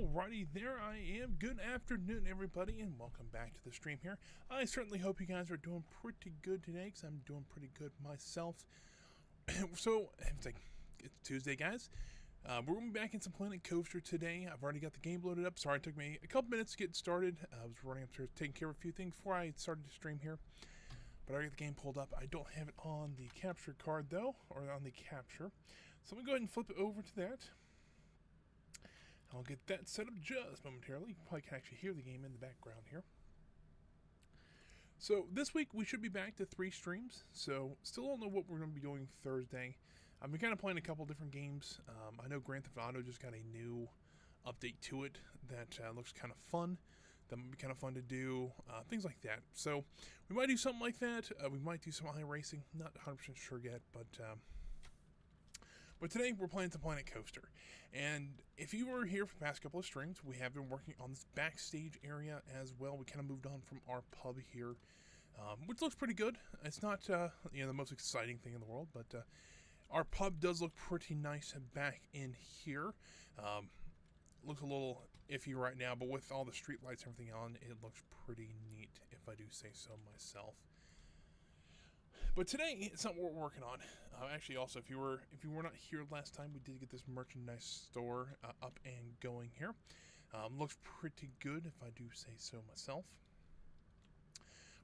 Alrighty, there I am. Good afternoon, everybody, and welcome back to the stream here. I certainly hope you guys are doing pretty good today, because I'm doing pretty good myself. So, it's Tuesday, guys. We're going to be back in some Planet Coaster today. I've already got the game loaded up. Sorry, it took me a couple minutes to get started. I was running upstairs taking care of a few things before I started to stream here. But I already got the game pulled up. I don't have it on the capture card, though, or on the capture. So I'm going to go ahead and flip it over to that. I'll get that set up just momentarily. You probably can actually hear the game in the background here. So this week we should be back to 3 streams. So still don't know what we're going to be doing Thursday. I've been kind of playing a couple different games. I know Grand Theft Auto just got a new update to it that looks kind of fun. That might be kind of fun to do. Things like that. So we might do something like that. We might do some iRacing. Not 100% sure yet, but today we're playing some Planet Coaster. And if you were here for the past couple of streams, we have been working on this backstage area as well. We kind of moved on from our pub here, which looks pretty good. It's not the most exciting thing in the world, but our pub does look pretty nice back in here. Looks a little iffy right now, but with all the street lights and everything on, it looks pretty neat, if I do say so myself. But today, it's not what we're working on. Actually, also, if you were not here last time, we did get this merchandise store up and going here. Looks pretty good, if I do say so myself.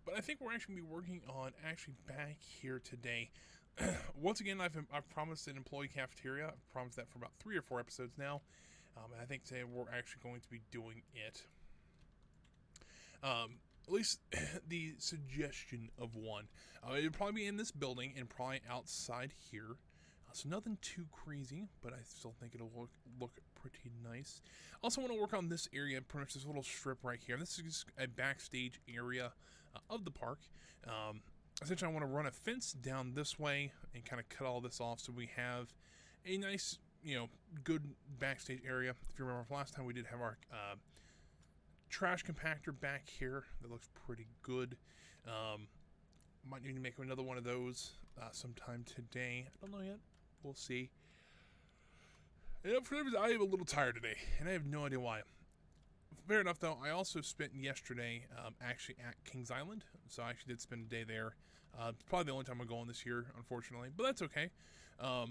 But I think we're actually going to be working on actually back here today. Once again, I've promised an employee cafeteria. I've promised that for about 3 or 4 episodes now. And I think today we're actually going to be doing it. At least the suggestion of one. It'll probably be in this building and probably outside here. So nothing too crazy, but I still think it'll look pretty nice. I also want to work on this area, pretty much this little strip right here. This is a backstage area of the park. Essentially, I want to run a fence down this way and kind of cut all this off so we have a nice, good backstage area. If you remember from last time, we did have our trash compactor back here that looks pretty good. Might need to make another one of those sometime today. I don't know yet. We'll see. And for some reason, I am a little tired today, and I have no idea why. Fair enough, though. I also spent yesterday actually at Kings Island, so I actually did spend a day there. It's probably the only time I'm going this year, unfortunately, but that's okay. I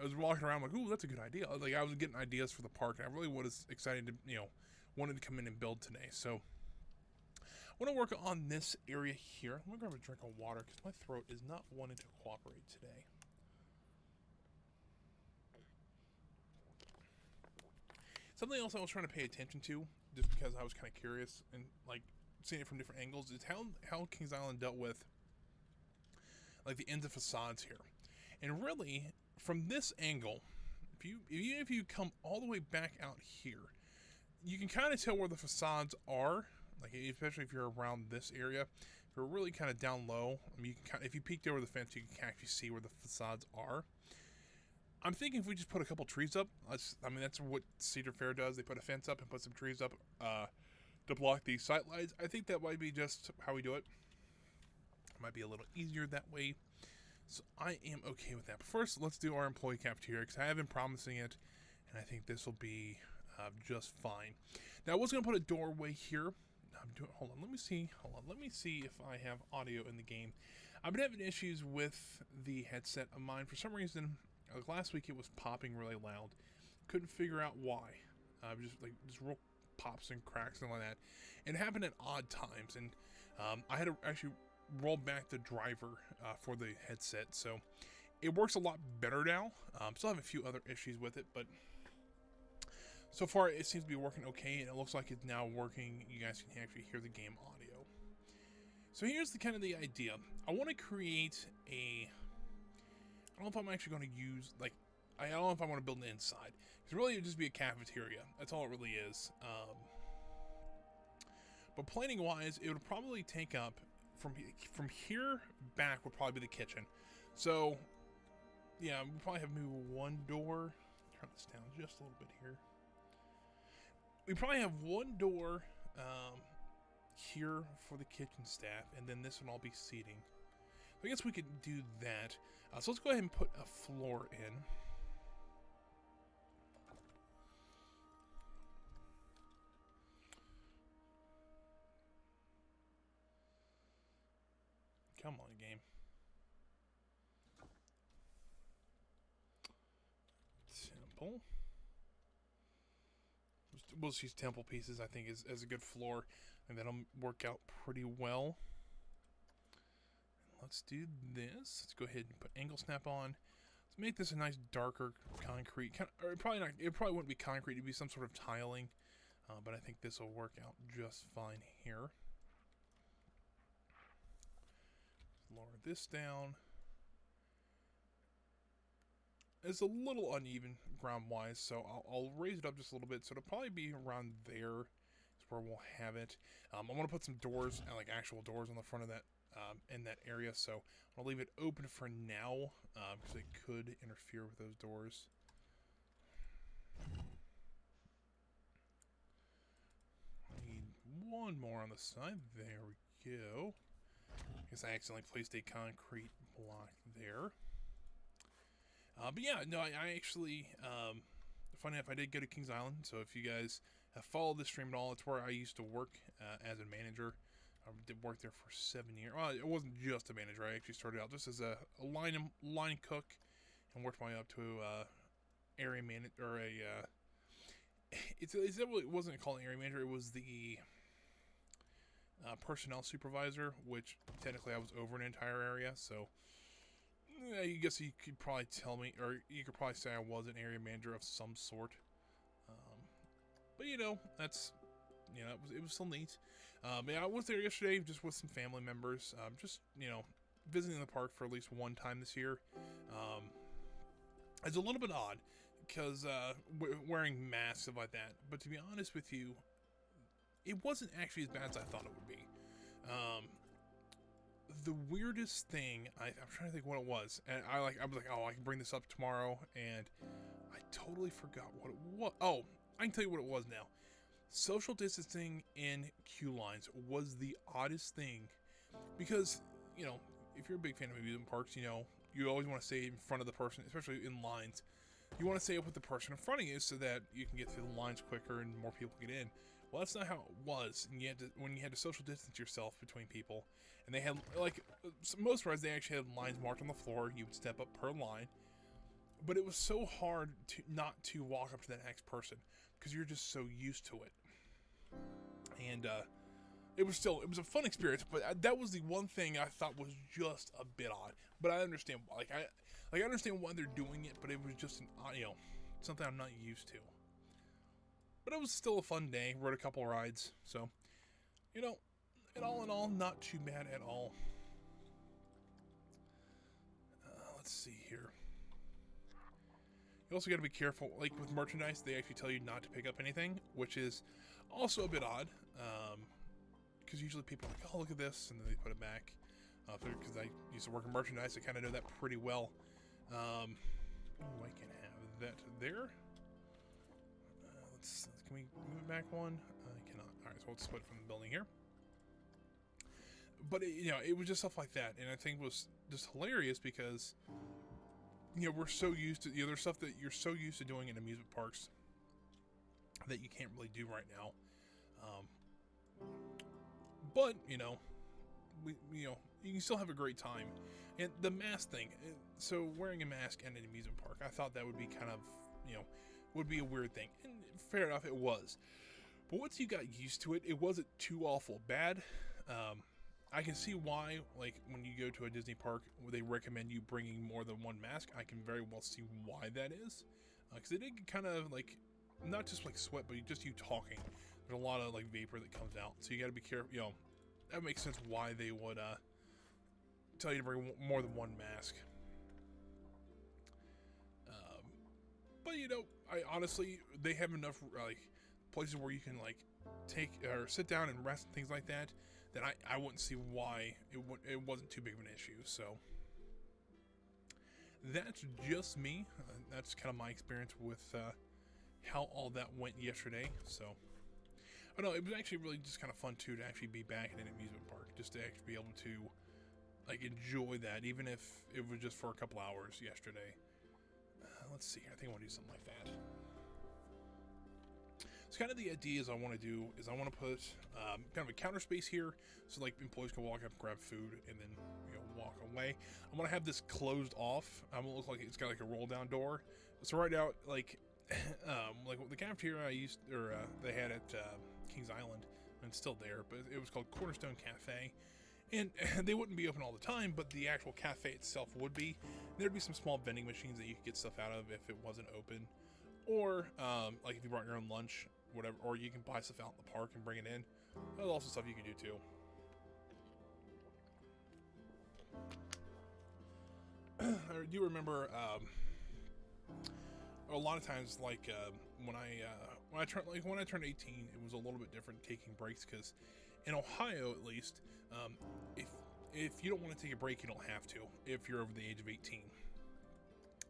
was walking around like, ooh, that's a good idea. Like, I was getting ideas for the park, and I really was excited to, wanted to come in and build today. So I want to work on this area here. I'm going to grab a drink of water because my throat is not wanting to cooperate today. Something else I was trying to pay attention to, just because I was kind of curious and like seeing it from different angles, is how Kings Island dealt with like the ends of facades here. And really, from this angle, if you come all the way back out here, you can kind of tell where the facades are, like especially if you're around this area. If you're really kind of down low, I mean, you can if you peeked over the fence, you can actually see where the facades are. I'm thinking if we just put a couple trees up, that's what Cedar Fair does. They put a fence up and put some trees up to block these sight lines. I think that might be just how we do it. It might be a little easier that way. So I am okay with that. But first, let's do our employee cafeteria, because I have been promising it, and I think this will be just fine. Now, I was going to put a doorway here. Hold on, let me see if I have audio in the game. I've been having issues with the headset of mine. For some reason, last week it was popping really loud. Couldn't figure out why. Just real pops and cracks and all that. And it happened at odd times, and I had to actually roll back the driver for the headset, so it works a lot better now. Still have a few other issues with it, but so far it seems to be working okay, and it looks like it's now working. You guys can actually hear the game audio. So here's the kind of the idea. I want to create I don't know if I'm actually going to use, I don't know if I want to build an inside, because really it would just be a cafeteria. That's all it really is. But planning wise, it would probably take up from here back would probably be the kitchen. So yeah, we probably have maybe one door. Turn this down just a little bit here. We probably have one door here for the kitchen staff, and then this would all be seating. So I guess we could do that. So let's go ahead and put a floor in. Come on, game. Temple. We'll use temple pieces, I think, as a good floor. And that'll work out pretty well. Let's do this. Let's go ahead and put angle snap on. Let's make this a nice darker concrete. Or it probably wouldn't be concrete. It'd be some sort of tiling. But I think this will work out just fine here. Lower this down. It's a little uneven ground-wise, so I'll raise it up just a little bit. So it'll probably be around there is where we'll have it. I want to put some doors, like actual doors on the front of that, in that area. So I'll leave it open for now, because it could interfere with those doors. Need one more on the side. There we go. I guess I accidentally placed a concrete block there. But yeah, no, I actually, funny enough, I did go to Kings Island, so if you guys have followed this stream at all, it's where I used to work as a manager. I did work there for 7 years. Well, it wasn't just a manager. I actually started out just as a line cook and worked my way up to area manager, or it wasn't called an area manager, it was the personnel supervisor, which technically I was over an entire area, so I guess you could probably tell me, or you could probably say I was an area manager of some sort. But you know, that's, you know, it was still neat. Yeah, I was there yesterday just with some family members, just, you know, visiting the park for at least one time this year. It's a little bit odd because wearing masks, stuff like that. But to be honest with you, it wasn't actually as bad as I thought it would be. The weirdest thing, I'm trying to think what it was, and I was like, oh, I can bring this up tomorrow, and I totally forgot what it was. Oh, I can tell you what it was now. Social distancing in queue lines was the oddest thing, because, you know, if you're a big fan of amusement parks, you know, you always want to stay in front of the person, especially in lines. You want to stay up with the person in front of you so that you can get through the lines quicker and more people get in. Well, that's not how it was. And when you had to social distance yourself between people, and they had, like, most rides, they actually had lines marked on the floor. You would step up per line. But it was so hard not to walk up to that next person because you're just so used to it. And it was a fun experience, but that was the one thing I thought was just a bit odd. But I understand, I understand why they're doing it, but it was just something I'm not used to. But it was still a fun day. Rode a couple rides, so, you know, in all, not too bad at all. Let's see here. You also got to be careful, like with merchandise, they actually tell you not to pick up anything, which is also a bit odd, because usually people are like, oh, look at this, and then they put it back. Because I used to work in merchandise, I kind of know that pretty well. I can have that there. Can we move it back one? I cannot. Alright, so we'll split from the building here. But, it was just stuff like that. And I think it was just hilarious because, we're so used to, there's stuff that you're so used to doing in amusement parks that you can't really do right now. But, you can still have a great time. And the mask thing, so wearing a mask in an amusement park, I thought that would be kind of, would be a weird thing. And fair enough, it was. But once you got used to it, it wasn't too awful bad. I can see why, like, when you go to a Disney park, they recommend you bringing more than one mask. I can very well see why that is. Because it did kind of, like, not just, like, sweat, but just you talking. There's a lot of, like, vapor that comes out. So you got to be careful, that makes sense why they would tell you to bring more than one mask. But, I honestly, they have enough, like, places where you can, like, take or sit down and rest and things like that, that I wouldn't see why it wasn't too big of an issue. So that's just me. That's kind of my experience with how all that went yesterday. So, but no, it was actually really just kind of fun too to actually be back in an amusement park, just to actually be able to, like, enjoy that, even if it was just for a couple hours yesterday. Let's see. I think I want to do something like that. So kind of the idea is I want to put kind of a counter space here, so like employees can walk up and grab food and then walk away. I'm gonna have this closed off. I'm gonna look like it's got like a roll down door. So right now, like like the cafeteria they had at Kings Island, and it's still there, but it was called Cornerstone Café. And they wouldn't be open all the time, but the actual cafe itself would be. There'd be some small vending machines that you could get stuff out of if it wasn't open. Or, like if you brought your own lunch, whatever, or you can buy stuff out in the park and bring it in. There's also stuff you can do too. I do remember, a lot of times, like, when I turned 18, it was a little bit different taking breaks, because in Ohio, at least, if you don't want to take a break, you don't have to if you're over the age of 18.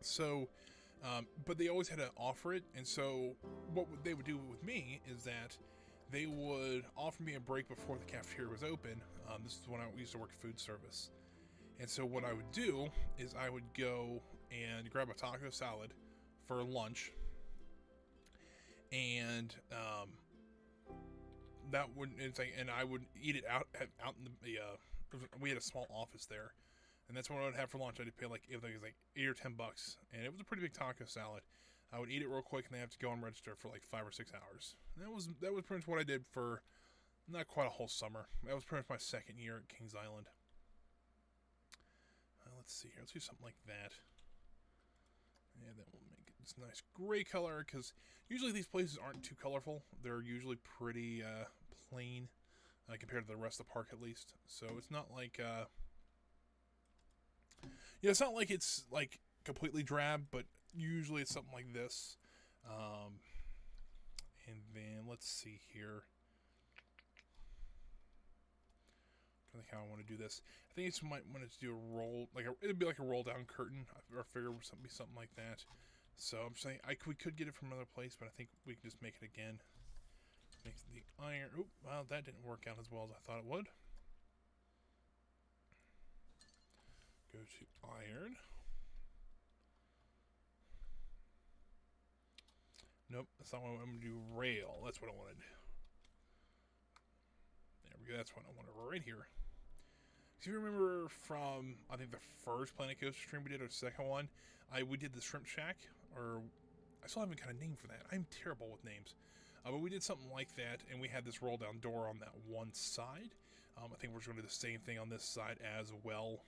So, but they always had to offer it, and so what they would do with me is that they would offer me a break before the cafeteria was open. This is when I used to work food service, and so what I would do is I would go and grab a taco salad for lunch, and and I would eat it out in the we had a small office there, and that's what I would have for lunch. I'd pay like it was like $8 or $10, and it was a pretty big taco salad. I would eat it real quick, and then I have to go and register for like 5 or 6 hours. And that was pretty much what I did for not quite a whole summer. That was pretty much my second year at Kings Island. Let's see here. Let's do something like that. And then we'll make it this nice gray color, because usually these places aren't too colorful. They're usually pretty plain compared to the rest of the park, at least. So it's not like it's not like it's like completely drab, but usually it's something like this. And then let's see here. I think how I want to do this. I think it's might want to do a roll, it'd be like a roll down curtain. I figure it would be something like that. So I'm saying we could get it from another place, but I think we can just make it again. Make the iron. Oh, well, that didn't work out as well as I thought it would. Go to iron. Nope, that's not what I'm going to do. Rail. That's what I wanted. There we go. That's what I wanted right here. So if you remember from, I think, the first Planet Coaster stream we did, or the second one, we did the Shrimp Shack, or I still haven't got a name for that. I'm terrible with names. But we did something like that, and we had this roll-down door on that one side. I think we're just going to do the same thing on this side as well.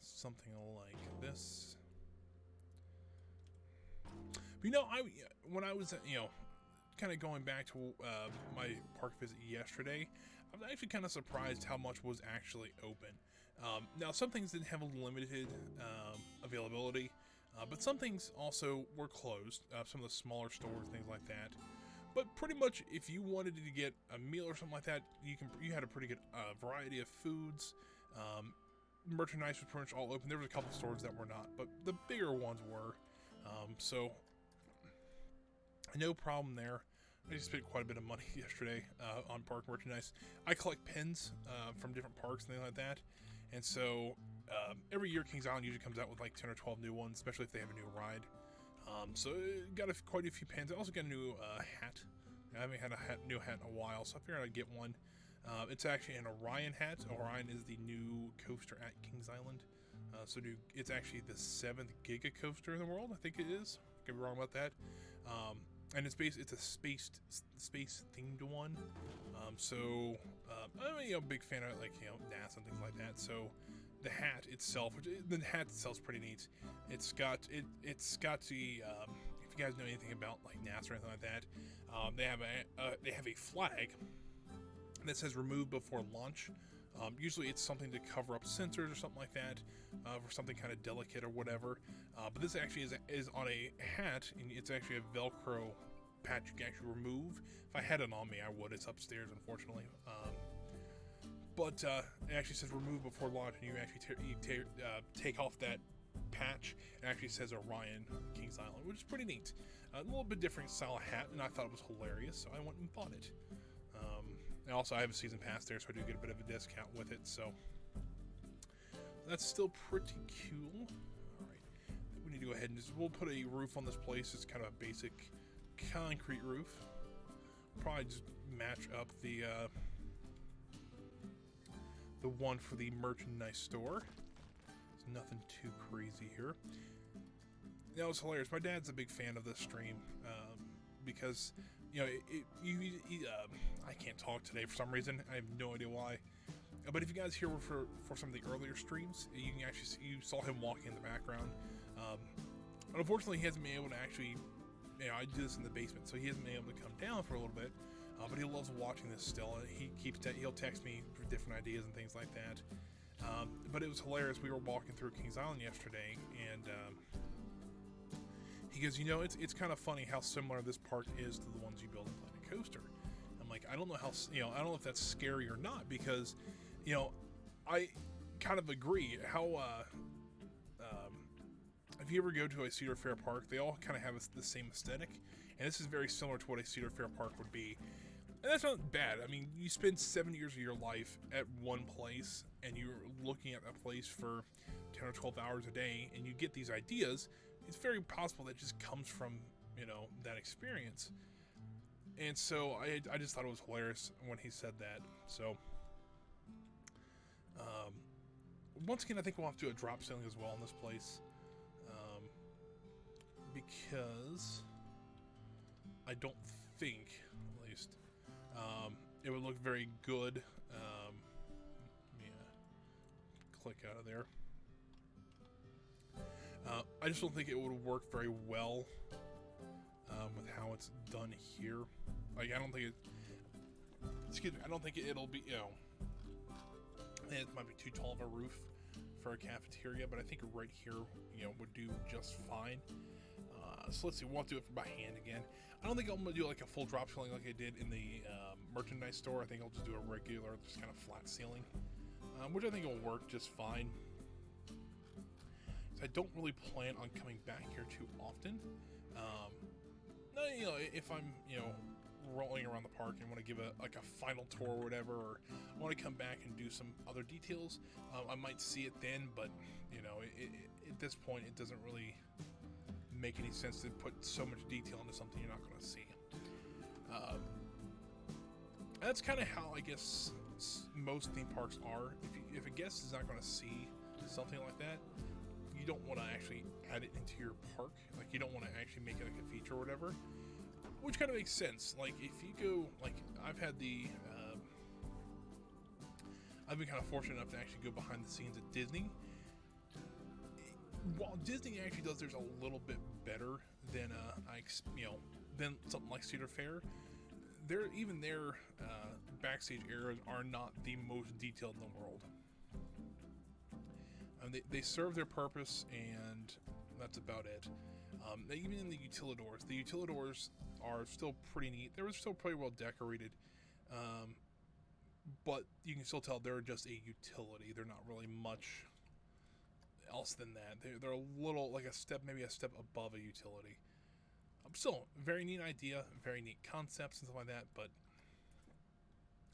Something like this. But when I was, kind of going back to my park visit yesterday, I was actually kind of surprised how much was actually open. Now, some things didn't have a limited availability, but some things also were closed. Some of the smaller stores, things like that. But pretty much, if you wanted to get a meal or something like that, you had a pretty good variety of foods. Merchandise was pretty much all open. There was a couple stores that were not, but the bigger ones were. So no problem there. I just spent quite a bit of money yesterday on park merchandise. I collect pins from different parks and things like that. And so every year Kings Island usually comes out with like 10 or 12 new ones, especially if they have a new ride. So got quite a few pins. I also got a new hat. I haven't had a new hat in a while, so I figured I'd get one. It's actually an Orion hat. Orion is the new coaster at Kings Island. It's actually the 7th Giga coaster in the world, I think it is. Could be wrong about that. And it's a space themed one. I'm a big fan of NASA and things like that. So the hat itself, is pretty neat. It's got the if you guys know anything about like NASA or anything like that, they have a flag that says "Remove before launch." Usually it's something to cover up sensors or something like that, for something kind of delicate or whatever. But this actually is on a hat, and it's actually a Velcro patch you can actually remove. If I had it on me, I would. It's upstairs, unfortunately. But it actually says "Remove before launch," and you actually take off that patch. It actually says Orion Kings Island, which is pretty neat. A little bit different style of hat, and I thought it was hilarious, so I went and bought it. And also, I have a season pass there, so I do get a bit of a discount with it. So that's still pretty cool. All right, we need to go ahead and we'll put a roof on this place. It's kind of a basic concrete roof. Probably just match up the one for the merchandise store. It's nothing too crazy here. Now it's hilarious. My dad's a big fan of this stream because you know I can't talk today for some reason. I have no idea why. But if you guys here were for some of the earlier streams, you can actually see, you saw him walking in the background. Unfortunately, he hasn't been able to actually. You know, I do this in the basement, so he hasn't been able to come down for a little bit. But he loves watching this still. He'll text me for different ideas and things like that. But it was hilarious. We were walking through Kings Island yesterday, and he goes, you know, it's kind of funny how similar this park is to the ones you build in Planet Coaster. I'm like, I don't know how, you know, I don't know if that's scary or not, because, you know, I kind of agree. How if you ever go to a Cedar Fair park, they all kind of have the same aesthetic, and this is very similar to what a Cedar Fair park would be. And that's not bad. I mean, you spend 7 years of your life at one place, and you're looking at a place for 10 or 12 hours a day, and you get these ideas. It's very possible that just comes from, you know, that experience. And so I just thought it was hilarious when he said that. So once again, I think we'll have to do a drop ceiling as well in this place, because I don't think, at least, it would look very good. Click out of there. I just don't think it would work very well with how it's done here. Like, I don't think it. Excuse me. I don't think it'll be. You know, it might be too tall of a roof for a cafeteria, but I think right here, you know, would do just fine. So let's see. We'll do it by hand again. I don't think I'm gonna do like a full drop ceiling like I did in the merchandise store. I think I'll just do a regular, just kind of flat ceiling, which I think will work just fine. I don't really plan on coming back here too often. You know, if I'm, you know, rolling around the park and want to give a final tour or whatever, or I want to come back and do some other details, I might see it then. But you know, at this point, it doesn't really make any sense to put so much detail into something you're not going to see. That's kind of how I guess most theme parks are. If a guest is not going to see something like that, you don't want to actually add it into your park. Like, you don't want to actually make it like a feature or whatever, which kind of makes sense. Like, if you go, like, I've had the I've been kind of fortunate enough to actually go behind the scenes at Disney. While Disney actually does theirs a little bit better than than something like Cedar Fair, even their backstage areas are not the most detailed in the world. They serve their purpose, and that's about it. Even in the utilidors are still pretty neat. They're still pretty well decorated, but you can still tell they're just a utility. They're not really much else than that. They're a little, like maybe a step above a utility. Still, very neat idea, very neat concepts and stuff like that, but,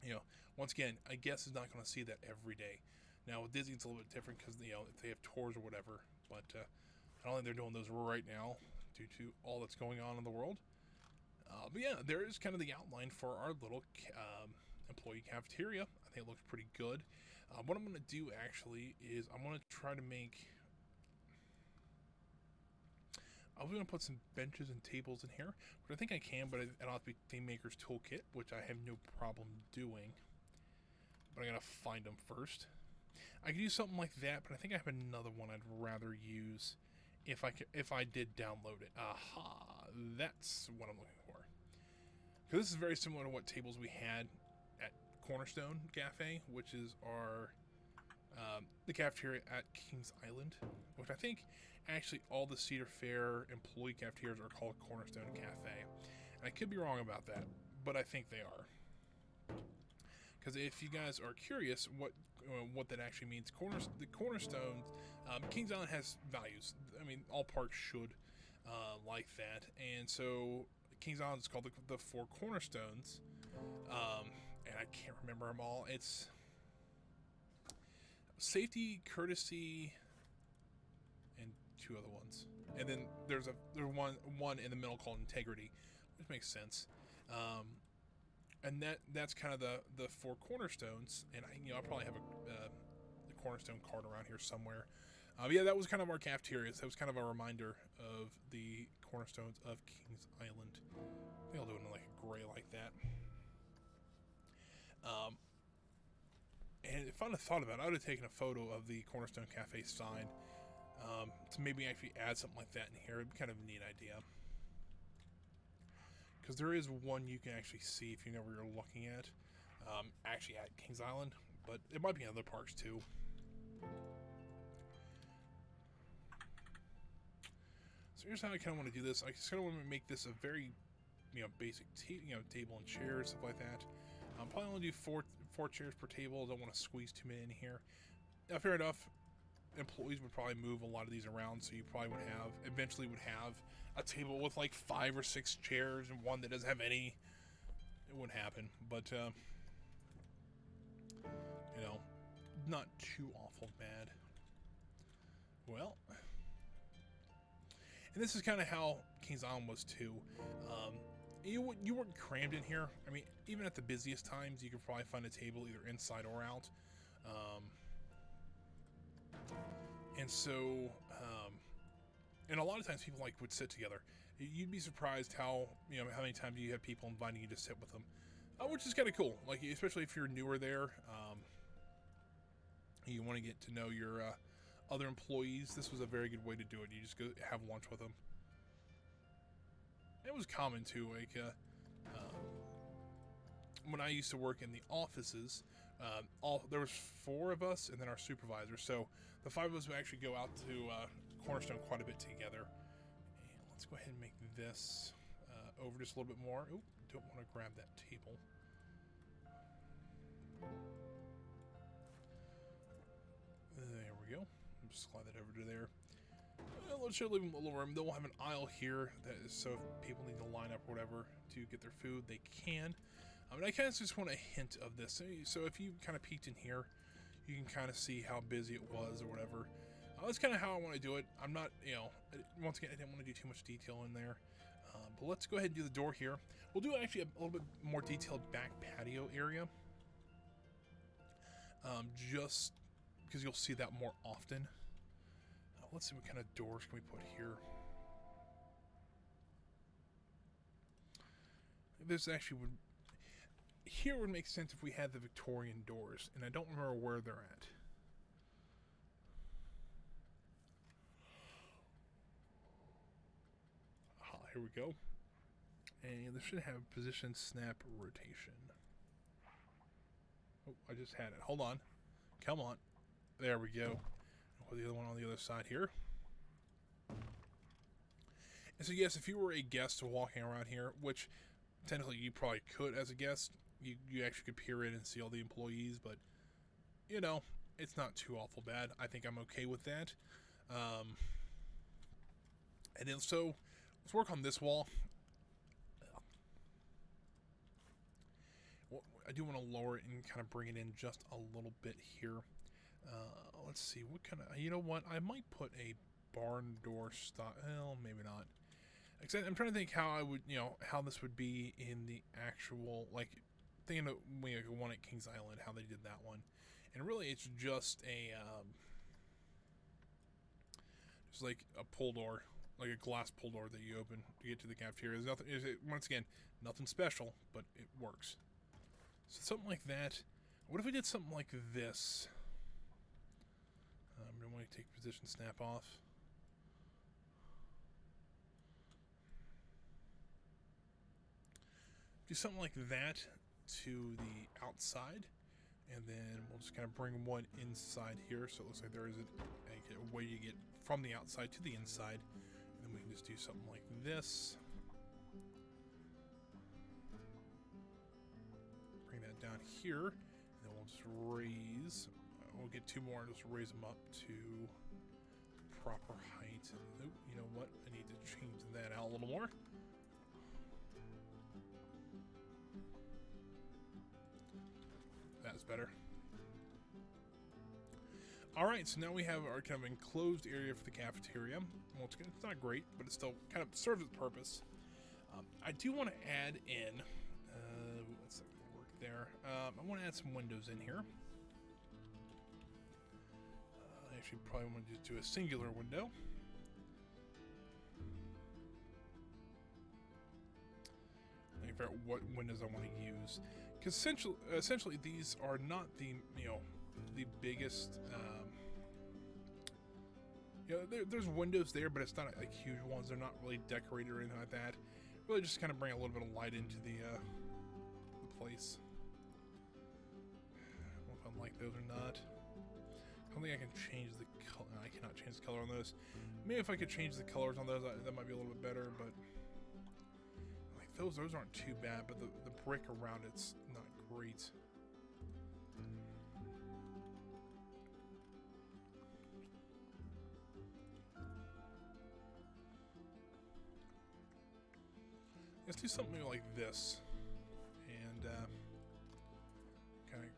you know, once again, I guess is not going to see that every day. Now, with Disney, it's a little bit different because, you know, if they have tours or whatever, but I don't think they're doing those right now due to all that's going on in the world. But yeah, there is kind of the outline for our little employee cafeteria. I think it looks pretty good. What I'm going to do, actually, is I'm going to try to make... I was going to put some benches and tables in here, but I think I can, but it'll have to be Theme Maker's Toolkit, which I have no problem doing. But I'm going to find them first. I could use something like that, but I think I have another one I'd rather use if I did download it. Aha! That's what I'm looking for. Because this is very similar to what tables we had at Cornerstone Café, which is our the cafeteria at Kings Island, which I think actually all the Cedar Fair employee cafeterias are called Cornerstone Café. And I could be wrong about that, but I think they are. Because if you guys are curious what that actually means, the Cornerstones, Kings Island has values. I mean, all parks should like that. And so Kings Island is called the Four Cornerstones. And I can't remember them all. It's safety, courtesy, and two other ones. And then there's one in the middle called integrity, which makes sense. And that's kind of the four cornerstones. And I'll probably have the cornerstone card around here somewhere. But yeah, that was kind of our cafeteria. That was kind of a reminder of the cornerstones of Kings Island. I think I'll do it in like a gray like that. And if I'd have thought about it, I would have taken a photo of the Cornerstone Cafe sign to maybe actually add something like that in here. It'd be kind of a neat idea. Because there is one you can actually see if you know where you're looking at. Actually at Kings Island, but it might be in other parks too. So here's how I kind of want to do this. I just kind of want to make this a very, basic, table and chairs, stuff like that. I'm probably going to do four chairs per table. I don't want to squeeze too many in here. Now, fair enough. Employees would probably move a lot of these around, so you probably eventually would have a table with like 5 or 6 chairs and one that doesn't have any. It wouldn't happen, but not too awful bad. Well, and this is kind of how Kings Island was too. You weren't crammed in here. I mean, even at the busiest times, you could probably find a table either inside or out. And so, and a lot of times people would sit together. You'd be surprised how many times you have people inviting you to sit with them, which is kind of cool. Like, especially if you're newer there, you want to get to know your other employees. This was a very good way to do it. You just go have lunch with them. It was common too, when I used to work in the offices, there was 4 of us and then our supervisor. So the 5 of us would actually go out to Cornerstone quite a bit together. And let's go ahead and make this over just a little bit more. Oop, don't want to grab that table. There we go. Just slide that over to there. Let's leave them a little room. They'll have an aisle here, so if people need to line up or whatever to get their food, they can. I kind of just want a hint of this. So if you kind of peeked in here, you can kind of see how busy it was or whatever. That's kind of how I want to do it. I'm not, once again, I didn't want to do too much detail in there. But let's go ahead and do the door here. We'll do actually a little bit more detailed back patio area. Just because you'll see that more often. Let's see what kind of doors can we put here. This actually would make sense if we had the Victorian doors, and I don't remember where they're at. Here we go. And this should have position, snap, rotation. Oh, I just had it. Hold on. Come on. There we go. Put the other one on the other side here. And so yes, if you were a guest walking around here, which technically you probably could as a guest, you actually could peer in and see all the employees, but it's not too awful bad. I think I'm okay with that. And then so let's work on this wall. Well, I do want to lower it and kind of bring it in just a little bit here. Let's see, what kind of, you know what, I might put a barn door style, well, maybe not. I'm trying to think how I would, how this would be in the actual, thinking of one at Kings Island, how they did that one. And really, it's just just like a pull door, like a glass pull door that you open to get to the cafeteria. There's nothing, once again, nothing special, but it works. So something like that. What if we did something like this? I'm going to want to take position snap off. Do something like that to the outside, and then we'll just kind of bring one inside here, so it looks like there is a way to get from the outside to the inside. And then we can just do something like this. Bring that down here, and then we'll just raise. We'll get 2 more and just raise them up to proper height. Ooh, you know what? I need to change that out a little more. That's better. All right, so now we have our kind of enclosed area for the cafeteria. Well, it's not great, but it still kind of serves its purpose. I do want to add in, let's work there. I want to add some windows in here. I actually probably want to just do a singular window. Let me figure out what windows I want to use, because essentially these are not the the biggest. There's windows there, but it's not like huge ones. They're not really decorated or anything like that. Really, just kind of bring a little bit of light into the place. I don't know if I like those or not. I don't think I can change the color. I cannot change the color on those. Maybe if I could change the colors on those, that might be a little bit better. But like those aren't too bad. But the brick around it's not great. Let's do something like this, and kind of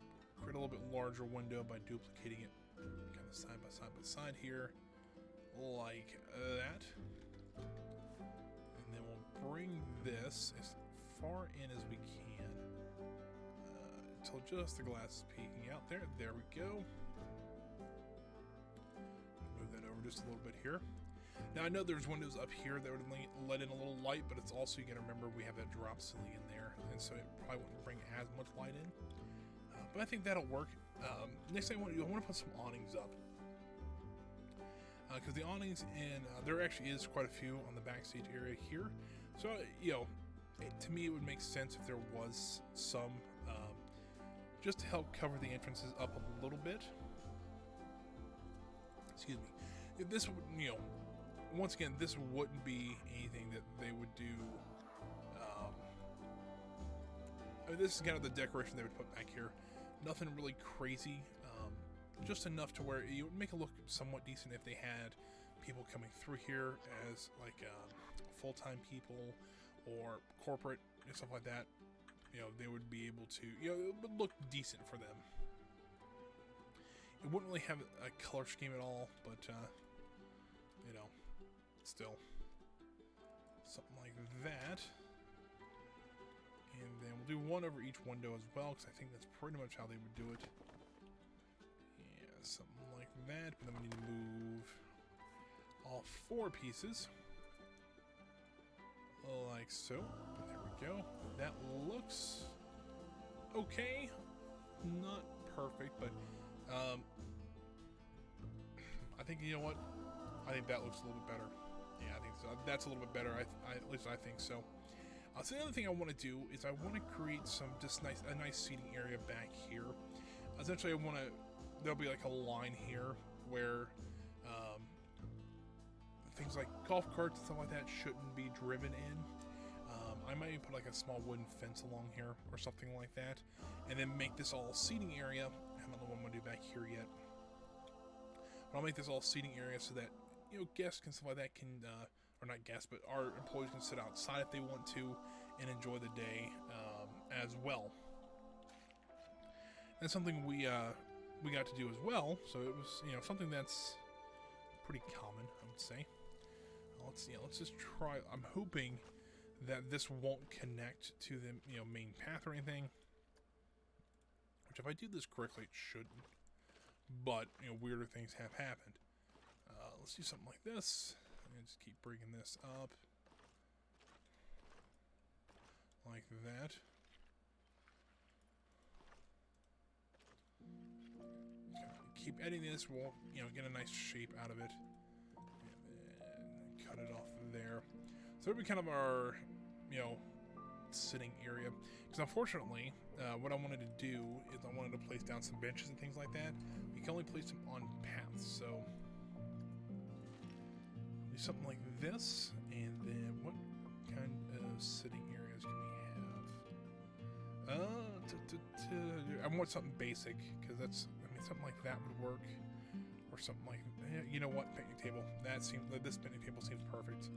create a little bit larger window by duplicating it kind of side by side here, like that. And then we'll bring this as far in as we can until just the glass is peeking out there. There we go. Move that over just a little bit here. Now I know there's windows up here that would let in a little light, but it's also, you gotta remember, we have that drop ceiling in there, and so it probably wouldn't bring as much light in. But I think that'll work. Next thing I want to do, I want to put some awnings up. Because the awnings, there actually is quite a few on the backstage area here. So, to me it would make sense if there was some, just to help cover the entrances up a little bit. Excuse me. This would, once again, this wouldn't be anything that they would do. This is kind of the decoration they would put back here. Nothing really crazy. Just enough to where it would make it look somewhat decent if they had people coming through here as like full-time people or corporate and stuff like that. They would be able to, it would look decent for them. It wouldn't really have a color scheme at all, but still something like that. And then we'll do one over each window as well, because I think that's pretty much how they would do it. Yeah, something like that. But then we need to move all 4 pieces, like so. There we go. That looks okay. Not perfect, but I think, you know what? I think that looks a little bit better. Yeah, I think so. That's a little bit better. At least I think so. So the other thing I want to do is I want to create a nice seating area back here. Essentially, there'll be like a line here where things like golf carts and stuff like that shouldn't be driven in. I might put like a small wooden fence along here or something like that, and then make this all seating area. I don't know what I'm gonna do back here yet, but I'll make this all seating area so that guests and stuff like that can, or not guests, but our employees can sit outside if they want to and enjoy the day as well. That's something we got to do as well. So it was something that's pretty common, I would say. Let's see. Let's just try. I'm hoping that this won't connect to the main path or anything. Which, if I do this correctly, it shouldn't. But weirder things have happened. Let's do something like this. And just keep bringing this up. Like that. Keep editing this. We'll get a nice shape out of it. And then cut it off there. So it'll be kind of our sitting area. Because unfortunately, what I wanted to do is I wanted to place down some benches and things like that. You can only place them on paths. So do something like this, and then what kind of sitting areas can we have? I want something basic, because something like that would work, or something like, you know what, picnic table. This picnic table seems perfect.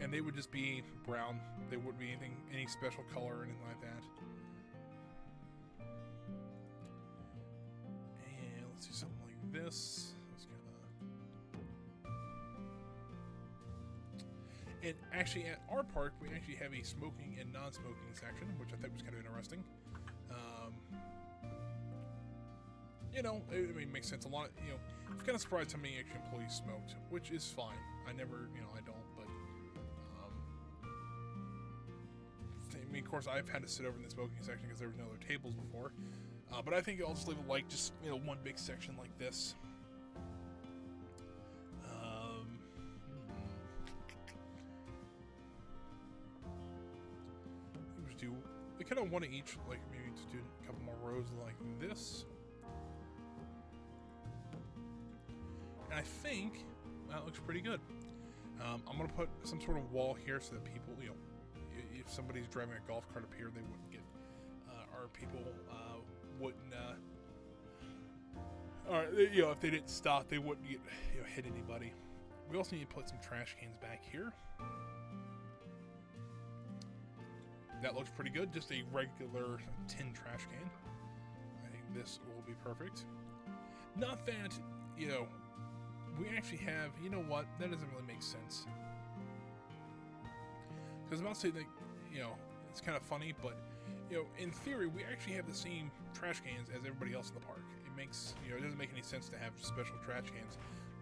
And they would just be brown. They wouldn't be any special color or anything like that. And let's do something like this. And actually, at our park, we actually have a smoking and non-smoking section, which I thought was kind of interesting. You know, I mean, it makes sense. A lot, you know, I was kind of surprised how many actually employees smoked, which is fine. I never, you know, I don't, but, I mean, of course, I've had to sit over in the smoking section because there were no other tables before. But I think I'll just leave it like just, you know, one big section like this. Let's do, they kind of one of each, like maybe just do a couple more rows like this. And I think that looks pretty good. I'm going to put some sort of wall here so that people, you know, if somebody's driving a golf cart up here, they wouldn't get, or people wouldn't, or, you know, if they didn't stop, they wouldn't get, you know, hit anybody. We also need to put some trash cans back here. That looks pretty good, just a regular tin trash can. I think this will be perfect. Not that, you know, we actually have, you know what, that doesn't really make sense. Because I'm about to say that, you know, it's kind of funny, but, you know, in theory, we actually have the same trash cans as everybody else in the park. It makes, you know, it doesn't make any sense to have special trash cans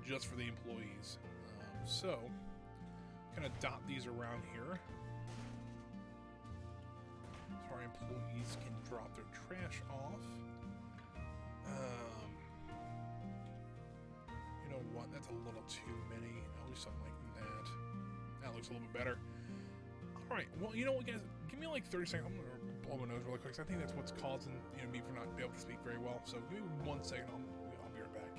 just for the employees. So, kind of dot these around here. So our employees can drop their trash off. You know what? That's a little too many. I'll do something like that. That looks a little bit better. Alright, well, you know what, guys? Give me like 30 seconds. I'm going to blow my nose really quick, because I think that's what's causing, you know, me for not being able to speak very well. So give me 1 second. I'll be right back.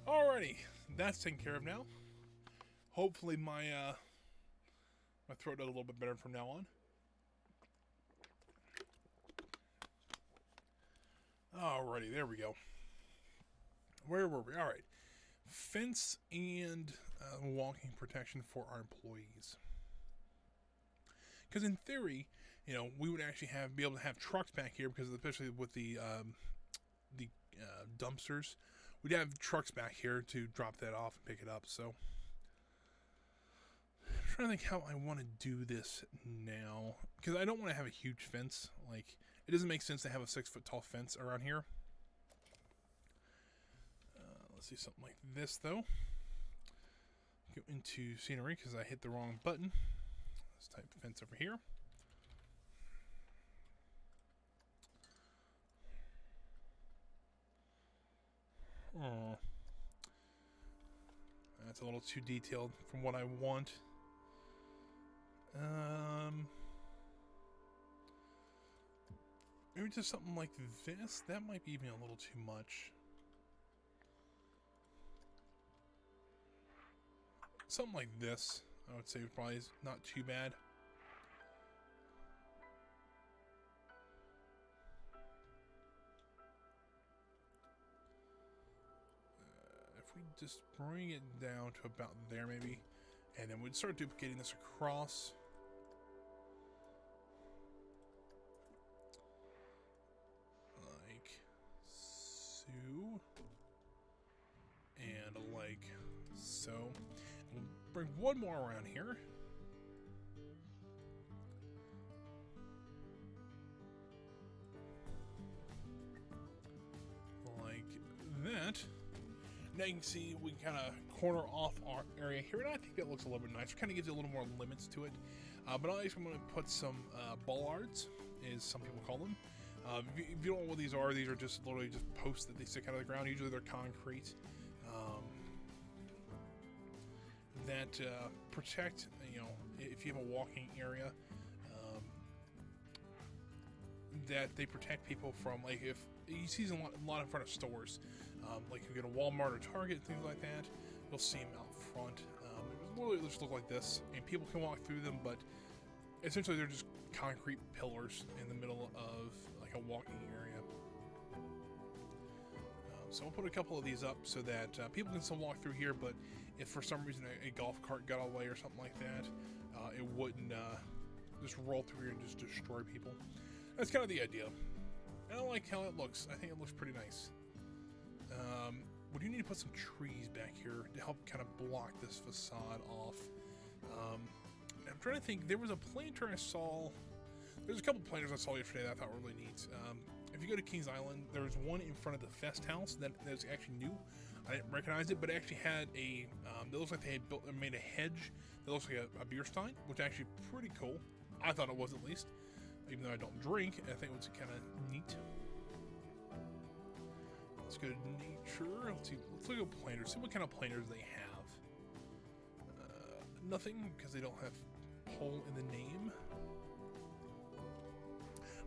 Alrighty, that's taken care of now. Hopefully my throat does a little bit better from now on. Alrighty, there we go. Where were we? Alright. Fence and walking protection for our employees. Because in theory, you know, we would actually be able to have trucks back here, because especially with the dumpsters, we'd have trucks back here to drop that off and pick it up. So I'm trying to think how I want to do this now, because I don't want to have a huge fence. Like, it doesn't make sense to have a 6-foot tall fence around here. Let's do something like this though. Go into scenery because I hit the wrong button. Let's type fence over here. Oh, that's a little too detailed from what I want. Maybe just something like this. That might be even a little too much. Something like this, I would say, probably is not too bad. If we just bring it down to about there, maybe, and then we'd start duplicating this across. Like so. And like so. We'll bring one more around here. Like that. Now you can see we kind of corner off our area here, and I think that looks a little bit nicer. Kind of gives it a little more limits to it. But I'm going to put some bollards, as some people call them. If you don't know what these are just literally just posts that they stick out of the ground. Usually they're concrete. That protect, if you have a walking area, that they protect people from, like, if you see them a lot in front of stores, like you get a Walmart or Target, things like that, you'll see them out front. It literally just look like this, and people can walk through them, but essentially they're just concrete pillars in the middle of like a walking area. So I'll put a couple of these up so that people can still walk through here, but if for some reason a golf cart got away or something like that, it wouldn't just roll through here and just destroy people. That's kind of the idea. And I like how it looks. I think it looks pretty nice. We do need to put some trees back here to help kind of block this facade off. I'm trying to think. There was a planter I saw. There's a couple planters I saw yesterday that I thought were really neat. If you go to Kings Island, there's one in front of the Fest House that is actually new. I didn't recognize it, but it actually had a. It looks like they had made a hedge that looks like a beer stein, which is actually pretty cool. I thought it was, at least, even though I don't drink. I think it was kind of neat. Let's go to nature. Let's see. Let's look at planters. See what kind of planters they have. Nothing, because they don't have hole in the name.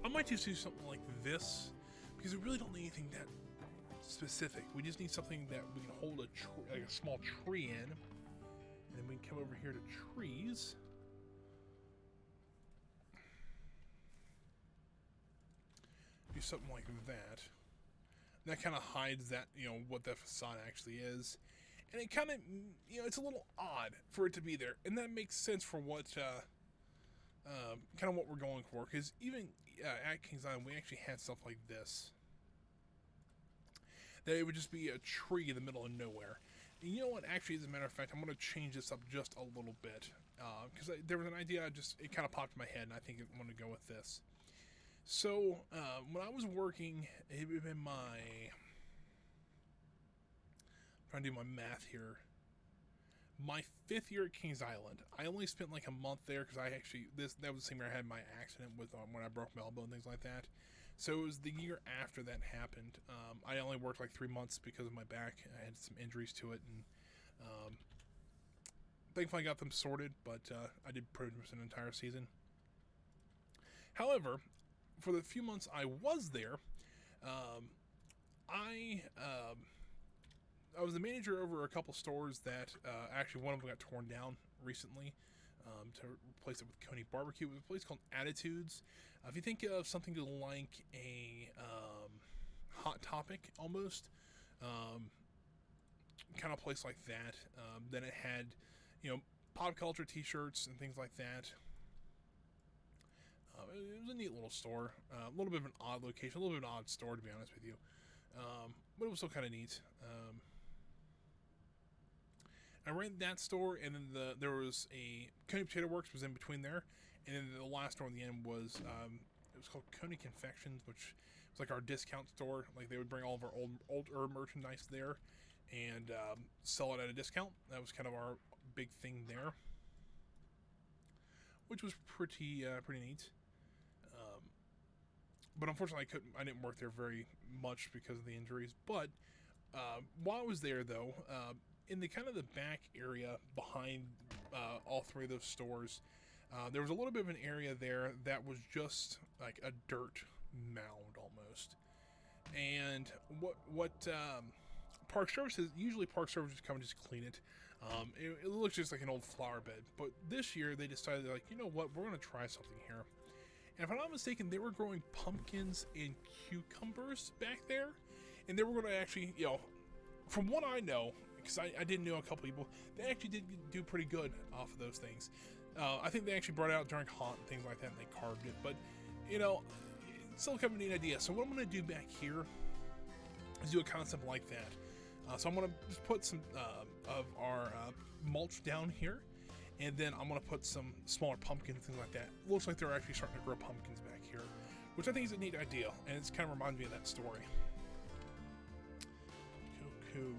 I might just do something like this, because we really don't need anything that specific. We just need something that we can hold like a small tree in, and then we can come over here to trees. Do something like that. And that kind of hides that, what that facade actually is. And it kind of, it's a little odd for it to be there. And that makes sense for what, kind of what we're going for. Because even at Kings Island, we actually had stuff like this. That it would just be a tree in the middle of nowhere. And you know what? Actually, as a matter of fact, I'm going to change this up just a little bit. Because there was an idea, it kind of popped in my head, and I think I want to go with this. So, when I was working, it would have been trying to do my math here. My 5th year at Kings Island. I only spent like a month there because that was the same year I had my accident with when I broke my elbow and things like that. So it was the year after that happened. I only worked like 3 months because of my back. I had some injuries to it, and thankfully I got them sorted, but I did pretty much an entire season. However, for the few months I was there, I was the manager over a couple stores that actually one of them got torn down recently to replace it with Coney Barbecue. It was a place called Attitudes. If you think of something like a Hot Topic almost, kind of place like that, then it had, pop culture t-shirts and things like that. It was a neat little store, a little bit of an odd location, a little bit of an odd store, to be honest with you, but it was still kind of neat. I ran that store, and then there was a Coney Potato Works was in between there, and then the last store in the end was it was called Coney Confections, which was like our discount store. Like, they would bring all of our older merchandise there and sell it at a discount. That was kind of our big thing there, which was pretty neat. But unfortunately, I didn't work there very much because of the injuries. But while I was there, though, in the kind of the back area behind all 3 of those stores, there was a little bit of an area there that was just like a dirt mound almost. And what Park Services, usually Park Services come and just clean it. It looks just like an old flower bed. But this year they decided, like, you know what, we're going to try something here. And if I'm not mistaken, they were growing pumpkins and cucumbers back there. And they were going to actually, from what I know, because I did know a couple people, they actually did do pretty good off of those things. I think they actually brought it out during haunt and things like that, and they carved it. But, it's still kind of a neat idea. So what I'm going to do back here is do a concept like that. So I'm going to just put some of our mulch down here, and then I'm going to put some smaller pumpkins, things like that. Looks like they're actually starting to grow pumpkins back here, which I think is a neat idea, and it's kind of reminds me of that story. Coconut.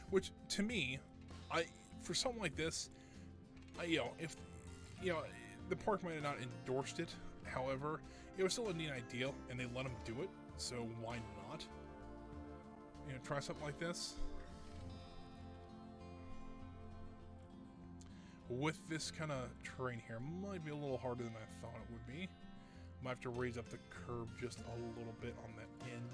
Which, to me, for something like this, if the park might have not endorsed it, however, it was still a neat idea, and they let them do it. So why not? Try something like this. With this kind of terrain here, might be a little harder than I thought it would be. Might have to raise up the curve just a little bit on that end.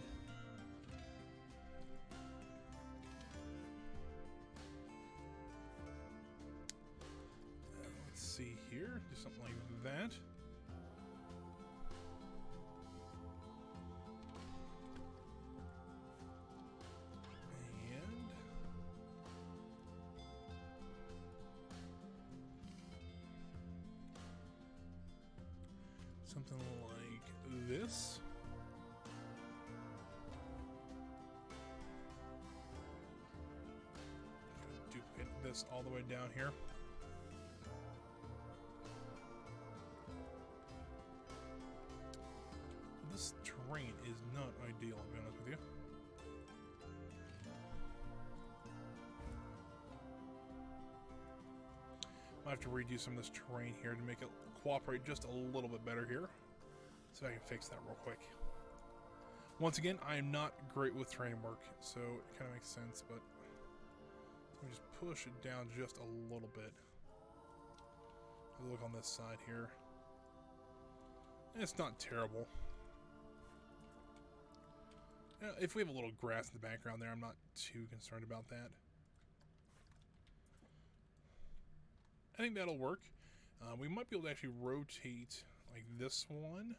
Let's see here, do something like that. Something like this. Duplicate this all the way down here. This terrain is not ideal, I'll be honest with you. I have to redo some of this terrain here to make it cooperate just a little bit better here. So I can fix that real quick. Once again, I am not great with terrain work, so it kind of makes sense, but let me just push it down just a little bit. Look on this side here. It's not terrible. If we have a little grass in the background there, I'm not too concerned about that. I think that'll work. We might be able to actually rotate like this one,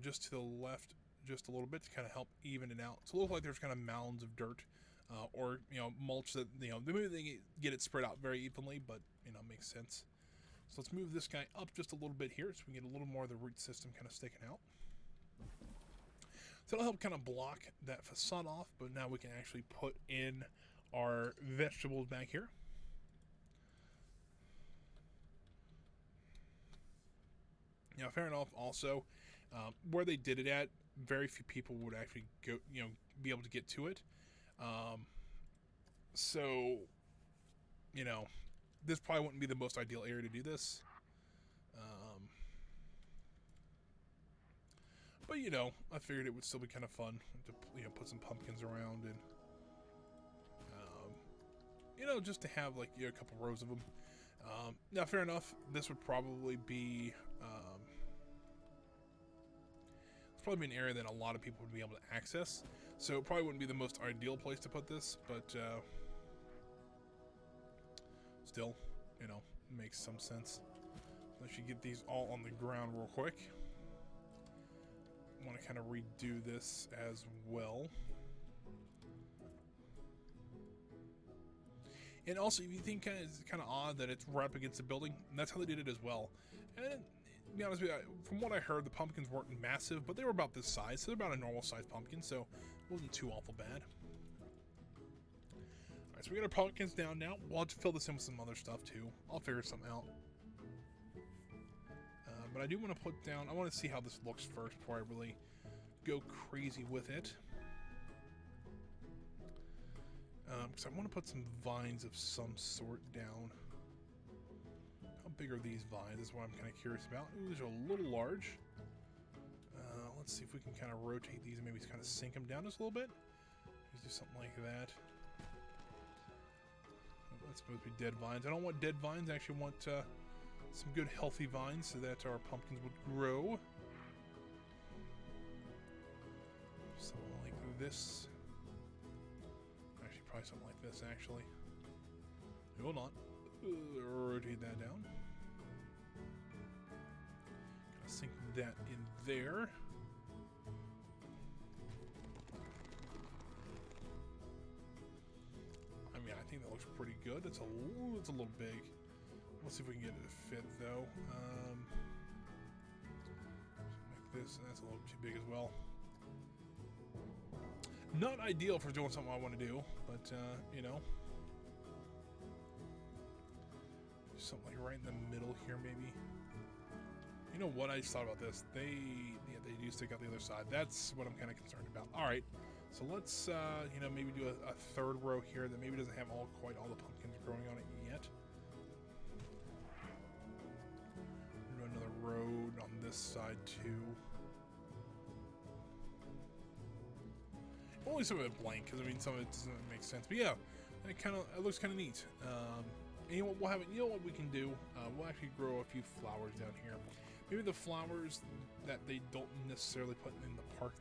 just to the left just a little bit to kind of help even it out. So it looks like there's kind of mounds of dirt or, mulch that, maybe they get it spread out very evenly, but, makes sense. So let's move this guy up just a little bit here so we get a little more of the root system kind of sticking out. So it'll help kind of block that facade off, but now we can actually put in our vegetables back here. Fair enough. Also, where they did it at, very few people would actually go, be able to get to it. So, this probably wouldn't be the most ideal area to do this. But I figured it would still be kind of fun to put some pumpkins around and just to have like a couple rows of them. Now, fair enough. This would probably be it's probably an area that a lot of people would be able to access. So it probably wouldn't be the most ideal place to put this, but still, makes some sense. Let's get these all on the ground real quick. I want to kind of redo this as well. And also, if you think it's kind of odd that it's right up against the building, that's how they did it as well. And to be honest with you, from what I heard, the pumpkins weren't massive, but they were about this size, so they're about a normal sized pumpkin, so it wasn't too awful bad. Alright, so we got our pumpkins down now. We'll have to fill this in with some other stuff too. I'll figure something out. But I do want to put down, I want to see how this looks first before I really go crazy with it. Because I want to put some vines of some sort down. How big are these vines is what I'm kind of curious about. Ooh, these are a little large. Let's see if we can kind of rotate these and maybe kind of sink them down just a little bit. Let's do something like that. That's supposed to be dead vines. I don't want dead vines. I actually want some good healthy vines so that our pumpkins would grow. Something like this. Actually, probably something like this, actually. It will not. Rotate that down. Kind of sink that in there. I mean, I think that looks pretty good. It's a little big. Let's see if we can get it to fit, though. Like this, and that's a little too big as well. Not ideal for doing something I want to do, but, something like right in the middle here, maybe. You know what? I just thought about this. They do stick out the other side. That's what I'm kind of concerned about. All right, so let's, maybe do a third row here that maybe doesn't have quite all the pumpkins growing on it yet. this side too. Only some of it blank, because I mean some of it doesn't make sense. But yeah, it looks kind of neat. And you know what, we'll have it. You know what we can do? We'll actually grow a few flowers down here. Maybe the flowers that they don't necessarily put in the park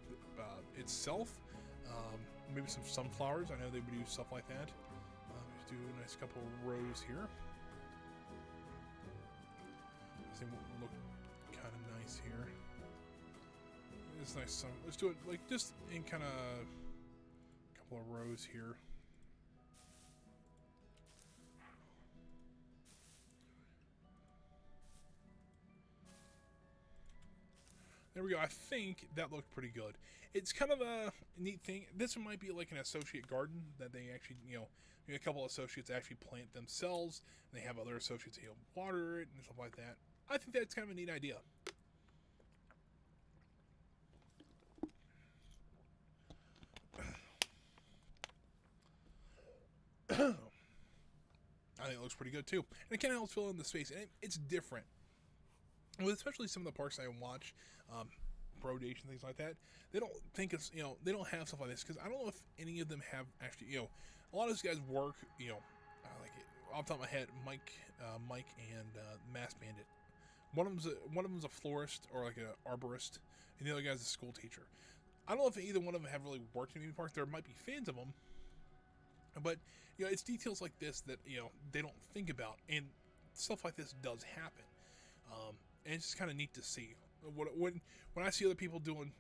itself. Maybe some sunflowers. I know they would do stuff like that. Let's do a nice couple of rows here. This thing will look kind of nice here. It's nice. Let's do it like just in kind of a couple of rows here. There we go. I think that looked pretty good. It's kind of a neat thing. This one might be like an associate garden that they actually, a couple of associates actually plant themselves, and they have other associates who water it and stuff like that. I think that's kind of a neat idea. I think it looks pretty good too, and it kind of helps fill in the space, and it's different. Well, especially some of the parks I watch, Brodation, things like that, they don't think it's, they don't have stuff like this, because I don't know if any of them have actually, a lot of those guys work, like off the top of my head, Mike and Mass Bandit. One of them's a florist or like an arborist, and the other guy's a school teacher. I don't know if either one of them have really worked in any park. There might be fans of them, but it's details like this that they don't think about, and stuff like this does happen. And it's just kind of neat to see. When I see other people doing,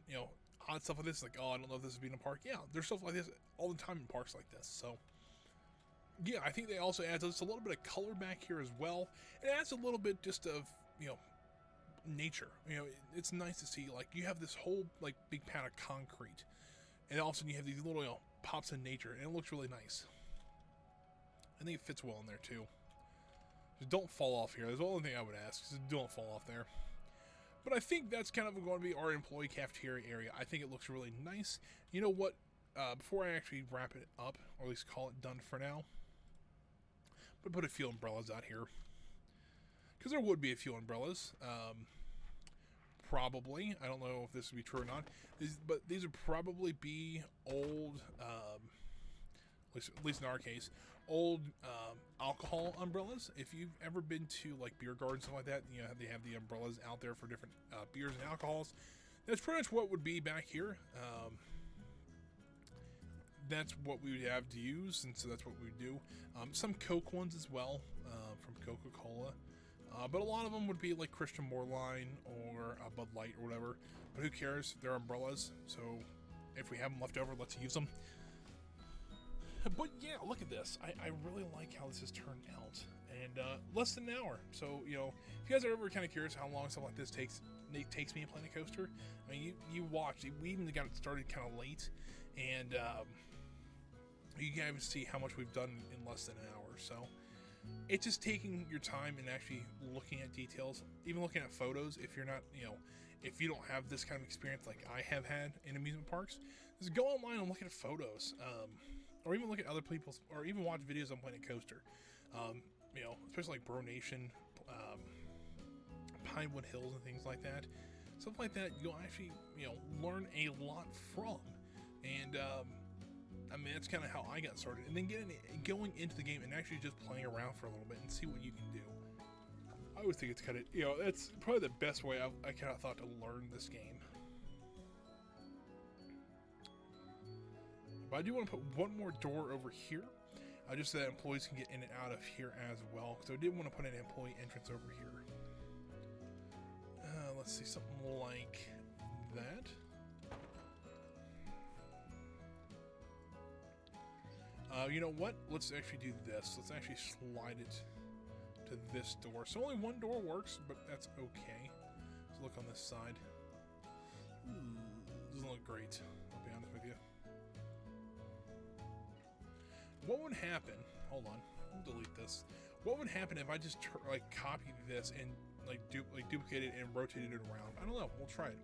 odd stuff like this, like, oh, I don't know if this is being a park. Yeah, there's stuff like this all the time in parks like this. So, yeah, I think they also add just a little bit of color back here as well. It adds a little bit just of, nature. It's nice to see, like, you have this whole, like, big pad of concrete. And all of a sudden you have these little, pops in nature. And it looks really nice. I think it fits well in there, too. Just don't fall off here. That's the only thing I would ask. Just don't fall off there. But I think that's kind of going to be our employee cafeteria area. I think it looks really nice. You know what? Before I actually wrap it up, or at least call it done for now, I'm going to put a few umbrellas out here. Because there would be a few umbrellas. Probably. I don't know if this would be true or not. But these would probably be old, at least in our case, old alcohol umbrellas. If you've ever been to like beer gardens and stuff like that, they have the umbrellas out there for different beers and alcohols. That's pretty much what would be back here. That's what we would have to use, and so that's what we would do. Some Coke ones as well, from Coca-Cola. But a lot of them would be like Christian Moorline or Bud Light or whatever. But who cares? They're umbrellas, so if we have them left over, let's use them. But yeah, look at this. I really like how this has turned out. And less than an hour. So, if you guys are ever kind of curious how long something like this takes me to plan a coaster, I mean, you watched. We even got it started kind of late. And you can see how much we've done in less than an hour. So it's just taking your time and actually looking at details, even looking at photos. If you're not, if you don't have this kind of experience like I have had in amusement parks, just go online and look at photos. Or even look at other people's, or even watch videos on Planet Coaster. Especially like Bronation, Pinewood Hills and things like that. Stuff like that you'll actually, learn a lot from. And, that's kind of how I got started. And then going into the game and actually just playing around for a little bit and see what you can do. I always think it's kind of, that's probably the best way I kind of thought to learn this game. But I do want to put one more door over here, just so that employees can get in and out of here as well. So I did want to put an employee entrance over here. Let's see, something like that. You know what? Let's actually do this. Let's actually slide it to this door. So only one door works, but that's okay. Let's look on this side. Doesn't look great, I'll be honest with you. What would happen? Hold on, I'll delete this. What would happen if I just copied this and duplicate it and rotated it around? I don't know. We'll try it.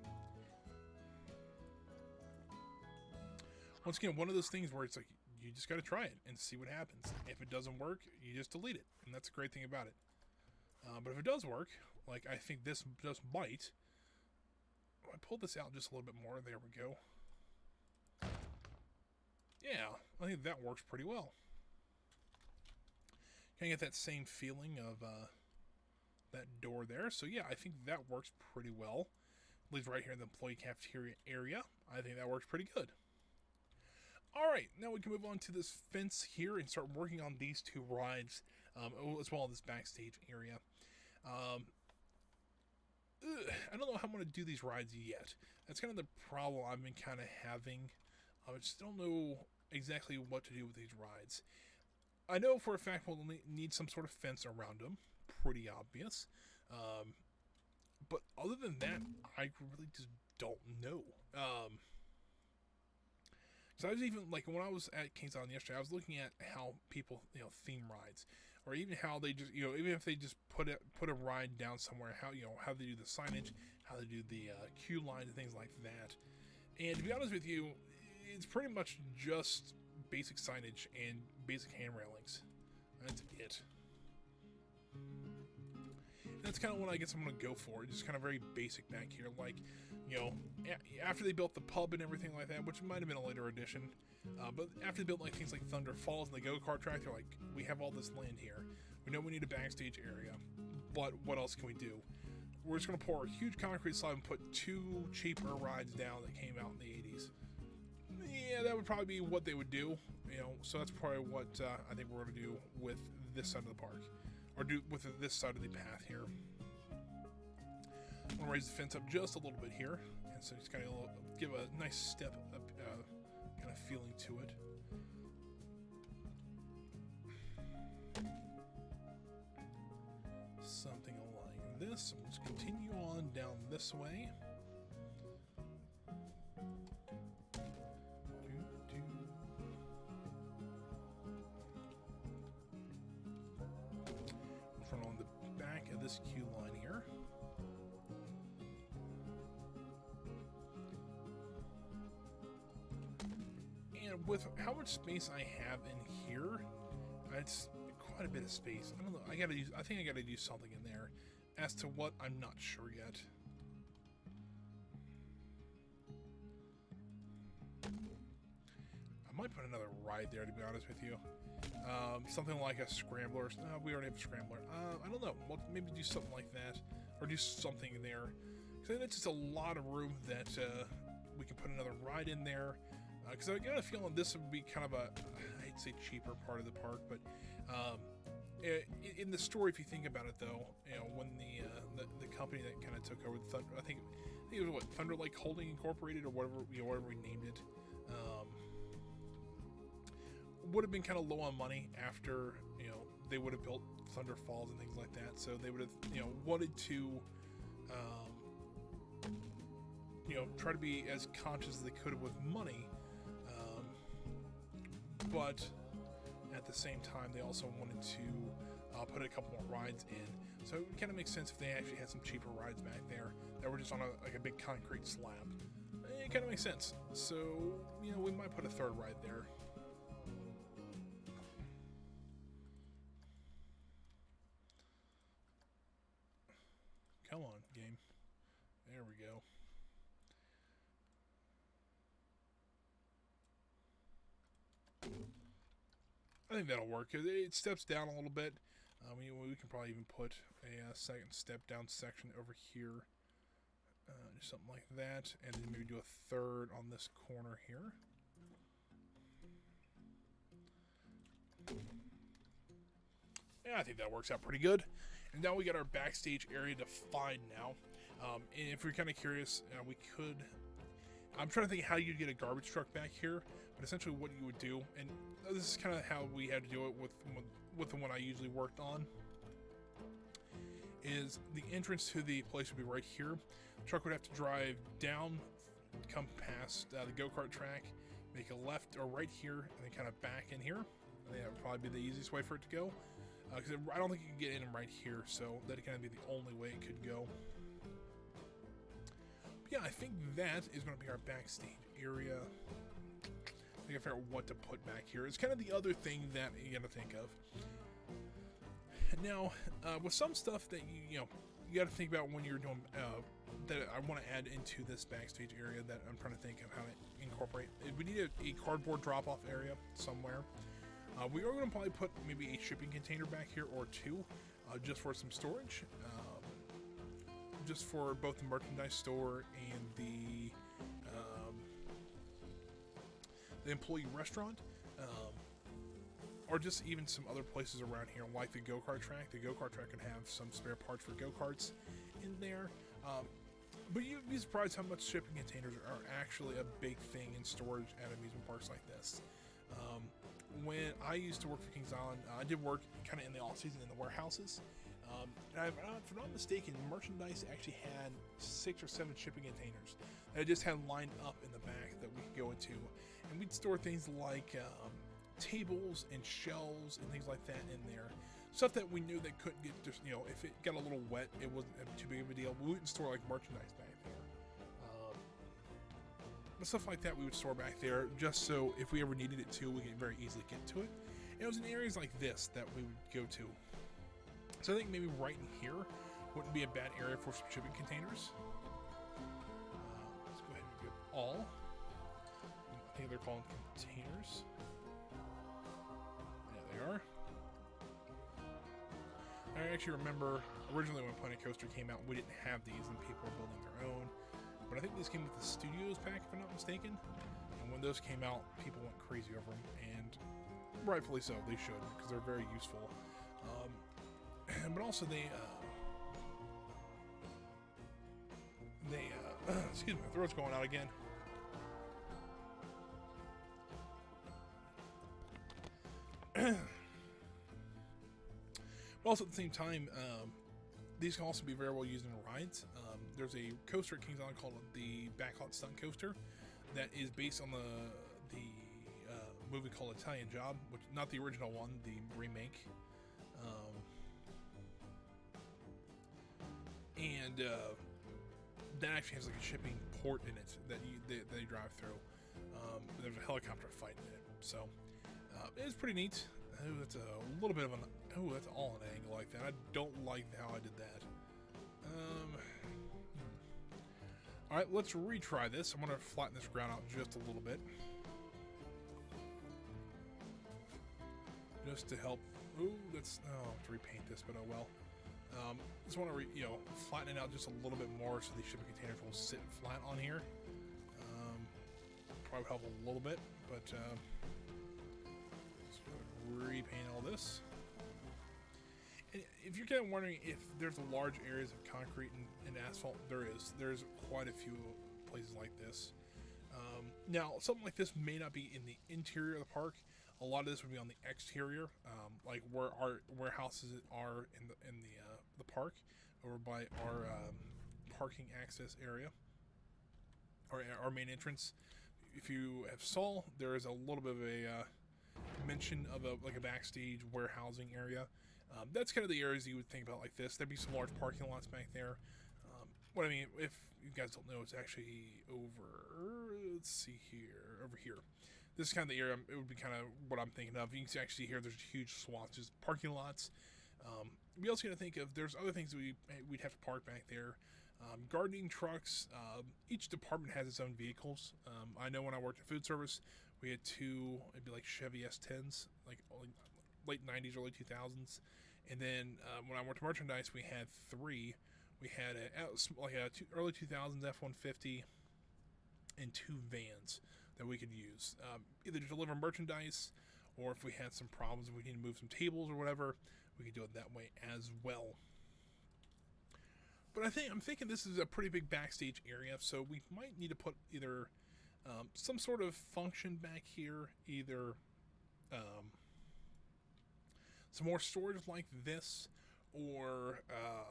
Once again, one of those things where it's like you just got to try it and see what happens. If it doesn't work, you just delete it, and that's a great thing about it. But if it does work, like I think this just might, pull this out just a little bit more, there we go. Yeah, I think that works pretty well. Kind of get that same feeling of that door there. So yeah, I think that works pretty well. At least right here in the employee cafeteria area. I think that works pretty good. Alright, now we can move on to this fence here and start working on these two rides, as well as this backstage area. I don't know how I'm going to do these rides yet. That's kind of the problem I've been kind of having. I just don't know exactly what to do with these rides. I know for a fact we'll need some sort of fence around them. Pretty obvious. But other than that, I really just don't know. So I was even, like, when I was at Kings Island yesterday, I was looking at how people, theme rides. Or even how they just, even if they just put a ride down somewhere, how they do the signage, how they do the queue line and things like that. And to be honest with you, it's pretty much just basic signage and basic hand railings. That's it. And that's kind of what I guess I'm going to go for. Just kind of very basic back here. Like, after they built the pub and everything like that, which might have been a later addition, but after they built like things like Thunder Falls and the go-kart track, they're like, we have all this land here. We know we need a backstage area, but what else can we do? We're just going to pour a huge concrete slab and put two cheaper rides down that came out in the 80s. Yeah, that would probably be what they would do, so that's probably what I think we're going to do with this side of the park, or do with this side of the path here. I'm going to raise the fence up just a little bit here, and so just kind of give a nice step up kind of feeling to it. Something like this. Let's continue on down this way. Front on the back of this queue line here. And with how much space I have in here, it's quite a bit of space. I don't know. I think I gotta do something in there. As to what, I'm not sure yet. I might put another ride there, to be honest with you. Something like a scrambler. We already have a scrambler. I don't know. Well, maybe do something like that, or do something there. Because that's just a lot of room that we can put another ride in there. Because I got a feeling this would be kind of I'd say cheaper part of the park, but in the story, if you think about it, though, when the company that kind of took over the Thunder, I think it was Thunder Lake Holding Incorporated or whatever we named it. Would have been kind of low on money after they would have built Thunder Falls and things like that, so they would have wanted to try to be as conscious as they could have with money, but at the same time they also wanted to put a couple more rides in, so it kind of makes sense if they actually had some cheaper rides back there that were just on a big concrete slab. It kind of makes sense, so we might put a third ride there. Come on, game. There we go. I think that'll work. It steps down a little bit. We can probably even put a second step down section over here. Just something like that. And then maybe do a third on this corner here. Yeah, I think that works out pretty good. And now we got our backstage area defined now. And if you're kind of curious, we could... I'm trying to think how you'd get a garbage truck back here, but essentially what you would do, and this is kind of how we had to do it with the one I usually worked on, is the entrance to the place would be right here. The truck would have to drive down, come past the go-kart track, make a left or right here, and then kind of back in here. I think that would probably be the easiest way for it to go. Because I don't think you can get in right here, so that'd kind of be the only way it could go. But yeah, I think that is going to be our backstage area. I gotta figure out what to put back here. It's kind of the other thing that you gotta think of. Now, with some stuff that you gotta think about when you're that I want to add into this backstage area that I'm trying to think of how to incorporate. We need a cardboard drop-off area somewhere. We are going to probably put maybe a shipping container back here or two, just for some storage, just for both the merchandise store and the employee restaurant, or just even some other places around here, like the go-kart track. The go-kart track can have some spare parts for go-karts in there. But you'd be surprised how much shipping containers are actually a big thing in storage at amusement parks like this. When I used to work for Kings Island, I did work kind of in the off-season in the warehouses. And if I'm not mistaken, merchandise actually had 6 or 7 shipping containers that I just had lined up in the back that we could go into. And we'd store things like tables and shelves and things like that in there. Stuff that we knew that couldn't get, just, you know, if it got a little wet, it wasn't too big of a deal. We wouldn't store like merchandise back there. But stuff like that we would store back there just so if we ever needed it to, we could very easily get to it. And it was in areas like this that we would go to. So I think maybe right in here wouldn't be a bad area for some shipping containers. Let's go ahead and get all. I think they're called containers. Yeah, they are. I actually remember originally when Planet Coaster came out, we didn't have these and people were building their own. But I think these came with the Studios pack, if I'm not mistaken. And when those came out, people went crazy over them, and rightfully so, they should, because they're very useful. But also they excuse me, my throat's going out again. But also at the same time, these can also be very well used in rides. There's a coaster at Kings Island called the Backlot Stunt Coaster that is based on the movie called Italian Job, which not the original one, the remake. And that actually has like a shipping port in it that they drive through. There's a helicopter fight in it, so it's pretty neat. Oh, that's a little bit of an... Oh, that's all an angle like that. I don't like how I did that. Alright, let's retry this. I'm going to flatten this ground out just a little bit. Just to help... Ooh, that's... Oh, I have to repaint this, but oh well. Just want to, flatten it out just a little bit more so these shipping containers will sit flat on here. Probably help a little bit, but... repaint all this. And if you're kind of wondering if there's large areas of concrete and asphalt, there's quite a few places like this. Now something like this may not be in the interior of the park. A lot of this would be on the exterior, like where our warehouses are in the park, over by our parking access area, or our main entrance. If you have saw, there is a little bit of a mention of a backstage warehousing area. That's kind of the areas you would think about like this. There'd be some large parking lots back there. What I mean, if you guys don't know, it's actually over, let's see here, over here. This is kind of the area, it would be kind of what I'm thinking of. You can actually hear there's huge swaths, just parking lots. We also got to think of, there's other things that we'd have to park back there. Gardening trucks, each department has its own vehicles. I know when I worked in food service, we had 2, it'd be like Chevy S10s, like late 90s, early 2000s. And then when I worked merchandise, we had 3. We had a early 2000s F-150 and 2 vans that we could use, either to deliver merchandise, or if we had some problems and we need to move some tables or whatever, we could do it that way as well. But I'm thinking this is a pretty big backstage area, so we might need to put either some sort of function back here, either some more storage like this, or I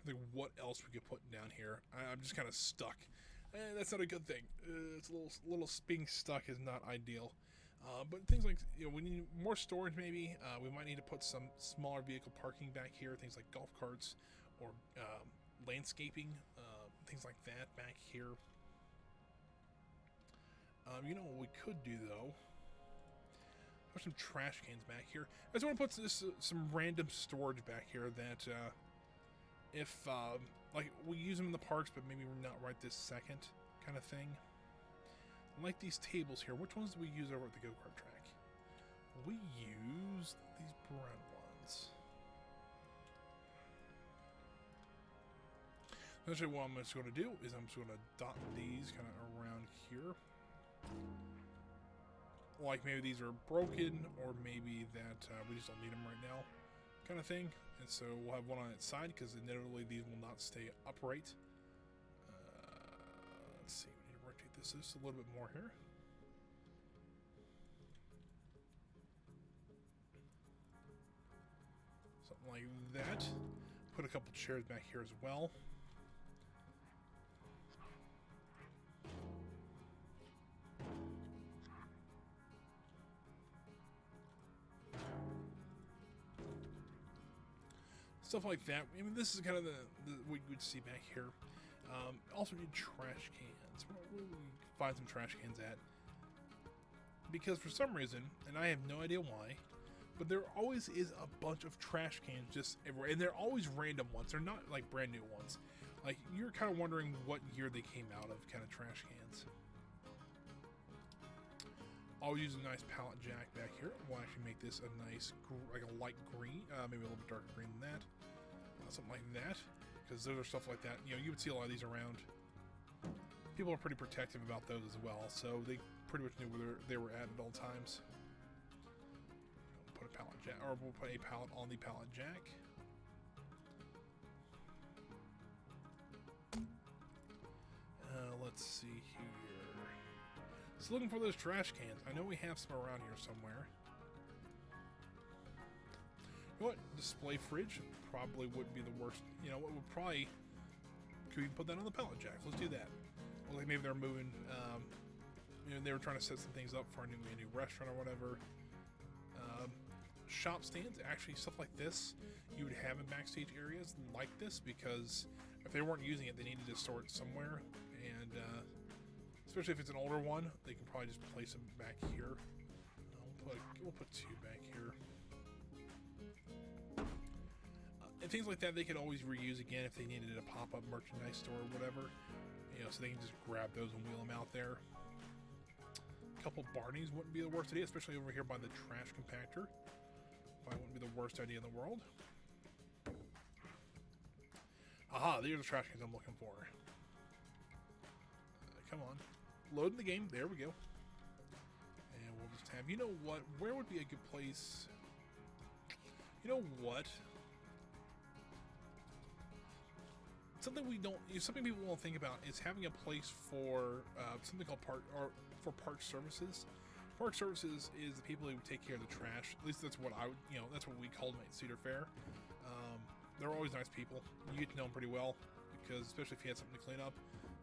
think what else we could put down here. I'm just kind of stuck. That's not a good thing. It's a little being stuck is not ideal. But things like, we need more storage maybe. We might need to put some smaller vehicle parking back here, things like golf carts or landscaping, things like that back here. What we could do though, put some trash cans back here. I just want to put some random storage back here that if like, we use them in the parks, but maybe we're not right this second kind of thing. Like these tables here, which ones do we use over at the go-kart track? We use these brown ones. Essentially what I'm just going to do is I'm just going to dot these kind of around here. Like maybe these are broken, or maybe that we just don't need them right now kind of thing. And so we'll have one on its side, because inevitably these will not stay upright. Let's see, we need to rotate this just a little bit more here. Something like that. Put a couple chairs back here as well. Stuff like that. I mean, this is kind of the what you would see back here. Also need trash cans. Where we find some trash cans at? Because for some reason, and I have no idea why, but there always is a bunch of trash cans just everywhere, and they're always random ones. They're not like brand new ones. Like, you're kind of wondering what year they came out of, kind of trash cans. I'll use a nice pallet jack back here. We'll actually make this a nice, like a light green, maybe a little bit darker green than that. Something like that, because those are stuff like that. You know, you would see a lot of these around. People are pretty protective about those as well, so they pretty much knew where they were at all times. Put a pallet jack, or we'll put a pallet on the pallet jack. Let's see here. So looking for those trash cans. I know we have some around here somewhere. You know what? Display fridge probably wouldn't be the worst. You know what? Would probably, could we put that on the pallet jack? Let's do that. Well, like maybe they're moving. You know, they were trying to set some things up for a new restaurant or whatever. Shop stands, actually stuff like this, you would have in backstage areas like this, because if they weren't using it, they needed to store it somewhere, and especially if it's an older one, they can probably just place them back here. We'll put two back here. And things like that, they could always reuse again if they needed a pop-up merchandise store or whatever. You know, so they can just grab those and wheel them out there. A couple Barneys wouldn't be the worst idea, especially over here by the trash compactor. Probably wouldn't be the worst idea in the world. Aha, these are the trash cans I'm looking for. Come on. Loading the game. There we go. And we'll just have, you know what? Where would be a good place? You know what? Something we don't, something people won't think about is having a place for something called park services. Park services is the people who take care of the trash. At least that's what that's what we called them at Cedar Fair. They're always nice people. You get to know them pretty well, because especially if you had something to clean up,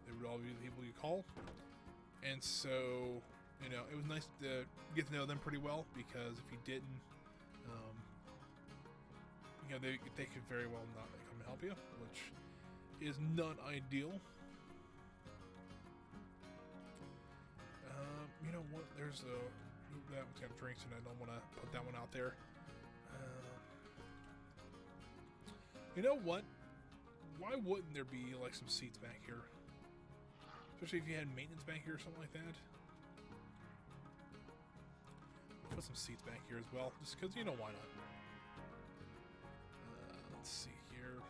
they would all be the people you call. And so, you know, it was nice to get to know them pretty well, because if you didn't, you know, they could very well not come and help you, which is not ideal. You know what? There's that one's got drinks, and I don't want to put that one out there. You know what? Why wouldn't there be like some seats back here? Especially if you had maintenance back here or something like that. Put some seats back here as well, just because, you know, why not? Let's see here.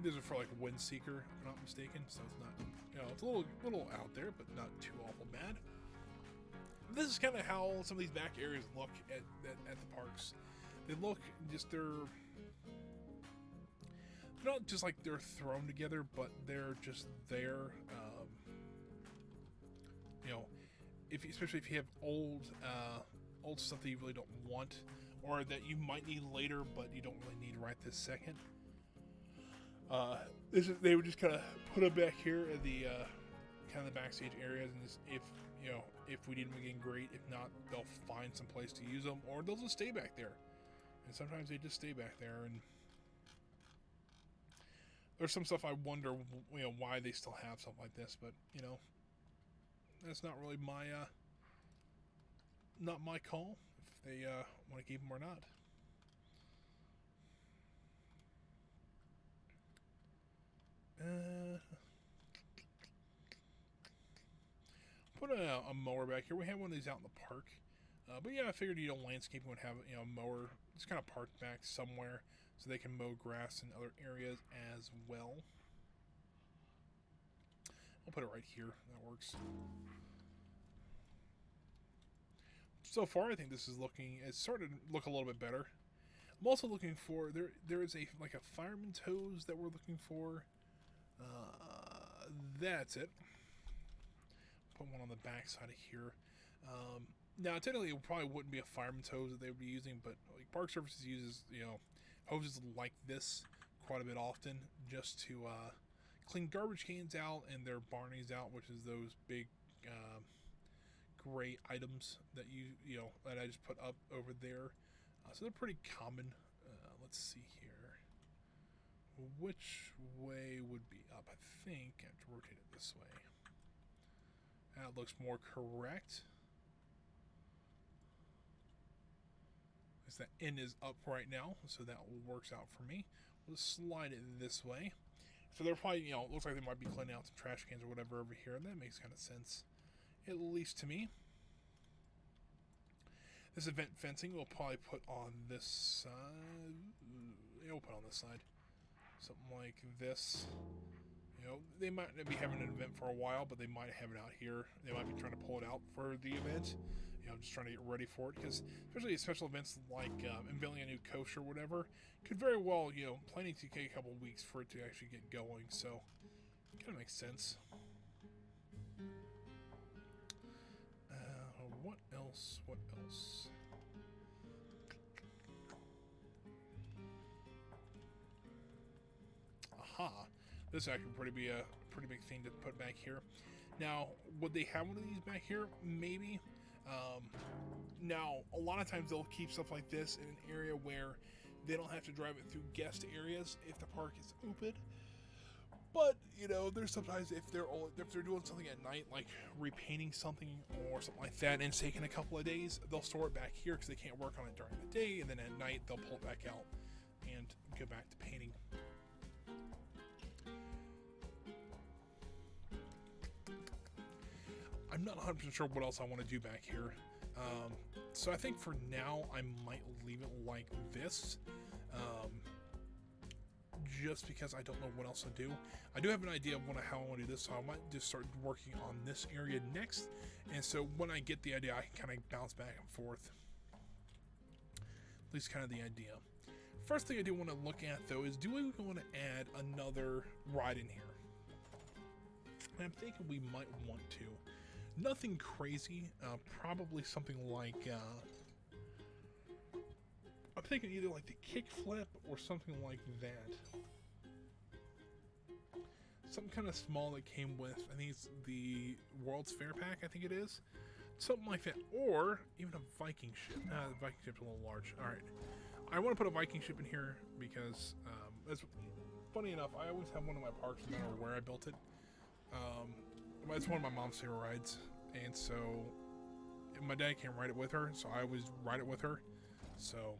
These are for like Windseeker, if I'm not mistaken, so it's not, you know, it's a little out there, but not too awful bad. This is kind of how some of these back areas look at the parks. They look just, they're not just like they're thrown together, but they're just there. You know, especially if you have old stuff that you really don't want, or that you might need later, but you don't really need right this second. They would just kind of put them back here at the kind of the backstage areas, and just, if we need them again, great. If not, they'll find some place to use them, or they'll just stay back there. And sometimes they just stay back there, and there's some stuff I wonder, you know, why they still have stuff like this, but you know, that's not really my not my call. they want to keep them or not. Put a mower back here. We have one of these out in the park. But yeah, I figured landscaping would have a mower just kind of parked back somewhere so they can mow grass in other areas as well. I'll put it right here. That works. So far, I think this is it's starting to look a little bit better. I'm also looking for there is a fireman's hose that we're looking for. That's it. Put one on the back side of here. Now, technically, it probably wouldn't be a fireman's hose that they would be using, but Park Services uses hoses like this quite a bit often just to clean garbage cans out and their barneys out, which is those big gray items that that I just put up over there. So they're pretty common. Let's see here. Which way would be up? I think I have to rotate it this way. That looks more correct. Because that end is up right now, so that works out for me. We'll slide it this way. So they're probably, looks like they might be cleaning out some trash cans or whatever over here, and that makes kind of sense, at least to me. This event fencing we'll probably put on this side. Yeah, we'll put on this side. Something like this. They might not be having an event for a while, but they might have it out here. They might be trying to pull it out for the event. Just trying to get ready for it, because especially special events like unveiling a new coach or whatever could very well, planning to take a couple weeks for it to actually get going. So, it kind of makes sense. What else? What else? Aha! This actually would be a pretty big thing to put back here. Now, would they have one of these back here? Maybe. Now, a lot of times they'll keep stuff like this in an area where they don't have to drive it through guest areas if the park is open. But, there's sometimes if they're doing something at night, like repainting something or something like that, and it's taking a couple of days, they'll store it back here because they can't work on it during the day, and then at night they'll pull it back out and go back to painting. I'm not 100% sure what else I want to do back here. So I think for now I might leave it like this. Just because I don't know what else to do. I do have an idea of how I want to do this, so I might just start working on this area next. And so when I get the idea, I can kind of bounce back and forth. At least kind of the idea. First thing I do want to look at, though, is do we want to add another ride in here? And I'm thinking we might want to. Nothing crazy. Probably something like... I'm thinking either like the kickflip or something like that. Something kind of small that came with, I think it's the World's Fair pack, I think it is. Something like that. Or even a Viking ship. The Viking ship's a little large. Alright. I want to put a Viking ship in here because, that's funny enough, I always have one in my parks no matter where I built it. It's one of my mom's favorite rides. And so, my dad can't ride it with her, so I always ride it with her. So...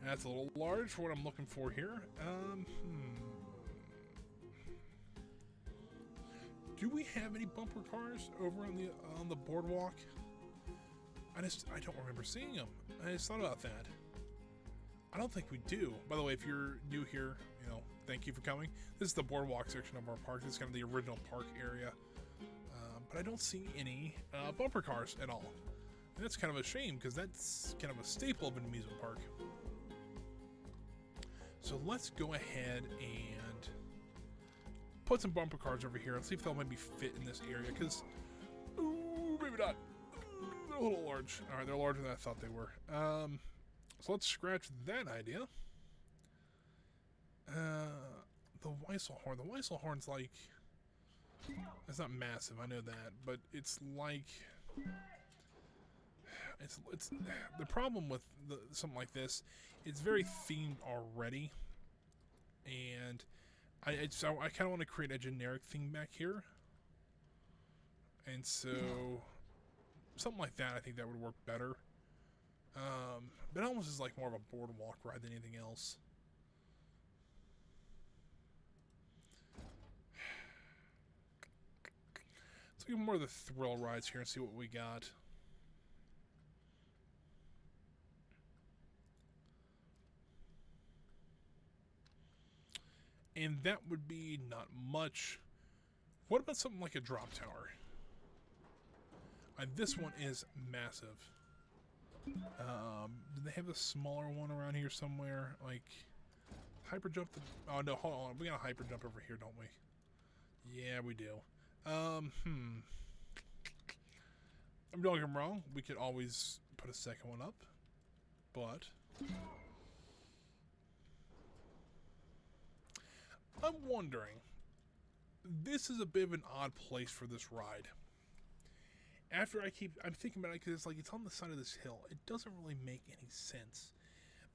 that's a little large for what I'm looking for here. Do we have any bumper cars over on the boardwalk? I don't remember seeing them. I just thought about that. I don't think we do. By the way, if you're new here, thank you for coming. This is the boardwalk section of our park. This is kind of the original park area. But I don't see any bumper cars at all. And that's kind of a shame because that's kind of a staple of an amusement park. So let's go ahead and put some bumper cars over here and see if they'll maybe fit in this area, because, ooh, maybe not. They're a little large. All right, they're larger than I thought they were. So let's scratch that idea. The Weisselhorn. The Weisselhorn's like, it's not massive, I know that, but it's like... It's the problem with something like this. It's very themed already, and I kind of want to create a generic thing back here, and so something like that, I think that would work better. But it almost is like more of a boardwalk ride than anything else. Let's look at more of the thrill rides here and see what we got. And that would be not much. What about something like a drop tower? This one is massive. Do they have a smaller one around here somewhere? Like, hyper jump the... Oh, no, hold on. We got a hyper jump over here, don't we? Yeah, we do. I'm don't get me wrong. We could always put a second one up. But... I'm wondering, this is a bit of an odd place for this ride. I'm thinking about it because it's like it's on the side of this hill. It doesn't really make any sense.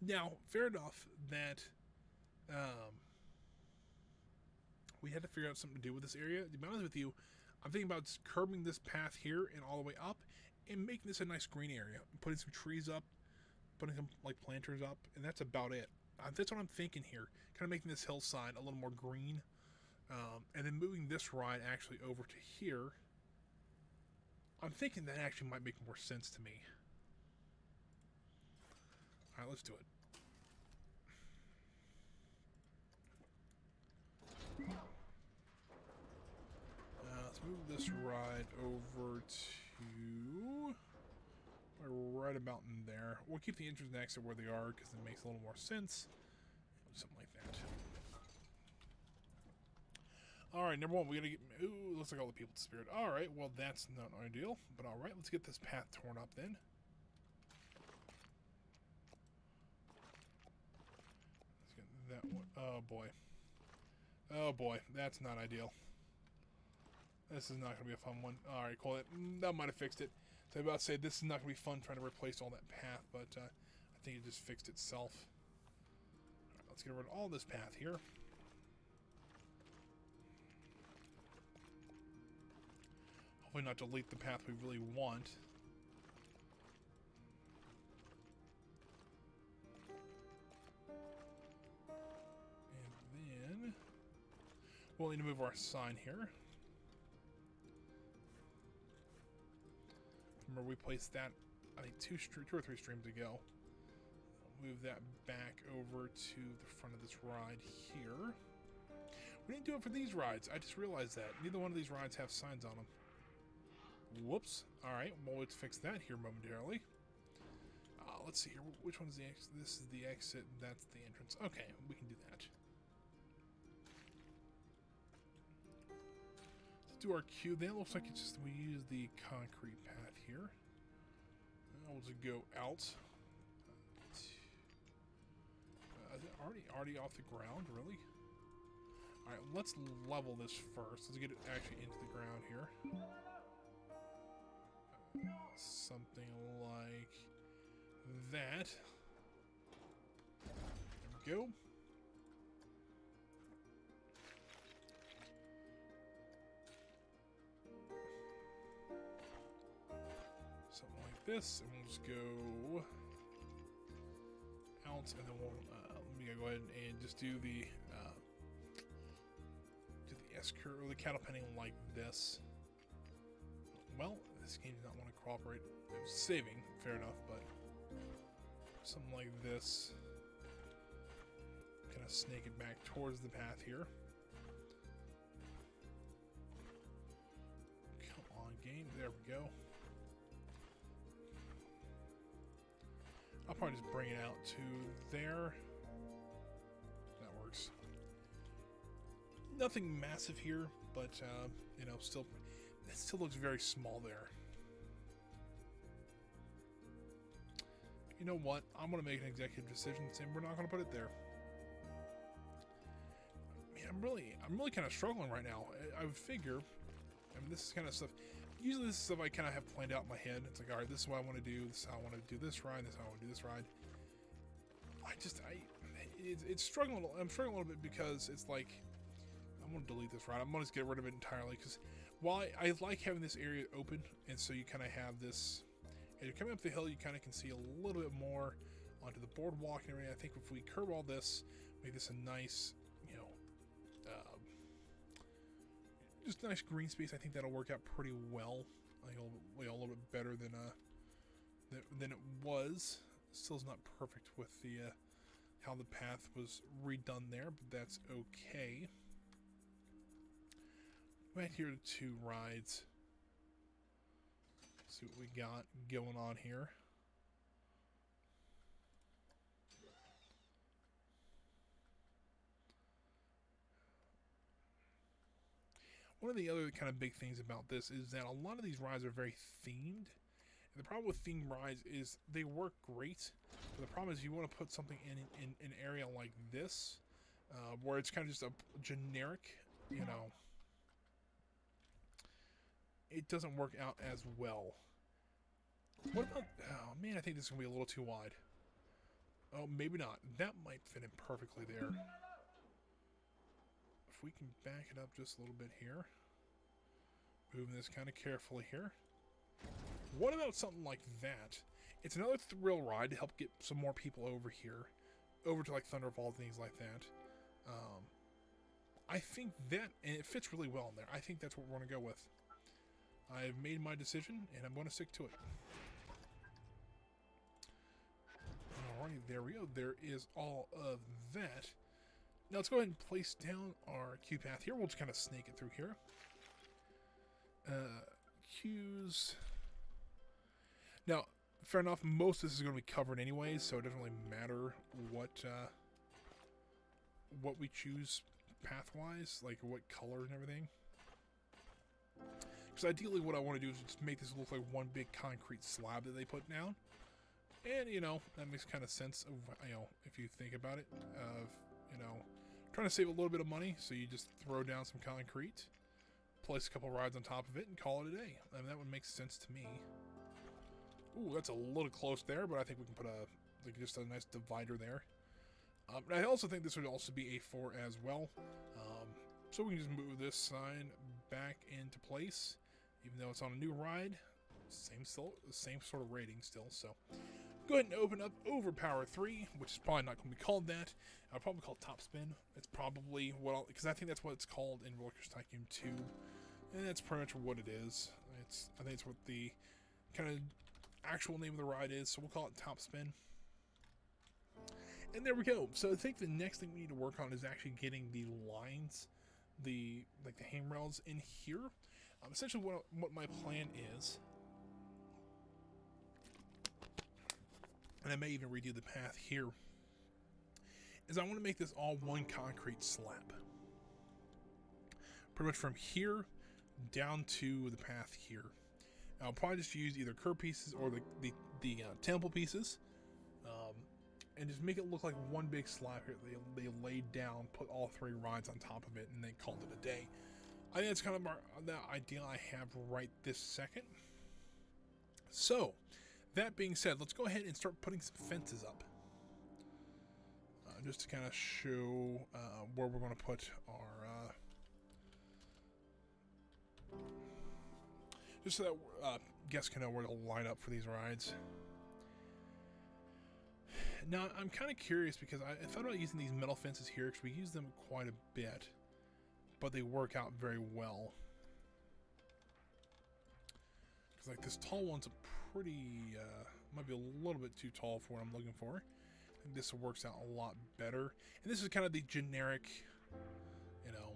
Now, fair enough that we had to figure out something to do with this area. To be honest with you, I'm thinking about just curbing this path here and all the way up and making this a nice green area. Putting some trees up, putting some like planters up, and that's about it. That's what I'm thinking here. Kind of making this hillside a little more green. And then moving this ride actually over to here. I'm thinking that actually might make more sense to me. Alright, let's do it. Let's move this ride over to... right about in there. We'll keep the entrance and exit where they are because it makes a little more sense. Something like that. Alright, number one, we gotta get... Ooh, looks like all the people disappeared. Alright, well, that's not ideal. But alright, let's get this path torn up then. Let's get that one. Oh, boy. Oh, boy. That's not ideal. This is not gonna be a fun one. Alright, cool. That might have fixed it. So I was about to say, this is not going to be fun trying to replace all that path, but I think it just fixed itself. All right, let's get rid of all this path here. Hopefully not delete the path we really want. And then we'll need to move our sign here. Remember, we placed that, I think, two or three streams ago. Move that back over to the front of this ride here. We didn't do it for these rides. I just realized that. Neither one of these rides have signs on them. Whoops. Alright, well, let's fix that here momentarily. Let's see here. Which one's the exit? This is the exit. That's the entrance. Okay, we can do that. Do our queue. Then it looks like it's just we use the concrete path here. We'll just go out. Is it already off the ground? Really? All right, let's level this first. Let's get it actually into the ground here. Something like that. There we go. Something like this, and we'll just go out, and then we'll let me go ahead and just do the S curve or the cattle penning like this. Well, this game does not want to cooperate. It was saving, fair enough, but something like this. Kind of snake it back towards the path here. Come on, game. There we go. I'll probably just bring it out to there. That works. Nothing massive here, but you know, still, it still looks very small there. You know what? I'm gonna make an executive decision saying we're not gonna put it there. Man, I'm really kind of struggling right now. I would figure. I mean, this is kind of stuff. Usually this is stuff I kind of have planned out in my head. It's like, all right, this is what I want to do. This is how I want to do this ride. This is how I want to do this ride. It's struggling. I'm struggling a little bit because it's like, I'm going to delete this ride. I'm going to just get rid of it entirely because while I like having this area open, and so you kind of have this, as you're coming up the hill, you kind of can see a little bit more onto the boardwalk and everything. I think if we curve all this, make this a nice, you know, just nice green space, I think that'll work out pretty well. Like a little bit better than it was. Still is not perfect with the how the path was redone there, but that's okay. Right here to 2 rides. See what we got going on here. One of the other kind of big things about this is that a lot of these rides are very themed. And the problem with themed rides is they work great, but the problem is you want to put something in an area like this, where it's kind of just a generic, you know, it doesn't work out as well. What about, oh man, I think this is going to be a little too wide. Oh, maybe not. That might fit in perfectly there. If we can back it up just a little bit here. Moving this kind of carefully here. What about something like that? It's another thrill ride to help get some more people over here. Over to like Thunder Falls and things like that. I think that, and it fits really well in there. I think that's what we're going to go with. I've made my decision, and I'm going to stick to it. Alrighty, there we go. There is all of that. Now let's go ahead and place down our queue path here. We'll just kind of snake it through here. Queues. Now, fair enough, most of this is going to be covered anyways, so it doesn't really matter what we choose path-wise, like what color and everything. Because ideally what I want to do is just make this look like one big concrete slab that they put down. And, you know, that makes kind of sense of, you know, if you think about it, of, you know, trying to save a little bit of money, so you just throw down some concrete, place a couple rides on top of it, and call it a day. I mean, that would make sense to me. Ooh, that's a little close there, but I think we can put just a nice divider there. I also think this would also be A4 as well. So we can just move this sign back into place, even though it's on a new ride. Same sort of rating still, so. Go ahead and open up Overpower 3, which is probably not going to be called that. I'll probably call it Top Spin. It's probably what, because I think that's what it's called in Roller Coaster Tycoon 2. And that's pretty much what it is. I think it's what the kind of actual name of the ride is, so we'll call it Top Spin. And there we go. So I think the next thing we need to work on is actually getting the lines, the handrails in here. Essentially what my plan is, and I may even redo the path here, is I want to make this all one concrete slab. Pretty much from here down to the path here. I'll probably just use either curb pieces or the temple pieces, and just make it look like one big slab here. They laid down, put all 3 rides on top of it, and they called it a day. I think that's kind of the idea I have right this second. So, that being said, let's go ahead and start putting some fences up. Just to kind of show where we're going to put our... just so that guests can know where to line up for these rides. Now, I'm kind of curious because I thought about using these metal fences here because we use them quite a bit, but they work out very well. Because like this tall one's a pretty, might be a little bit too tall for what I'm looking for. I think this works out a lot better. And this is kind of the generic, you know,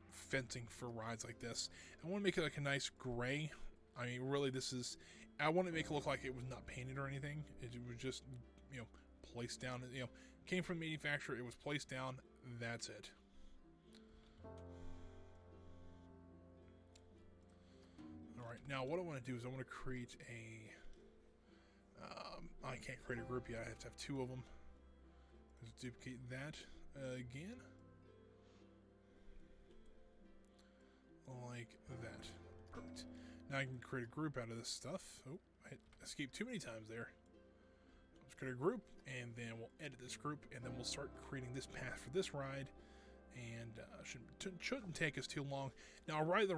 fencing for rides like this. I want to make it like a nice gray. I mean, really, this is... I want to make it look like it was not painted or anything. It was just, you know, placed down. You know, came from the manufacturer. It was placed down. That's it. All right. Now, what I want to do is I want to create a... I can't create a group yet. I have to have 2 of them. Let's duplicate that again. Like that. Perfect. Now I can create a group out of this stuff. Oh, I hit escape too many times there. Let's create a group, and then we'll edit this group, and then we'll start creating this path for this ride, and shouldn't take us too long. Now, a ride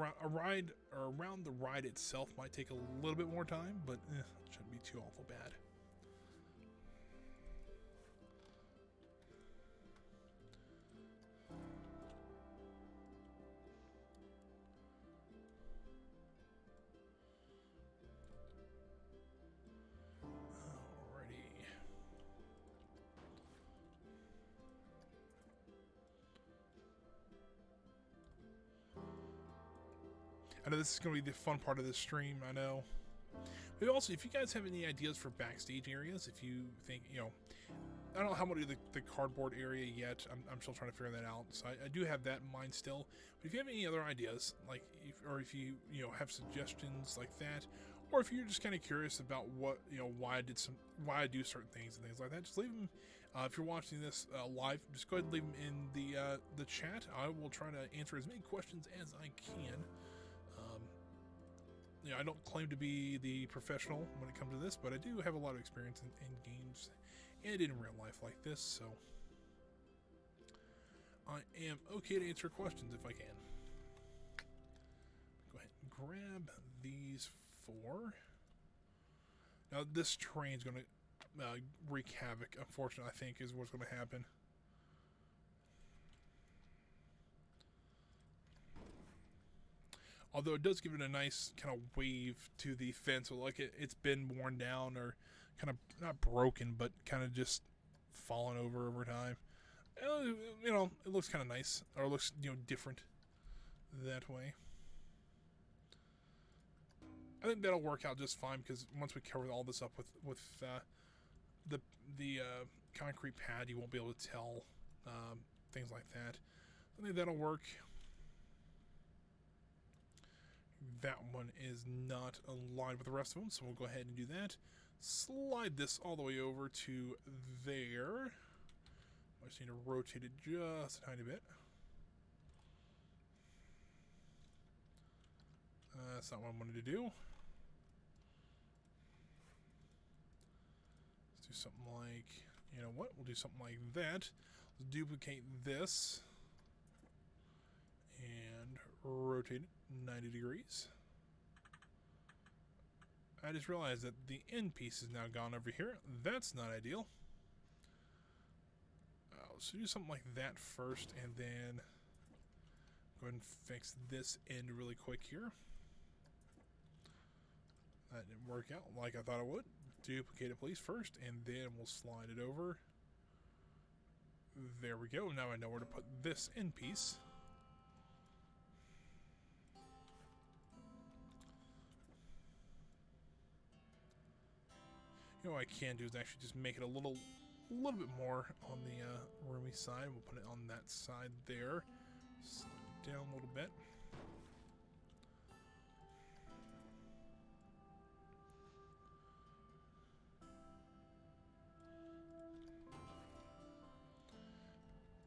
around the ride itself might take a little bit more time, but it shouldn't be too awful bad. I know this is going to be the fun part of this stream, I know. But also, if you guys have any ideas for backstage areas, if you think, you know, I don't know how to do the cardboard area yet. I'm still trying to figure that out. So I do have that in mind still. But if you have any other ideas, like, if you have suggestions like that, or if you're just kind of curious about what, why I do certain things and things like that, just leave them. If you're watching this live, just go ahead and leave them in the chat. I will try to answer as many questions as I can. I don't claim to be the professional when it comes to this, but I do have a lot of experience in games and in real life like this, so I am okay to answer questions if I can. Go ahead and grab these 4. Now this train's going to wreak havoc, unfortunately, I think is what's going to happen. Although it does give it a nice kind of wave to the fence, so like it's been worn down or kind of not broken, but kind of just fallen over time. It looks kind of nice, or it looks different that way. I think that'll work out just fine because once we cover all this up with the concrete pad, you won't be able to tell things like that. I think that'll work. That one is not aligned with the rest of them, so we'll go ahead and do that. Slide this all the way over to there. I just need to rotate it just a tiny bit. That's not what I wanted to do. Let's do something like, we'll do something like that. Let's duplicate this and rotate it 90 degrees. I just realized that the end piece is now gone over here. That's not ideal. So do something like that first, and then go ahead and fix this end really quick here. That didn't work out like I thought it would. Duplicate it please first, and then we'll slide it over. There we go. Now I know where to put this end piece. What I can do is actually just make it a little bit more on the roomy side. We'll put it on that side there. Slide it down a little bit.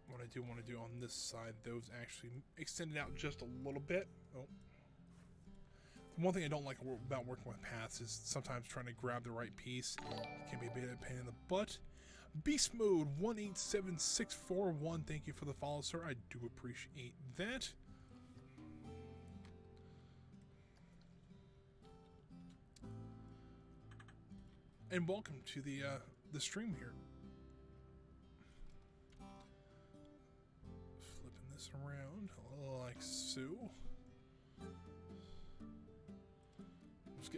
What I do want to do on this side, those actually extend it out just a little bit. Oh. One thing I don't like about working with paths is sometimes trying to grab the right piece. It can be a bit of a pain in the butt. Beast Mode 187641, thank you for the follow, sir. I do appreciate that. And welcome to the stream here. Flipping this around like so.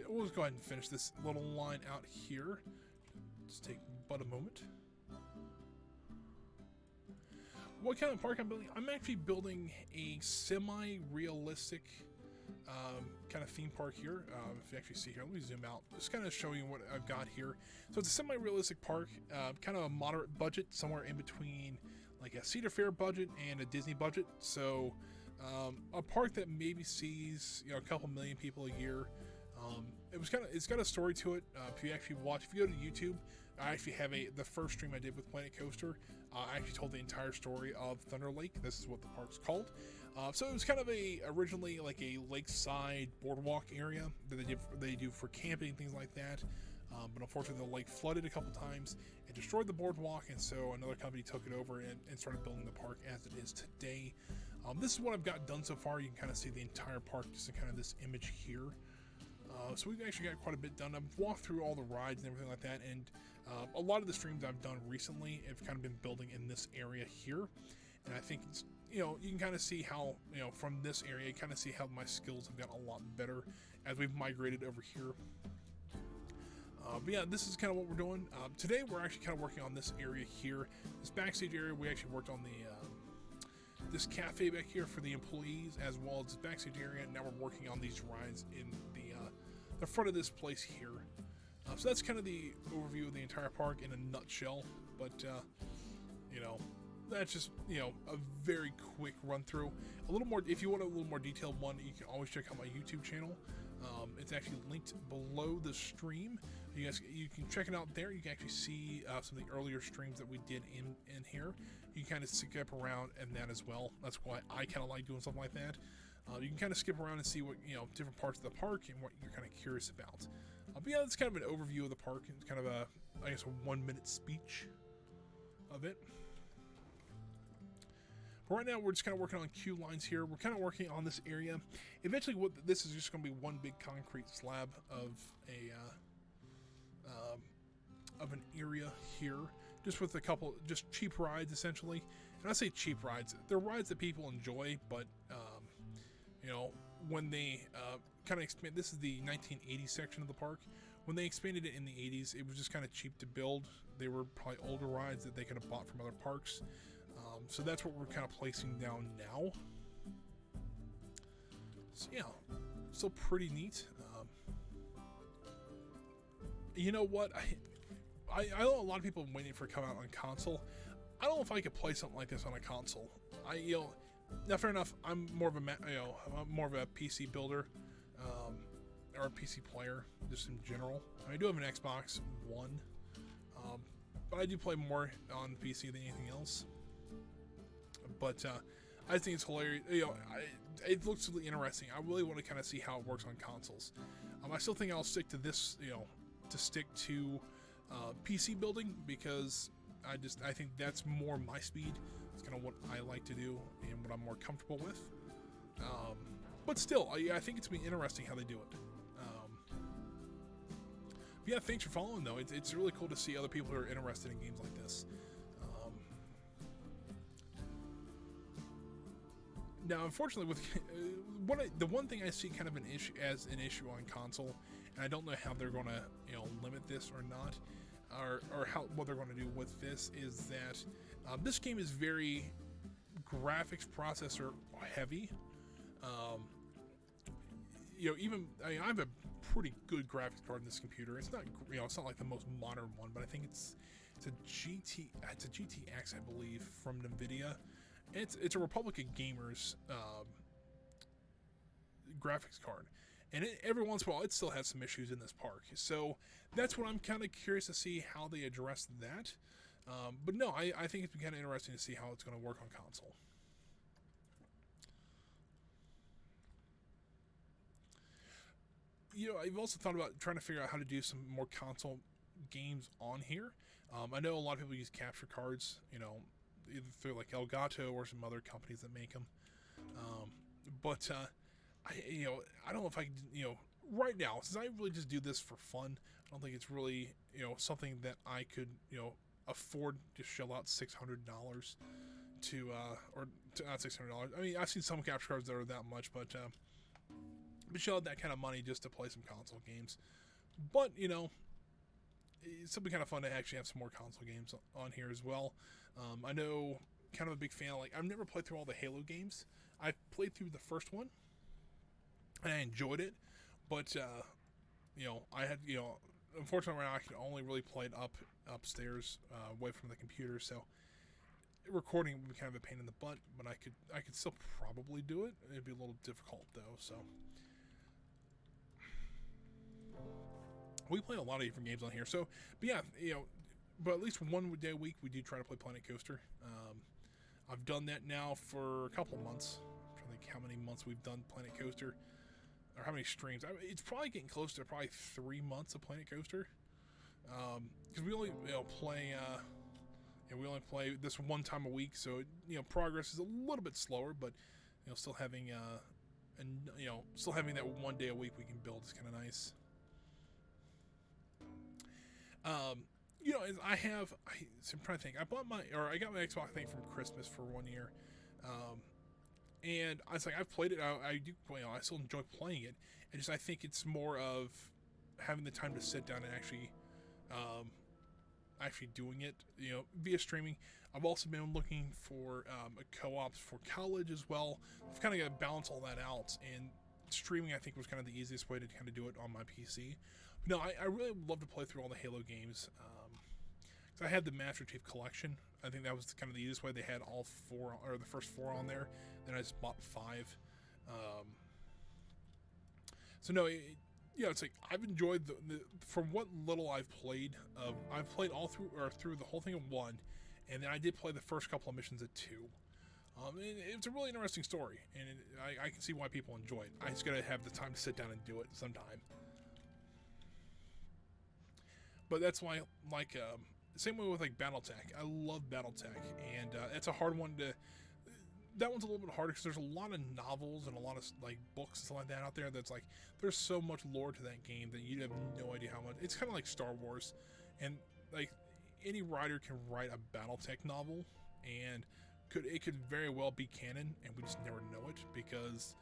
We'll just go ahead and finish this little line out here. Just take but a moment. What kind of park I'm building? I'm actually building a semi-realistic kind of theme park here. If you actually see here, let me zoom out. Just kind of show you what I've got here. So it's a semi-realistic park, kind of a moderate budget, somewhere in between like a Cedar Fair budget and a Disney budget. So a park that maybe sees a couple million people a year. It's got a story to it. If you go to YouTube, I actually have the first stream I did with Planet Coaster. I actually told the entire story of Thunder Lake. This is what the park's called. So it was kind of originally like a lakeside boardwalk area that they do for camping, things like that. but unfortunately the lake flooded a couple times and destroyed the boardwalk, and so another company took it over and started building the park as it is today. This is what I've got done so far. You can kind of see the entire park just in kind of this image here. So we've actually got quite a bit done. I've walked through all the rides and everything like that, and a lot of the streams I've done recently have kind of been building in this area here. And I think it's, you can kind of see how, from this area, you kind of see how my skills have gotten a lot better as we've migrated over here. But yeah, this is kind of what we're doing. Today we're actually kind of working on this area here. This backstage area, we actually worked on this cafe back here for the employees, as well as this backstage area. Now we're working on these rides in the front of this place here. So that's kind of the overview of the entire park in a nutshell. But, that's just, a very quick run through. A little more, if you want a little more detailed one, you can always check out my YouTube channel. It's actually linked below the stream. You can check it out there. You can actually see some of the earlier streams that we did in here. You can kind of skip around in that as well. That's why I kind of like doing something like that. You can kind of skip around and see what, different parts of the park and what you're kind of curious about. But yeah, that's kind of an overview of the park and kind of a 1-minute speech of it. But right now, we're just kind of working on queue lines here. We're kind of working on this area. Eventually, this is just going to be one big concrete slab of an area here, just with a couple just cheap rides essentially. And I say cheap rides, they're rides that people enjoy, but when they kind of expand, this is the 1980s section of the park. When they expanded it in the 80s, it was just kind of cheap to build. They were probably older rides that they could have bought from other parks. So that's what we're kind of placing down now. So yeah, still pretty neat. You know what? I know a lot of people waiting for it to come out on console. I don't know if I could play something like this on a console. Now fair enough. I'm more of a PC builder, or a PC player, just in general. I do have an Xbox One, but I do play more on PC than anything else. But I think it's hilarious. It looks really interesting. I really want to kind of see how it works on consoles. I still think I'll stick to this, to stick to PC building, because I think that's more my speed. It's kind of what I like to do and what I'm more comfortable with. But still, I think it's been interesting how they do it. But yeah, thanks for following though. It's really cool to see other people who are interested in games like this. Now, unfortunately, with the one thing I see kind of an issue on console, and I don't know how they're going to limit this or not, or what they're going to do with this, is that this game is very graphics processor heavy. I have a pretty good graphics card in this computer. It's not it's not like the most modern one, but I think it's a GTX, I believe, from NVIDIA. It's a Republic of Gamers graphics card, and every once in a while it still has some issues in this park. So that's what I'm kind of curious to see how they address that. But no, I think it's kind of interesting to see how it's going to work on console. I've also thought about trying to figure out how to do some more console games on here. I know a lot of people use capture cards, either through like Elgato or some other companies that make them. But I don't know if I can, right now, since I really just do this for fun, I don't think it's really, something that I could, afford to shell out $600 or not $600. I mean, I've seen some capture cards that are that much, but shell out that kind of money just to play some console games. But, it's something kind of fun to actually have some more console games on here as well. I know, kind of a big fan. I've never played through all the Halo games. I played through the first one, and I enjoyed it. But I had unfortunately I could only really play it upstairs, away from the computer. So recording would be kind of a pain in the butt. But I could still probably do it. It'd be a little difficult though. So we play a lot of different games on here. So, but yeah, but at least one day a week we do try to play Planet Coaster. I've done that now for a couple of months. I'm trying to think how many months we've done Planet Coaster, or how many streams. It's probably getting close to probably 3 months of Planet Coaster. because we only play. And we only play this one time a week, so progress is a little bit slower, but still having still having that one day a week we can build is kind of nice. I'm trying to think. I got my Xbox thing from Christmas for 1 year, and I was like, I've played it. I do, I still enjoy playing it. And I think it's more of having the time to sit down and actually doing it, via streaming. I've also been looking for co-ops for college as well. I've kind of got to balance all that out, and streaming I think was kind of the easiest way to kind of do it on my PC. But no, I really would love to play through all the Halo games. I had the Master Chief Collection. I think that was kind of the easiest way. They had all 4, or the first 4 on there. Then I just bought 5. So no, it's like I've enjoyed from what little I've played. I've played all through the whole thing of 1, and then I did play the first couple of missions at 2. It's a really interesting story, and I can see why people enjoy it. I just gotta have the time to sit down and do it sometime. But that's why, like, same way with like BattleTech. I love BattleTech, and it's a hard one to. That one's a little bit harder because there's a lot of novels and a lot of like books and stuff like that out there. That's like there's so much lore to that game that you have no idea how much. It's kind of like Star Wars, and like any writer can write a BattleTech novel, and it could very well be canon, and we just never know it because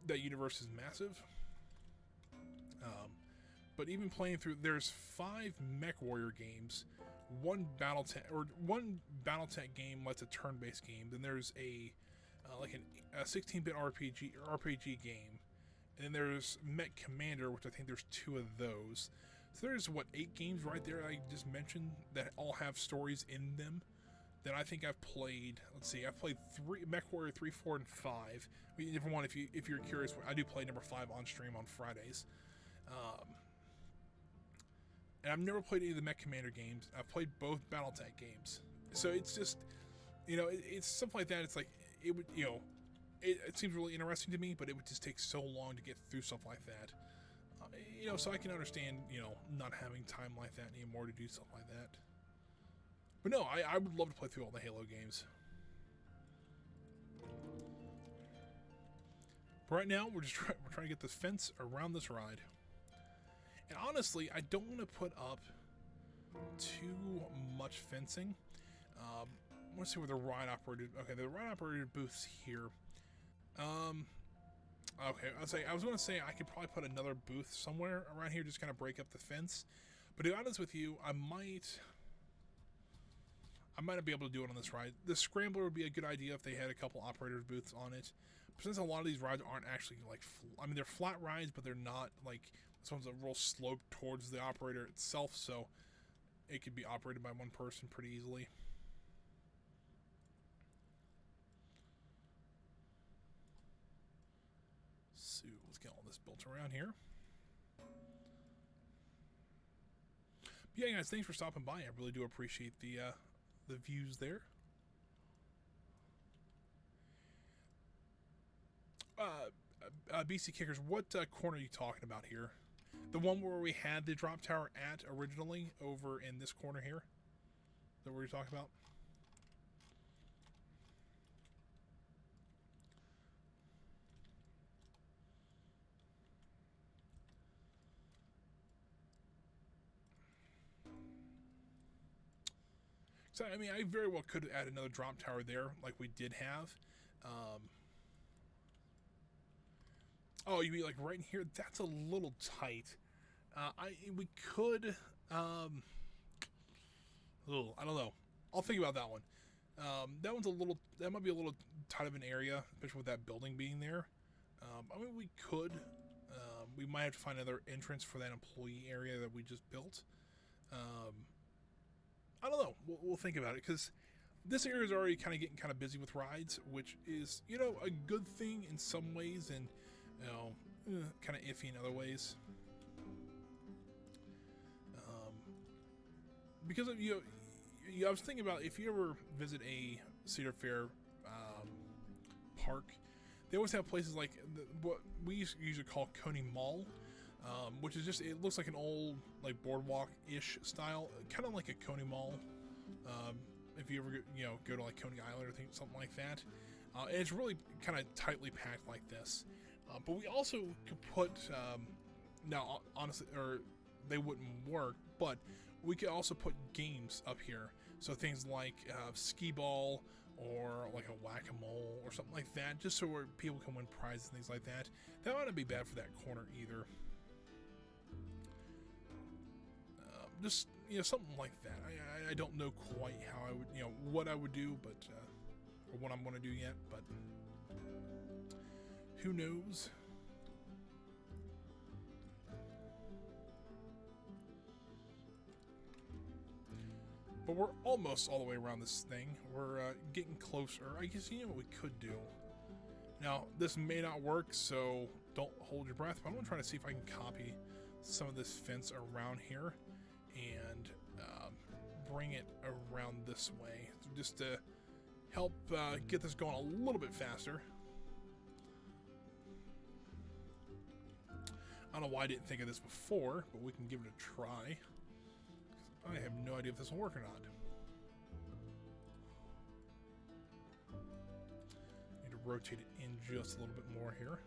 that universe is massive. But even playing through, there's 5 MechWarrior games. One BattleTech game lets a turn-based game. Then there's a 16-bit RPG game, and then there's Mech Commander, which I think there's 2 of those. So there's 8 games right there I just mentioned that all have stories in them. That I think I've played. Let's see, I've played 3 MechWarrior 3, 4, and 5. Number one, if you're curious, I do play number 5 on stream on Fridays. And I've never played any of the Mech Commander games. I've played both BattleTech games. So it's just, it's stuff like that. It's like, it would, it seems really interesting to me, but it would just take so long to get through stuff like that. So I can understand, not having time like that anymore to do stuff like that. But no, I would love to play through all the Halo games. But right now, we're trying to get this fence around this ride. And honestly, I don't want to put up too much fencing. Let's see where the ride operator. Okay, the ride operator booth's here. Okay, I was going to say I could probably put another booth somewhere around here, just kind of break up the fence. But to be honest with you, I might not be able to do it on this ride. The Scrambler would be a good idea if they had a couple operators booths on it. But since a lot of these rides aren't actually like, they're flat rides, but they're not like. This one's a real slope towards the operator itself, so it could be operated by one person pretty easily. So let's get all this built around here. But yeah, guys, thanks for stopping by. I really do appreciate the views there. BC Kickers, what corner are you talking about here? The one where we had the drop tower at originally, over in this corner here? Is that what you're talking about? So, I very well could add another drop tower there, like we did have. Oh, you mean like right in here? That's a little tight. We could. I don't know. I'll think about that one. That one's a little. That might be a little tight of an area, especially with that building being there. We could. We might have to find another entrance for that employee area that we just built. I don't know. We'll think about it, because this area is already getting kind of busy with rides, which is, a good thing in some ways, and kind of iffy in other ways. Because of I was thinking about, if you ever visit a Cedar Fair park, they always have places like what we usually call Coney Mall. which is just, it looks like an old like boardwalk-ish style, kind of like a Coney Mall. If you ever go to like Coney Island or something like that, and it's really kind of tightly packed like this. But we also could put now honestly, or they wouldn't work, but we could also put games up here. So things like skee ball or like a whack-a-mole or something like that, just so where people can win prizes and things like that. That might not be bad for that corner either. Just something like that. I don't know quite how I would what I would do, but or what I'm going to do yet, but who knows. But we're almost all the way around this thing. We're getting closer. I guess what we could do. Now, this may not work, so don't hold your breath. But I'm going to try to see if I can copy some of this fence around here and bring it around this way, just to help get this going a little bit faster. I don't know why I didn't think of this before, but we can give it a try. I have no idea if this will work or not. Need to rotate it in just a little bit more here.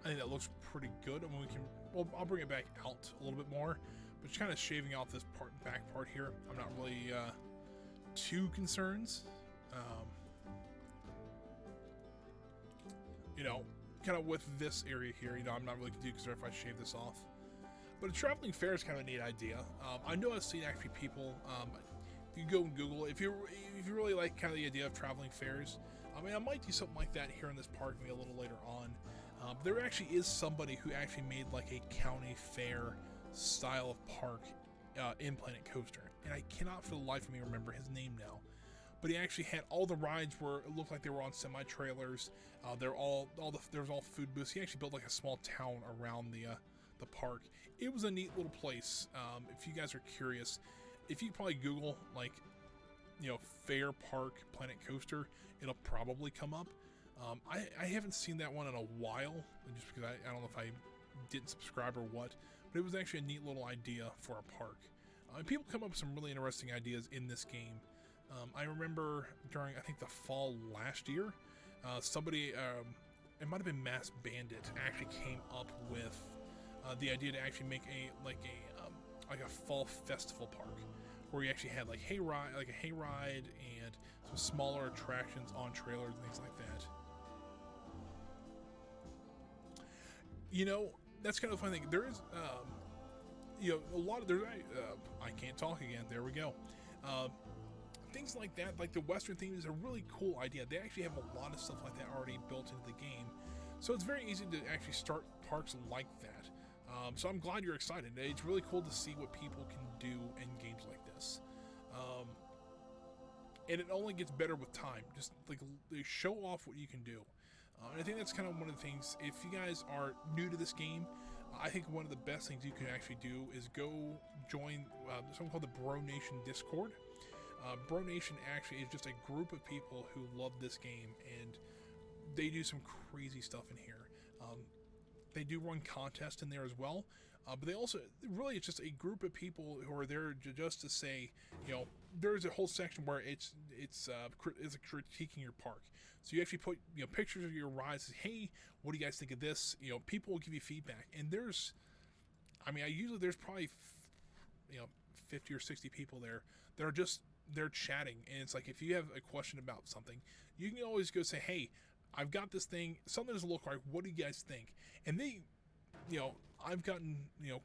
I think that looks pretty good. I mean, I'll bring it back out a little bit more, but just kind of shaving off this back part here. I'm not really too concerned. Kind of with this area here, I'm not really too concerned if I shave this off. But a traveling fair is kind of a neat idea. I know I've seen actually people. If you go and Google, if you really like kind of the idea of traveling fairs, I might do something like that here in this park maybe a little later on. There actually is somebody who actually made like a county fair style of park in Planet Coaster, and I cannot for the life of me remember his name now. But he actually had all the rides where it looked like they were on semi-trailers. There was all food booths. He actually built like a small town around the park. It was a neat little place. If you guys are curious, if you probably Google like fair park Planet Coaster, it'll probably come up. I haven't seen that one in a while, just because I don't know if I didn't subscribe or what, but it was actually a neat little idea for a park. And people come up with some really interesting ideas in this game. I remember during, I think, the fall last year, somebody, it might have been Mass Bandit, actually came up with the idea to actually make a fall festival park, where you actually had like a hayride and some smaller attractions on trailers and things like that. That's kind of the funny thing. There is, a lot of I can't talk again. There we go. Things like that, like the Western theme, is a really cool idea. They actually have a lot of stuff like that already built into the game, so it's very easy to actually start parks like that. So I'm glad you're excited. It's really cool to see what people can do in games like this. And it only gets better with time. Just like they show off what you can do. And I think that's kind of one of the things. If you guys are new to this game, I think one of the best things you can actually do is go join something called the Bro Nation Discord. Bro Nation actually is just a group of people who love this game, and they do some crazy stuff in here. They do run contests in there as well, but they also, really, it's just a group of people who are there just to say, there's a whole section where it's critiquing your park. So you actually put pictures of your rides. Say, hey, what do you guys think of this? People will give you feedback, and there's probably 50 or 60 people there that are just they're chatting, and it's like if you have a question about something, you can always go say, hey, I've got this thing, something doesn't look right, what do you guys think? And they, I've gotten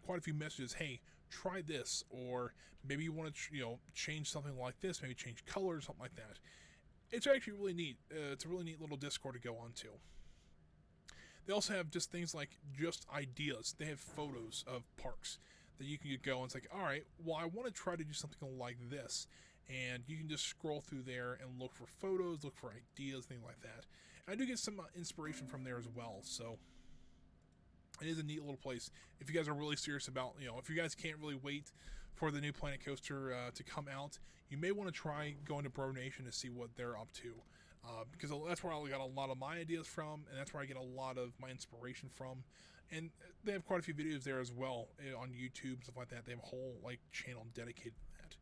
quite a few messages, hey, try this, or maybe you want to change something like this, maybe change color or something like that. It's actually really neat. It's a really neat little Discord to go on to. They also have just things like just ideas. They have photos of parks that you can go and it's like, all right, well, I want to try to do something like this. and you can just scroll through there and look for photos, look for ideas, things like that. And I do get some inspiration from there as well, so it is a neat little place. If you guys are really serious about, if you guys can't really wait for the new Planet Coaster to come out, you may want to try going to Bro Nation to see what they're up to. Because that's where I got a lot of my ideas from, and that's where I get a lot of my inspiration from. And they have quite a few videos there as well on YouTube, stuff like that. They have a whole channel dedicated to that.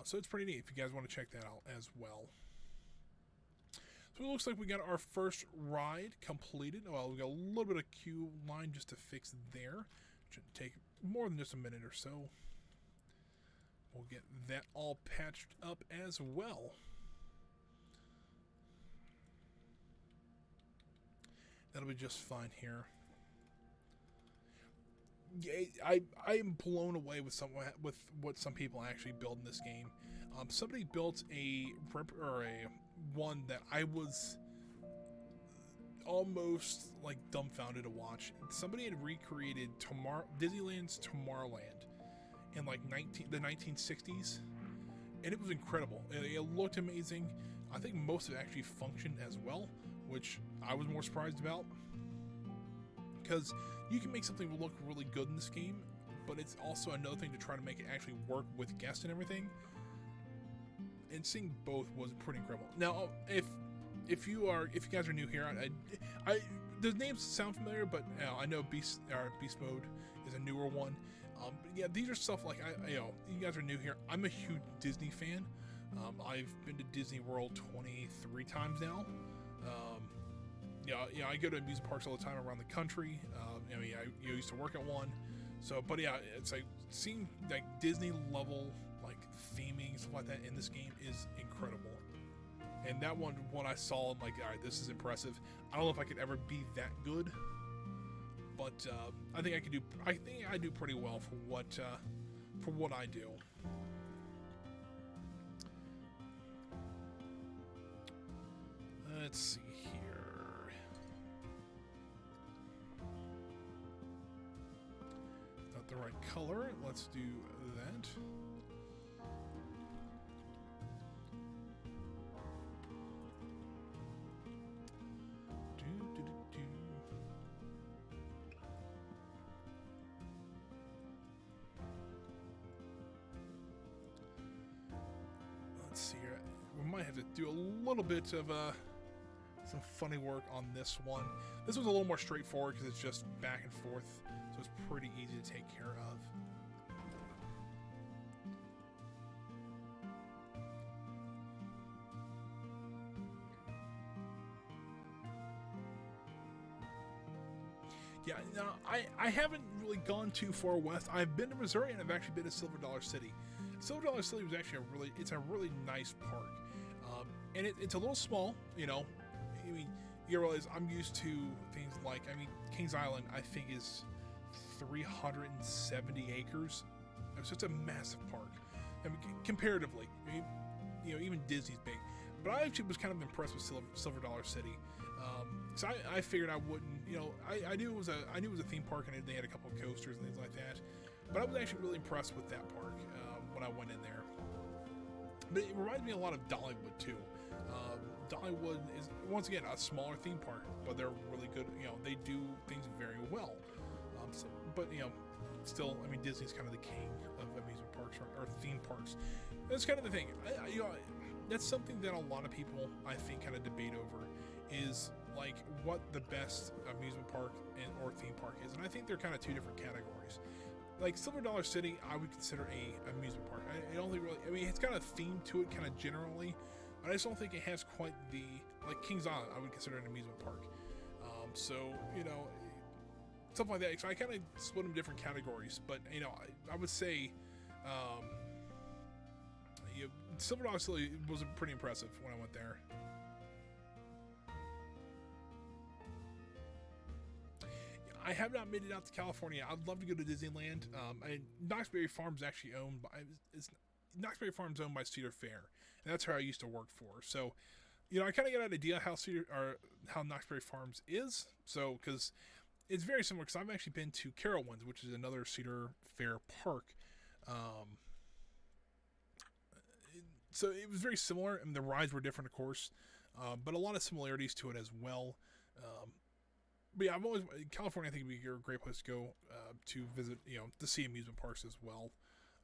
So it's pretty neat if you guys want to check that out as well. So it looks like we got our first ride completed. Well, we got a little bit of queue line just to fix there. Shouldn't take more than just a minute or so. We'll get that all patched up as well. That'll be just fine here. Yeah, I am blown away with what some people actually build in this game. Somebody built a one that I was almost dumbfounded to watch. Somebody had recreated Disneyland's Tomorrowland in the 1960s, and it was incredible. It looked amazing. I think most of it actually functioned as well, which I was more surprised about, because you can make something look really good in this game, but it's also another thing to try to make it actually work with guests and everything. And seeing both was pretty incredible. Now, if you guys are new here, the names sound familiar, but I know Beast Mode is a newer one. Yeah, these are stuff you guys are new here. I'm a huge Disney fan. I've been to Disney World 23 times now. I go to amusement parks all the time around the country. I used to work at one. So, but yeah, it's seeing Disney level theming, stuff like that in this game is incredible. And that one, when I saw, I'm like, all right, this is impressive. I don't know if I could ever be that good, but I think I do pretty well for what I do. Let's see here. Not the right color. Let's do that. Let's see here. We might have to do a little bit of some funny work on this one. This one's a little more straightforward because it's just back and forth, so it's pretty easy to take care of. Yeah, no, I haven't really gone too far west. I've been to Missouri, and I've actually been to Silver Dollar City. Silver Dollar City was actually a really nice park, and it's a little small. You realize I'm used to things Kings Island, I think, is 370 acres. It's just a massive park. Comparatively, even Disney's big. But I actually was kind of impressed with Silver Dollar City. So I figured I wouldn't, I knew it was a theme park, and they had a couple of coasters and things like that. But I was actually really impressed with that park when I went in there. But it reminds me a lot of Dollywood too. Dollywood is, once again, a smaller theme park, but they're really good. They do things very well. Still, Disney's kind of the king of amusement parks or theme parks. That's kind of the thing. That's something that a lot of people, I think, kind of debate over, is what the best amusement park or theme park is. And I think they're kind of two different categories. Silver Dollar City, I would consider a amusement park. I don't think really, it's got a theme to it kind of generally, but I just don't think it has quite the, Kings Island, I would consider an amusement park. Something like that. So I kind of split them in different categories, but I would say Silver Dollar City was pretty impressive when I went there. I have not made it out to California. I'd love to go to Disneyland. Knoxbury Farm's actually owned Knoxbury Farm's owned by Cedar Fair, and that's where I used to work for. So, I kind of get an idea how Knoxbury Farms is. So, because it's very similar. Because I've actually been to Carowinds, which is another Cedar Fair park. So it was very similar, and the rides were different, of course, but a lot of similarities to it as well. Um, but yeah, California. I think would be a great place to go to visit. To see amusement parks as well.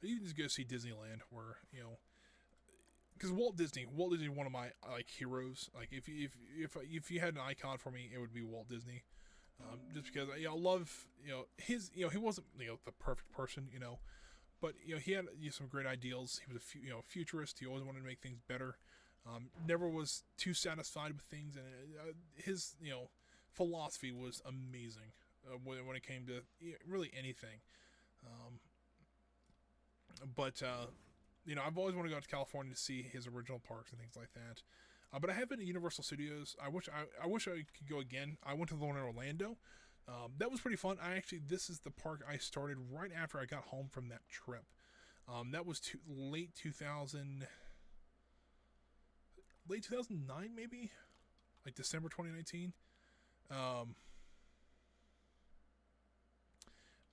You can just go see Disneyland, where because Walt Disney is one of my heroes. Like if you had an icon for me, it would be Walt Disney. Just because I love his he wasn't the perfect person but he had some great ideals. He was a futurist. He always wanted to make things better. Never was too satisfied with things, and his philosophy was amazing when it came to really anything. But I've always wanted to go to California to see his original parks and things like that. But I have been to Universal Studios. I wish I could go again. I went to the one in Orlando. That was pretty fun. This is the park I started right after I got home from that trip. That was late 2009 maybe, like December 2019.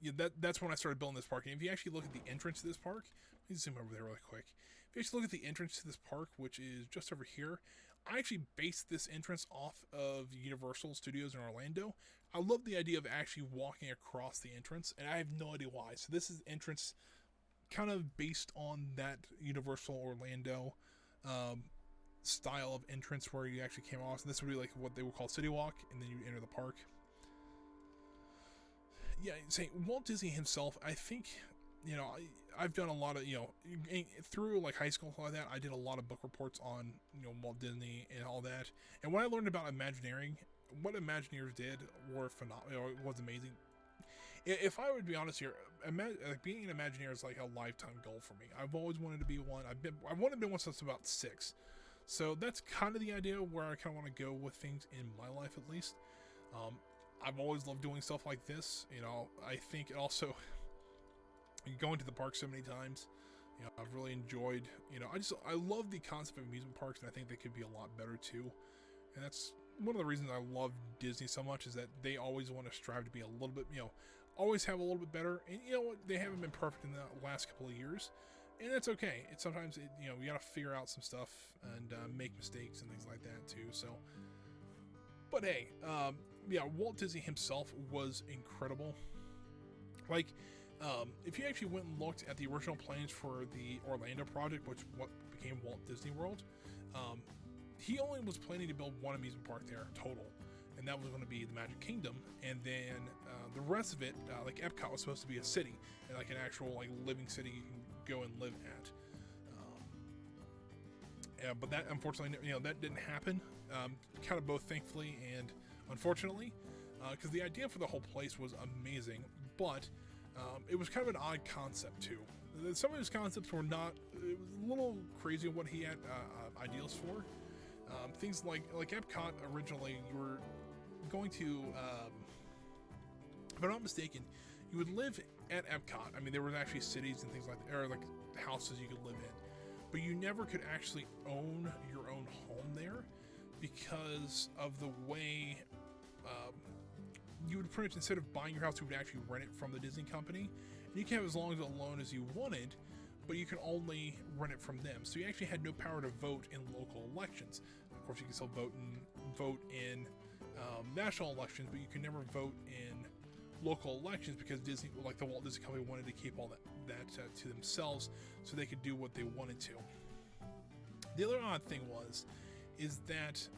Yeah, that's when I started building this park. And if you actually look at the entrance to this park, let me zoom over there really quick. If you actually look at the entrance to this park, which is just over here, I actually based this entrance off of Universal Studios in Orlando. I love the idea of actually walking across the entrance, and I have no idea why. So this is entrance kind of based on that Universal Orlando style of entrance where you actually came off. So this would be like what they would call City Walk, and then you enter the park. Yeah, saying Walt Disney himself, I think, I've done a lot of, through like high school and all that, I did a lot of book reports on, Walt Disney and all that. And when I learned about Imagineering, what Imagineers did were phenomenal. It was amazing. If I would be honest here, being an Imagineer is like a lifetime goal for me. I've always wanted to be one. I've wanted to be one since about 6. So that's kind of the idea where I kind of want to go with things in my life, at least. I've always loved doing stuff like this. I think it also, going to the park so many times, I've really enjoyed, I love the concept of amusement parks, and I think they could be a lot better too. And that's one of the reasons I love Disney so much, is that they always want to strive to be a little bit, always have a little bit better. And they haven't been perfect in the last couple of years, and that's okay. Sometimes you got to figure out some stuff and make mistakes and things like that too. So, but hey, Walt Disney himself was incredible. Like, if you actually went and looked at the original plans for the Orlando project, which what became Walt Disney World, he only was planning to build one amusement park there total, and that was going to be the Magic Kingdom. And then the rest of it, like Epcot, was supposed to be a city, and like an actual like living city you can go and live at. But that, unfortunately, that didn't happen. Kind of both thankfully and unfortunately, because the idea for the whole place was amazing, but it was kind of an odd concept too. Some of his concepts were not. It was a little crazy what he had ideals for. Things like Epcot originally, you were going to, if I'm not mistaken, you would live at Epcot. I mean, there were actually cities and things like that, or like houses you could live in, but you never could actually own your own home there because of the way you would pretty much, instead of buying your house, you would actually rent it from the Disney company, and you can have as long as a loan as you wanted, but you can only rent it from them. So you actually had no power to vote in local elections. Of course, you can still vote in national elections, but you can never vote in local elections because Disney, like the Walt Disney Company, wanted to keep all that to themselves so they could do what they wanted to. The other odd thing is that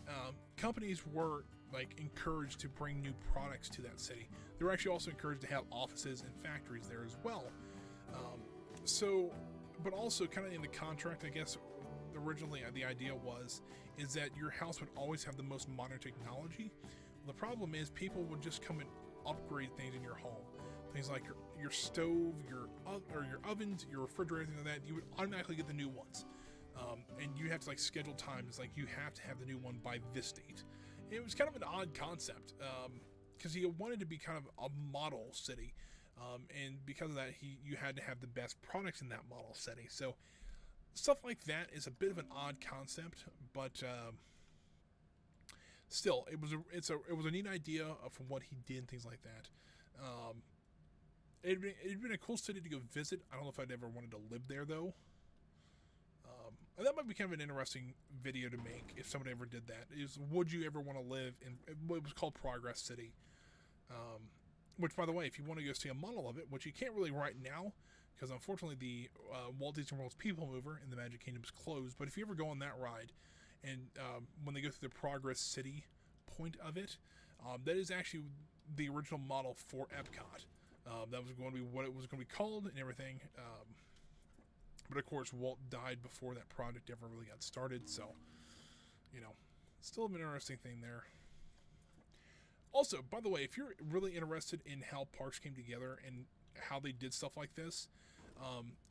companies were like encouraged to bring new products to that city. They were actually also encouraged to have offices and factories there as well. But also kind of in the contract, I guess, originally the idea is that your house would always have the most modern technology. The problem is people would just come and upgrade things in your home. Things like your stove, your ovens, your refrigerator, things like that. You would automatically get the new ones. And you have to like schedule times, like you have to have the new one by this date. It was kind of an odd concept because he wanted to be kind of a model city, and because of that, you had to have the best products in that model city. So stuff like that is a bit of an odd concept, but still, it was a neat idea from what he did and things like that. It'd been a cool city to go visit. I don't know if I'd ever wanted to live there though. And that might be kind of an interesting video to make if somebody ever did that. Is would you ever want to live in what was called Progress City? Which, by the way, if you want to go see a model of it, which you can't really right now, because unfortunately the Walt Disney World's People Mover in the Magic Kingdom is closed. But if you ever go on that ride, and when they go through the Progress City point of it, that is actually the original model for Epcot. That was going to be what it was going to be called and everything. But of course, Walt died before that project ever really got started. So, you know, still an interesting thing there. Also, by the way, if you're really interested in how parks came together and how they did stuff like this,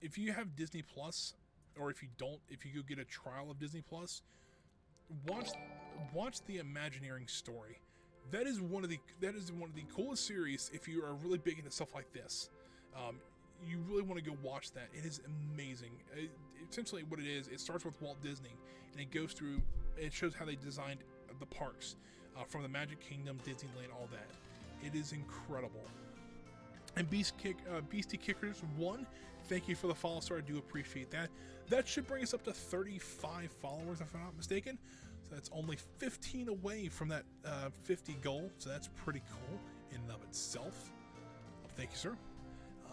if you have Disney Plus, or if you don't, if you go get a trial of Disney Plus, watch the Imagineering story. That is one of the coolest series. If you are really big into stuff like this, you really want to go watch that. It is amazing. Essentially, what it is, it starts with Walt Disney, and it goes through. It shows how they designed the parks. From the Magic Kingdom, Disneyland, all that. It is incredible. And Beastie Kickers 1, thank you for the follow, sir. I do appreciate that. That should bring us up to 35 followers, if I'm not mistaken. So that's only 15 away from that 50 goal. So that's pretty cool in and of itself. Thank you, sir.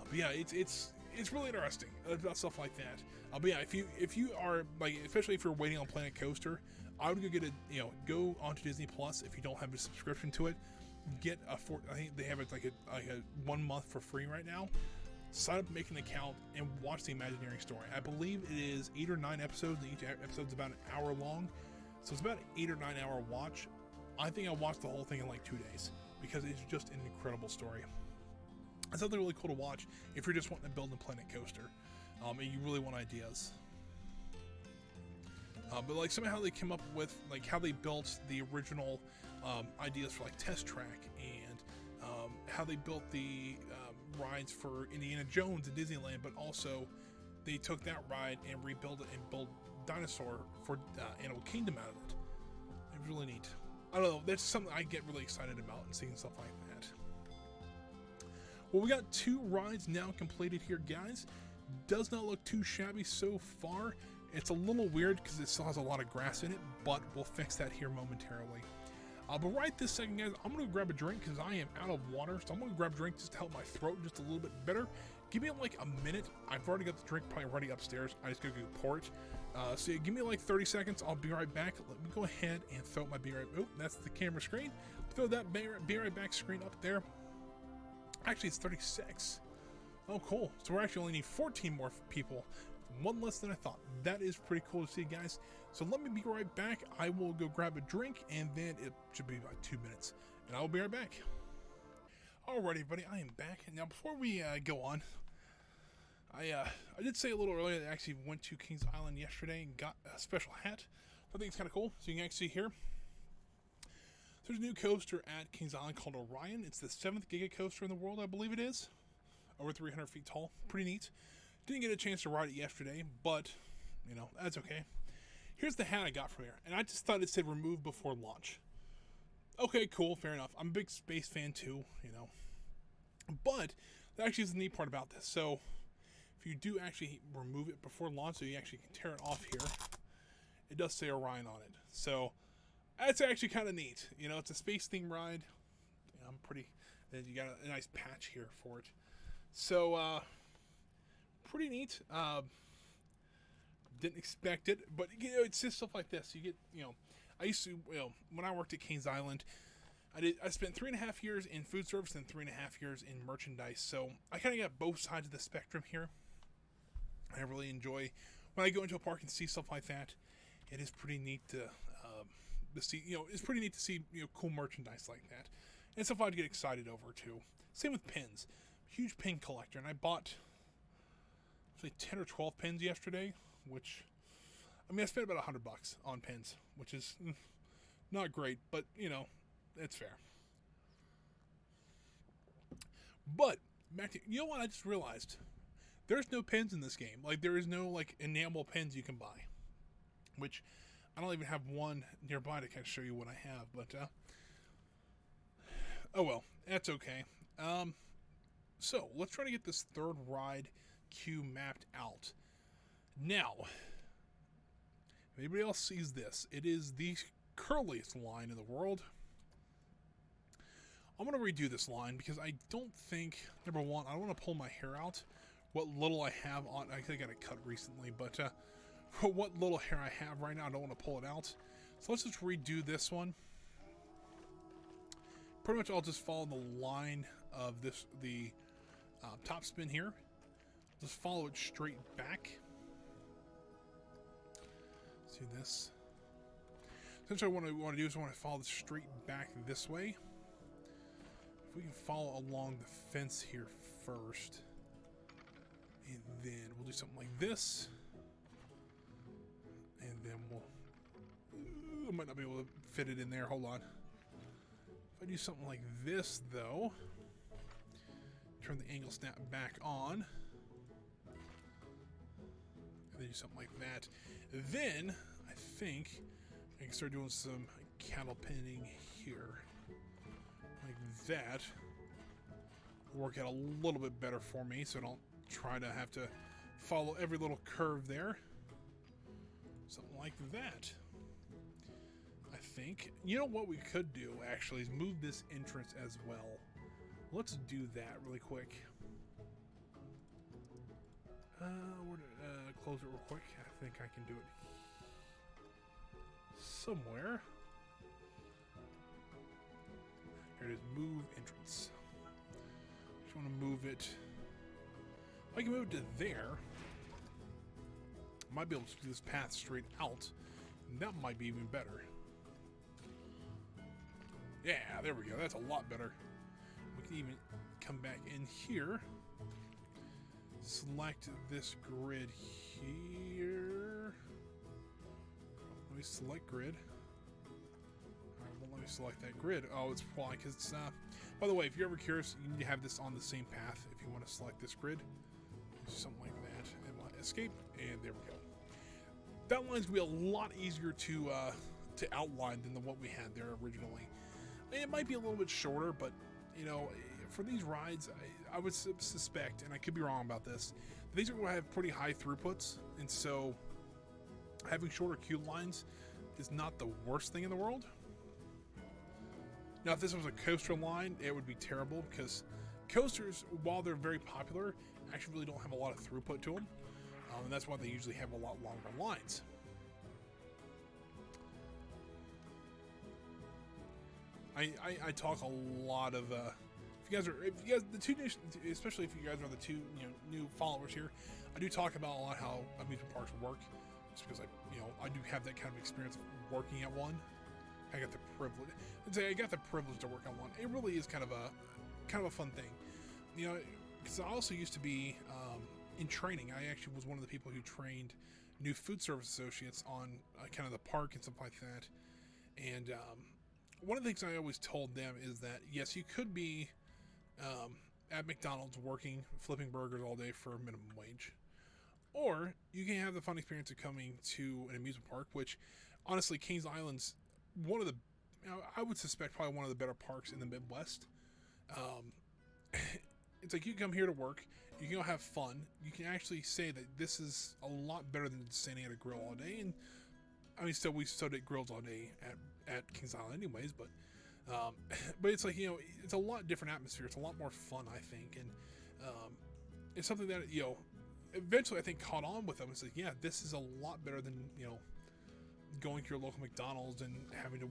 But yeah, it's really interesting about stuff like that. But yeah, if you are like, especially if you're waiting on Planet Coaster, I would go get go onto Disney Plus if you don't have a subscription to it. Get I think they have it like a 1 month for free right now. Sign up, make an account, and watch the Imagineering story. I believe it is 8 or 9 episodes, and each episode's about an hour long, so it's about an 8 or 9 hour watch. I think I watched the whole thing in like 2 days because it's just an incredible story. It's something really cool to watch if you're just wanting to build a Planet Coaster, and you really want ideas. But like somehow they came up with like how they built the original ideas for like Test Track, and how they built the rides for Indiana Jones and Disneyland, but also they took that ride and rebuilt it and built Dinosaur for Animal Kingdom out of it. It was really neat. I don't know, that's something I get really excited about and seeing stuff like that. Well, we got 2 rides now completed here, guys. Does not look too shabby so far. It's a little weird because it still has a lot of grass in it, but we'll fix that here momentarily. But right this second, guys, I'm going to grab a drink because I am out of water. So I'm going to grab a drink just to help my throat just a little bit better. Give me like a minute. I've already got the drink probably ready upstairs. I just got to go pour it. So yeah, give me like 30 seconds. I'll be right back. Let me go ahead and throw my Be Right Back. Oh, that's the camera screen. Throw that Be Right Back screen up there. Actually, it's 36. Oh, cool. So we actually only need 14 more people. 1 less than I thought. That is pretty cool to see, guys. So let me be right back. I will go grab a drink, and then it should be about 2 minutes, and I will be right back. Alrighty, everybody, I am back. Now, before we go on, I did say a little earlier that I actually went to Kings Island yesterday and got a special hat. I think it's kind of cool. So you can actually see here. There's a new coaster at Kings Island called Orion. It's the 7th Giga coaster in the world, I believe it is. Over 300 feet tall. Pretty neat. Didn't get a chance to ride it yesterday, but, you know, that's okay. Here's the hat I got from here, and I just thought it said remove before launch. Okay, cool, fair enough. I'm a big space fan too, you know. But that actually is the neat part about this. So if you do actually remove it before launch, so you actually can tear it off here, it does say Orion on it. So that's actually kind of neat. You know, it's a space theme ride. You know, then you got a nice patch here for it. So, pretty neat. Didn't expect it, but you know, it's just stuff like this. You get, you know, I used to, you know, when I worked at Kings Island, I spent 3.5 years in food service and 3.5 years in merchandise. So I kind of got both sides of the spectrum here. I really enjoy when I go into a park and see stuff like that. It is pretty neat to see, you know, it's pretty neat to see, you know, cool merchandise like that, and stuff I'd get excited over too. Same with pins. Huge pin collector, and I bought actually 10 or 12 pins yesterday, which, I mean, I spent about $100 on pins, which is not great, but you know, it's fair. But back to, you know what I just realized, there's no pins in this game. Like, there is no like enamel pins you can buy, which I don't even have one nearby to kind of show you what I have, but oh well, that's okay. So let's try to get this third ride queue mapped out. Now, If anybody else sees this, it is the curliest line in the world. I'm going to redo this line because I don't think, number one, I don't want to pull my hair out. What little I have on, I think I got it cut recently, but for what little hair I have right now, I don't want to pull it out. So let's just redo this one. Pretty much I'll just follow the line of the top spin here. Just follow it straight back. Let's do this. Essentially what I want to do is I want to follow this straight back this way. If we can follow along the fence here first. And then we'll do something like this. And then I might not be able to fit it in there. Hold on. If I do something like this, though, turn the angle snap back on, and then do something like that. Then I think I can start doing some cattle pinning here, like that. Work out a little bit better for me, so I don't try to have to follow every little curve there. Something like that. I think. You know what we could do, actually, is move this entrance as well. Let's do that really quick. Close it real quick. I think I can do it somewhere. Here it is. Move entrance. Just want to move it. If I can move it to there, I might be able to do this path straight out. And that might be even better. Yeah, there we go. That's a lot better. We can even come back in here. Select this grid here. Let me select grid. Alright, well, let me select that grid. Oh, it's why, because it's by the way, if you're ever curious, you need to have this on the same path if you want to select this grid. Something like that. And we'll escape, and there we go. That line's gonna be a lot easier to outline than what we had there originally. It might be a little bit shorter, but you know, for these rides, I would suspect, and I could be wrong about this, these are going to have pretty high throughputs, and so having shorter queue lines is not the worst thing in the world. Now, if this was a coaster line, it would be terrible, because coasters, while they're very popular, actually really don't have a lot of throughput to them, and that's why they usually have a lot longer lines. I talk a lot of if you guys the two new, especially if you guys are the two new followers here, I do talk about a lot how amusement parks work, just because I do have that kind of experience working at one. I got the privilege. I got the privilege to work on one. It really is kind of a fun thing, because I also used to be in training. I actually was one of the people who trained new food service associates on kind of the park and stuff like that, and one of the things I always told them is that, yes, you could be at McDonald's working, flipping burgers all day for minimum wage. Or you can have the fun experience of coming to an amusement park, which, honestly, Kings Island's one of the, I would suspect, probably one of the better parks in the Midwest. It's like you can come here to work, you can go have fun, you can actually say that this is a lot better than standing at a grill all day, and I mean, we still did grills all day at Kings Island anyways, but it's like, it's a lot different atmosphere. It's a lot more fun, I think, and it's something that, eventually I think caught on with them. It's like, yeah, this is a lot better than, going to your local McDonald's and having to,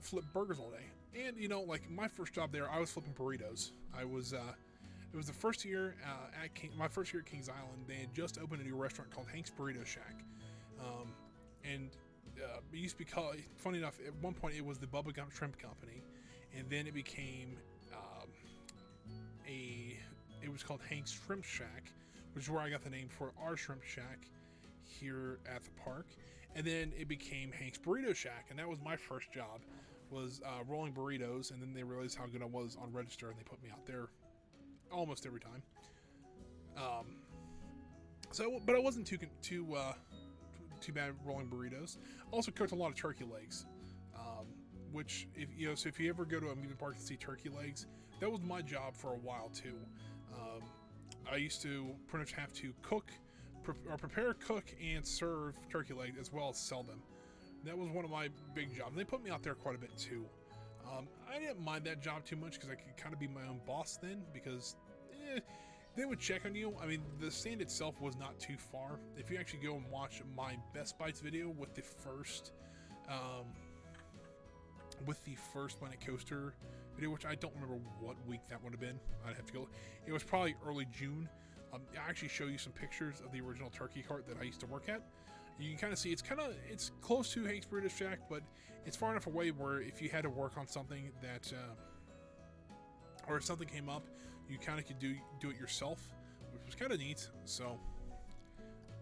flip burgers all day. And, like my first job there, I was flipping burritos. I was, it was the first year my first year at Kings Island. They had just opened a new restaurant called Hank's Burrito Shack. And it used to be called, funny enough, at one point it was the Bubba Gump Shrimp Company. And then it became it was called Hank's Shrimp Shack, which is where I got the name for our shrimp shack here at the park. And then it became Hank's Burrito Shack, and that was my first job, was rolling burritos. And then they realized how good I was on register, and they put me out there almost every time. But I wasn't too bad rolling burritos. Also cooked a lot of turkey legs, which if you ever go to an amusement park to see turkey legs, that was my job for a while too. I used to pretty much have to cook, prepare, cook, and serve turkey legs as well as sell them. That was one of my big jobs. They put me out there quite a bit too. I didn't mind that job too much because I could kind of be my own boss then, because they would check on you. I mean, the stand itself was not too far. If you actually go and watch my Best Bites video with the first Planet Coaster video, which I don't remember what week that would have been. I'd have to go. It was probably early June. I actually show you some pictures of the original turkey cart that I used to work at. You can kind of see it's close to Hank's Burrito Shack, but it's far enough away where if you had to work on something that, or if something came up, you kind of could do it yourself, which was kind of neat. So,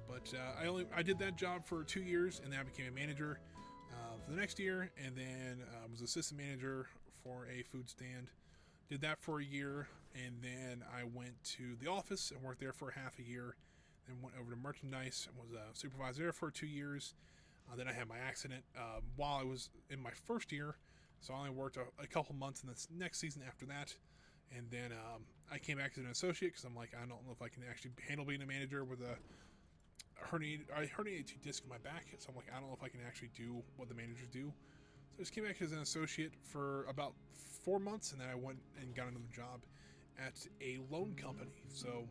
but I did that job for 2 years, and then I became a manager for the next year, and then was assistant manager for a food stand. Did that for a year, and then I went to the office and worked there for half a year. Then went over to merchandise and was a supervisor there for 2 years. Then I had my accident while I was in my first year, so I only worked a couple months in this next season after that. And then I came back as an associate because I'm like, I don't know if I can actually handle being a manager with a herniated 2 discs in my back. So I'm like, I don't know if I can actually do what the managers do. So I just came back as an associate for about 4 months, and then I went and got another job at a loan company. So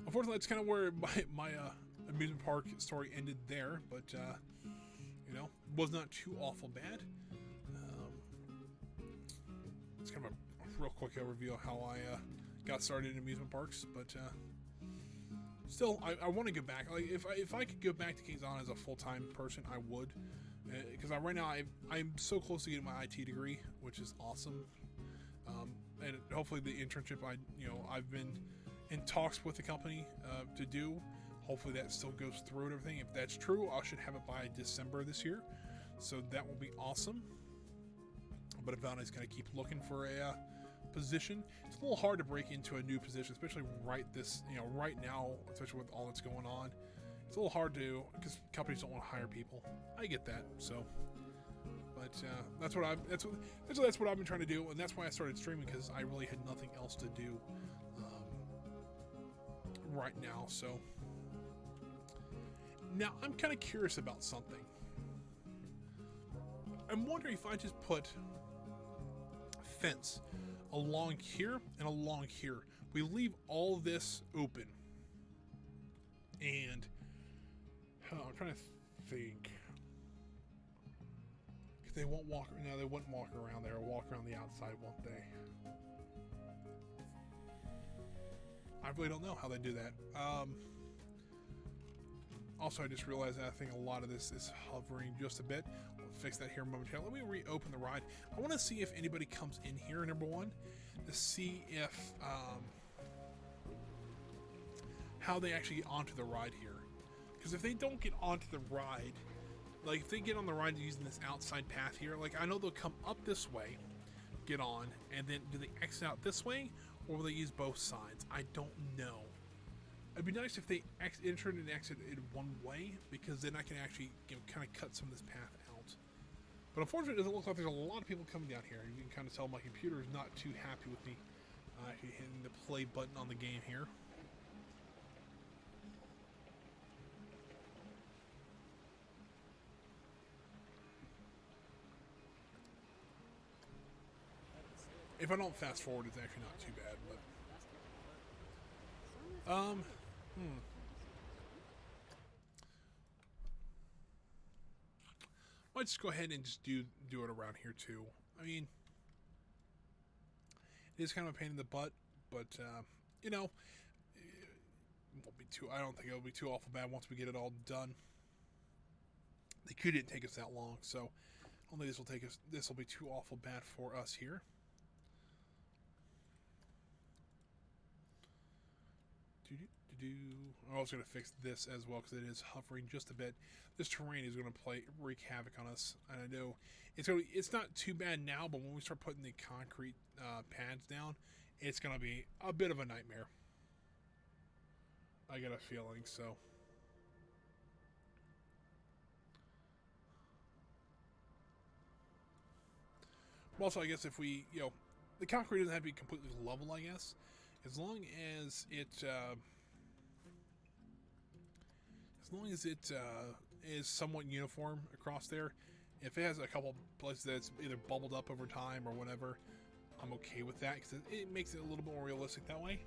unfortunately, that's kind of where my amusement park story ended there, but was not too awful bad. It's kind of a real quick overview of how I got started in amusement parks, but still, I want to go back. Like if I could go back to Kings Island as a full-time person, I would, because right now I'm so close to getting my IT degree, which is awesome, and hopefully the internship I've been in talks with the company to do. Hopefully that still goes through and everything. If that's true, I should have it by December this year. So that will be awesome. But Ivana's going to keep looking for a position. It's a little hard to break into a new position, especially right now, especially with all that's going on. It's a little hard to, because companies don't want to hire people. I get that. So, but that's what I've been trying to do, and that's why I started streaming, because I really had nothing else to do right now. So now I'm kind of curious about something. I'm wondering if I just put fence along here and along here. We leave all this open, and I'm trying to think. They won't walk. No, they wouldn't walk around there. Or walk around the outside, won't they? I really don't know how they do that. Also, I just realized that I think a lot of this is hovering just a bit. We'll fix that here momentarily. Let me reopen the ride. I want to see if anybody comes in here, number one, to see if how they actually get onto the ride here. Because if they don't get onto the ride, like if they get on the ride using this outside path here, like I know they'll come up this way, get on, and then do they exit out this way, or will they use both sides? I don't know. It'd be nice if they enter and exit in one way, because then I can actually kind of cut some of this path out. But unfortunately, it doesn't look like there's a lot of people coming down here. You can kind of tell my computer is not too happy with me actually hitting the play button on the game here. If I don't fast forward, it's actually not too bad, but might just go ahead and just do it around here too. I mean, it is kind of a pain in the butt, but it won't be too. I don't think it'll be too awful bad once we get it all done. The queue didn't take us that long, so I don't think this will take us. This will be too awful bad for us here. I was going to fix this as well, because it is hovering just a bit. This terrain is going to wreak havoc on us, and I know it's not too bad now, but when we start putting the concrete pads down, it's going to be a bit of a nightmare. I got a feeling so. Also, I guess if we, the concrete doesn't have to be completely level, I guess, as long as it as long as it is somewhat uniform across there. If it has a couple places that's either bubbled up over time or whatever, I'm okay with that because it makes it a little bit more realistic that way.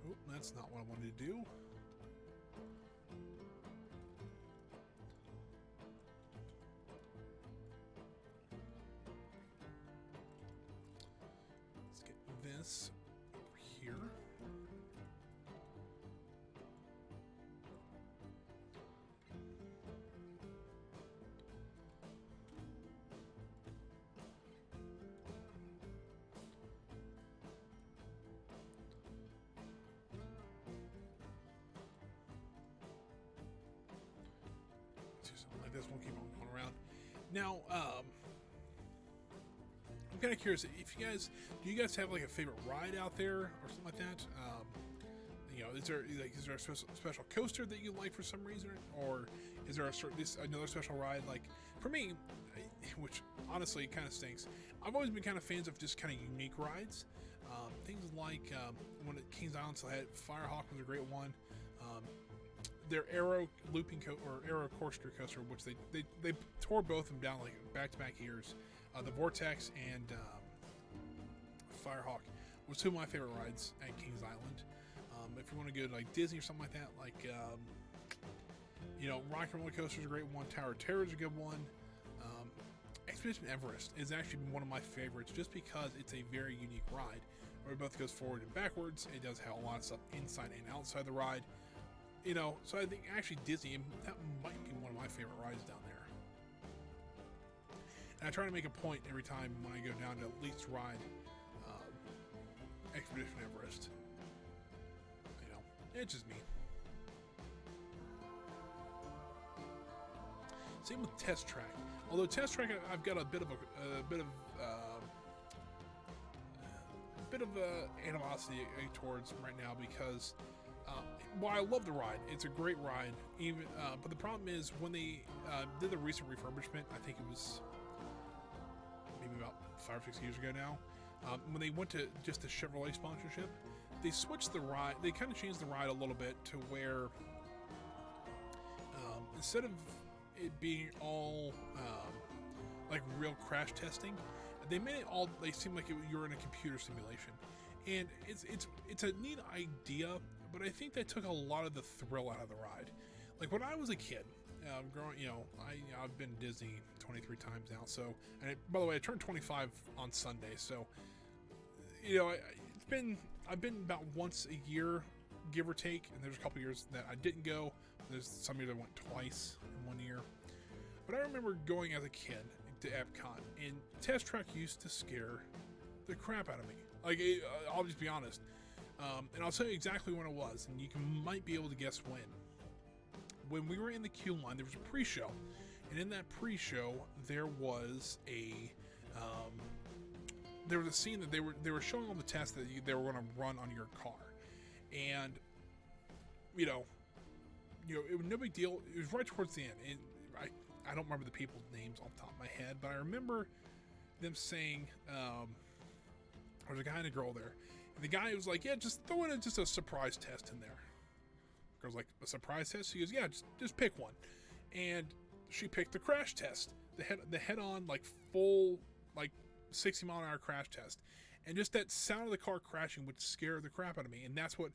Oh, that's not what I wanted to do. Let's get this over here. Something like this, we'll keep on going around. Now, I'm kind of curious if do you guys have like a favorite ride out there or something like that? You know, is there a special coaster that you like for some reason, or is there another special ride? Like for me, which honestly kind of stinks. I've always been kind of fans of just kind of unique rides. Things like when at Kings Island, so I had Firehawk was a great one. Their Arrow Arrow coaster, which they tore both of them down like back-to-back years. The Vortex and Firehawk was two of my favorite rides at Kings Island. If you want to go to like Disney or something like that, like you know, Rock and Roller Coaster is a great one. Tower of Terror is a good one. Expedition Everest is actually one of my favorites just because it's a very unique ride where it both goes forward and backwards. It does have a lot of stuff inside and outside the ride. You know, so I think actually Disney, that might be one of my favorite rides down there. And I try to make a point every time when I go down to at least ride Expedition Everest. You know, it's just me. Same with Test Track. Although Test Track, I've got a bit of animosity towards right now because. Well, I love the ride. It's a great ride. Even, but the problem is when they did the recent refurbishment, I think it was maybe about 5 or 6 years ago now, when they went to just the Chevrolet sponsorship, they switched the ride. They kind of changed the ride a little bit to where instead of it being all like real crash testing, they made it all. They seemed like you're in a computer simulation, and it's a neat idea. But I think that took a lot of the thrill out of the ride. Like when I was a kid, growing, you know, I've been to Disney 23 times now. So, and by the way, I turned 25 on Sunday. So, you know, I've been about once a year, give or take. And there's a couple years that I didn't go. There's some years I went twice in 1 year. But I remember going as a kid to Epcot, and Test Track used to scare the crap out of me. Like, I'll just be honest. And I'll tell you exactly when it was, and you might be able to guess when. When we were in the queue line, there was a pre-show, and in that pre-show, there was a scene that they were showing all the tests that they were going to run on your car, and you know, it was no big deal. It was right towards the end, and I don't remember the people's names off the top of my head, but I remember them saying there was a guy and a girl there. And the guy was like, yeah, just throw in just a surprise test in there. The girl's like, a surprise test? He goes, yeah, just pick one. And she picked the crash test. The head-on, like, full, like, 60-mile-an-hour crash test. And just that sound of the car crashing would scare the crap out of me. And that's what,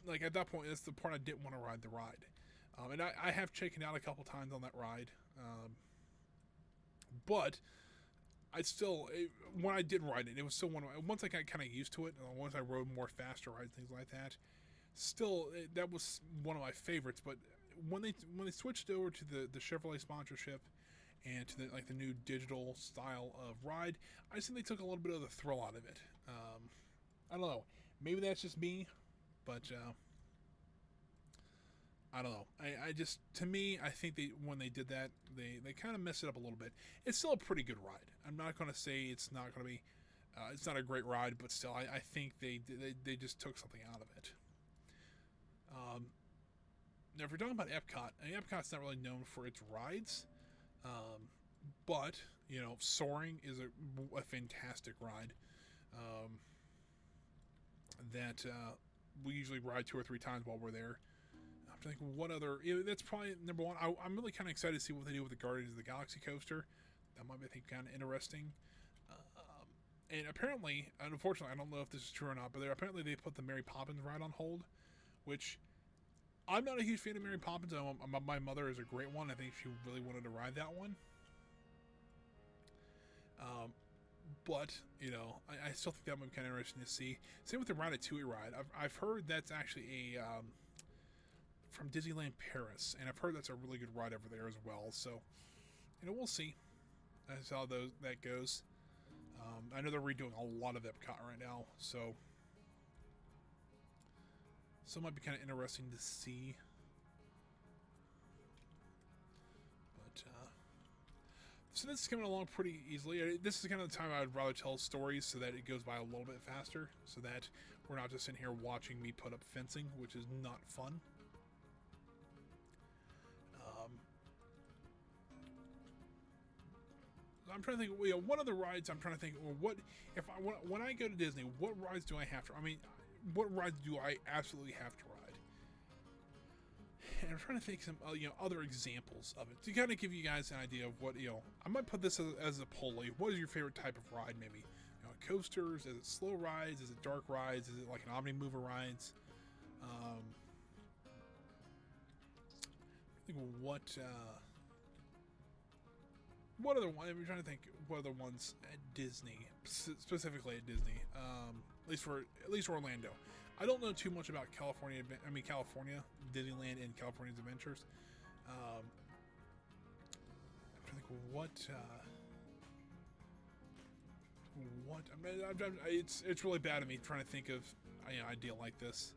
like, at that point, that's the part I didn't want to ride the ride. And I have chickened out a couple times on that ride. But I still, when I did ride it, it was still once I got kind of used to it, and once I rode more faster rides, things like that, still, that was one of my favorites. But when they switched over to the Chevrolet sponsorship and to the new digital style of ride, I just think they took a little bit of the thrill out of it. I don't know. Maybe that's just me, but I don't know. I just, to me, I think when they did that, they kind of messed it up a little bit. It's still a pretty good ride. I'm not going to say it's not going to be, it's not a great ride, but still, I think they just took something out of it. Now, if we're talking about Epcot, Epcot's not really known for its rides, but, you know, Soaring is a fantastic ride. that we usually ride 2 or 3 times while we're there. I'm thinking, what other... that's probably number one. I'm really kind of excited to see what they do with the Guardians of the Galaxy coaster. That might be, I think, kind of interesting. And apparently, and unfortunately, I don't know if this is true or not, but apparently they put the Mary Poppins ride on hold, which I'm not a huge fan of Mary Poppins. My mother is a great one. I think she really wanted to ride that one. But, you know, I still think that would be kind of interesting to see. Same with the Ratatouille ride. I've heard that's actually from Disneyland Paris, and I've heard that's a really good ride over there as well. So, you know, we'll see. That's how that goes. I know they're redoing a lot of Epcot right now, so it might be kind of interesting to see. But so this is coming along pretty easily. This is kind of the time I would rather tell stories so that it goes by a little bit faster, so that we're not just sitting here watching me put up fencing, which is not fun. I'm trying to think, you know, what other rides I'm trying to think, well, when I go to Disney, what rides do I have to, what rides do I absolutely have to ride? And I'm trying to think some, you know, other examples of it to kind of give you guys an idea of what, you know, I might put this as a poll. Like, what is your favorite type of ride? Maybe, you know, coasters? Is it slow rides? Is it dark rides? Is it like an Omni Mover rides? I think what other one? I'm trying to think what other ones at Disney, specifically at Disney. At least Orlando. I don't know too much about California, Disneyland, and California's Adventures. I'm trying to think it's really bad of me trying to think of an idea like this.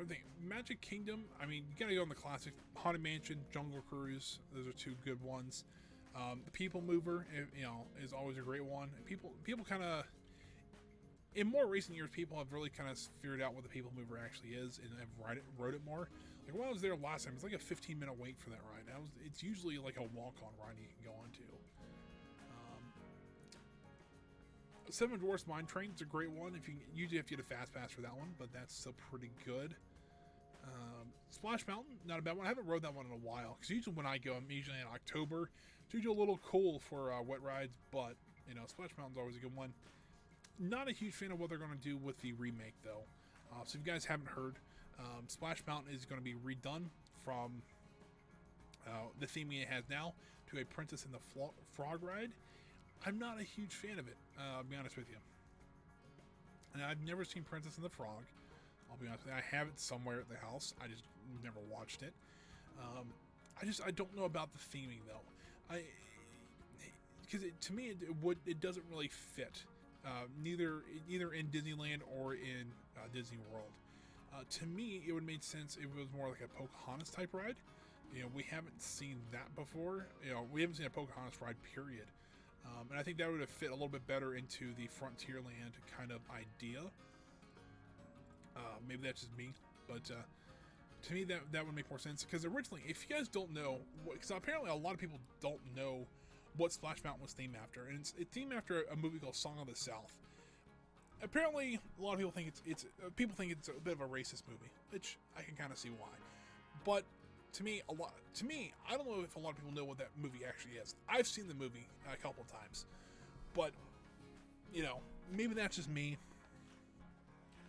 I think Magic Kingdom. I mean, you gotta go on the classic Haunted Mansion, Jungle Cruise. Those are two good ones. The People Mover, you know, is always a great one. People kind of, in more recent years, people have really kind of figured out what the People Mover actually is and have rode it more. Like when I was there last time, it's like a 15-minute wait for that ride. It's usually like a walk-on ride you can go on to. Seven Dwarfs Mine Train is a great one. Usually have to get a fast pass for that one, but that's still pretty good. Splash Mountain, not a bad one. I haven't rode that one in a while because usually when I go, I'm usually in October. It's usually a little cool for wet rides, but you know, Splash Mountain's always a good one. Not a huge fan of what they're going to do with the remake though. So if you guys haven't heard, Splash Mountain is going to be redone from the theming it has now to a Princess and the Frog ride. I'm not a huge fan of it, I'll be honest with you. And I've never seen Princess and the Frog. I'll be honest with you. I have it somewhere at the house. I just never watched it. I don't know about the theming though. Because to me it doesn't really fit. Neither in Disneyland or in Disney World. To me, it would make sense if it was more like a Pocahontas type ride. You know, we haven't seen that before. You know, we haven't seen a Pocahontas ride, period. And I think that would have fit a little bit better into the Frontierland kind of idea. Maybe that's just me, but to me that would make more sense. Because originally, if you guys don't know, because apparently a lot of people don't know what Splash Mountain was themed after, and it's themed after a movie called Song of the South. Apparently, a lot of people think it's a bit of a racist movie, which I can kind of see why. But to me, I don't know if a lot of people know what that movie actually is. I've seen the movie a couple of times, but you know, maybe that's just me.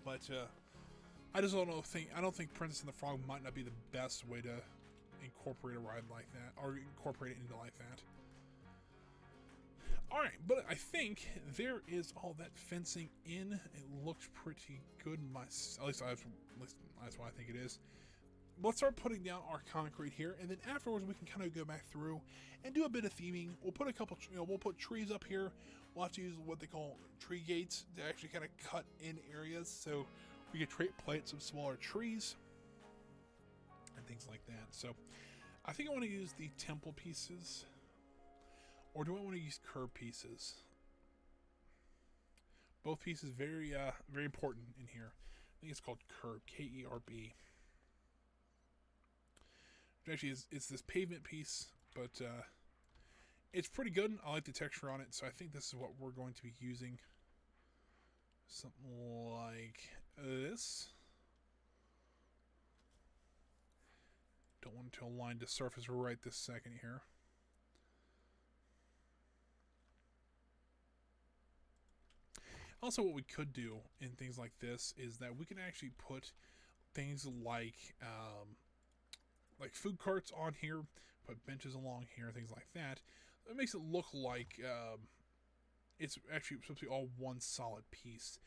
But I just don't know. I don't think Princess and the Frog might not be the best way to incorporate a ride like that, or incorporate it into like that. All right, but I think there is all that fencing in. It looks pretty good. At least that's what I think it is. Let's start putting down our concrete here, and then afterwards we can kind of go back through and do a bit of theming. We'll put a couple, we'll put trees up here. We'll have to use what they call tree gates to actually kind of cut in areas, so we can plant some smaller trees and things like that. So I think I want to use the temple pieces, or do I want to use curb pieces? Both pieces very important in here. I think it's called curb, K-E-R-B. Actually, it's this pavement piece, but it's pretty good. I like the texture on it, so I think this is what we're going to be using. Something like this. Don't want to align the surface right this second here. Also, what we could do in things like this is that we can actually put things like food carts on here, put benches along here, things like that. It makes it look like it's actually supposed to be all one solid piece,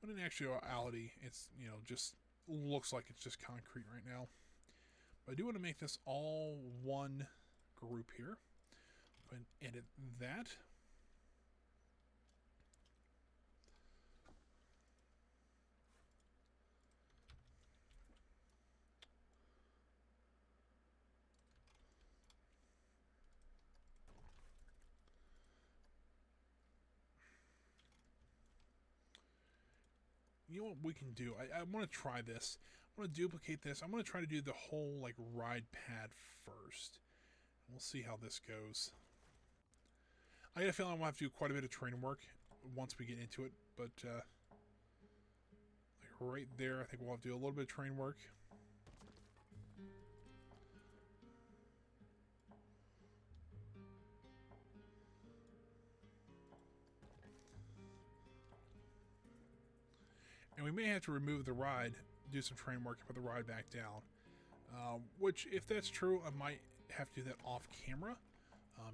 but in actuality, it's, you know, just looks like it's just concrete right now. But I do want to make this all one group here. Go ahead and edit that. You know what we can do? I want to try this. I want to duplicate this. I'm going to try to do the whole like ride pad first. We'll see how this goes. I got a feeling I'm going to have to do quite a bit of train work once we get into it, but like right there, I think we'll have to do a little bit of train work. And we may have to remove the ride, do some train work, and put the ride back down. Which, if that's true, I might have to do that off camera.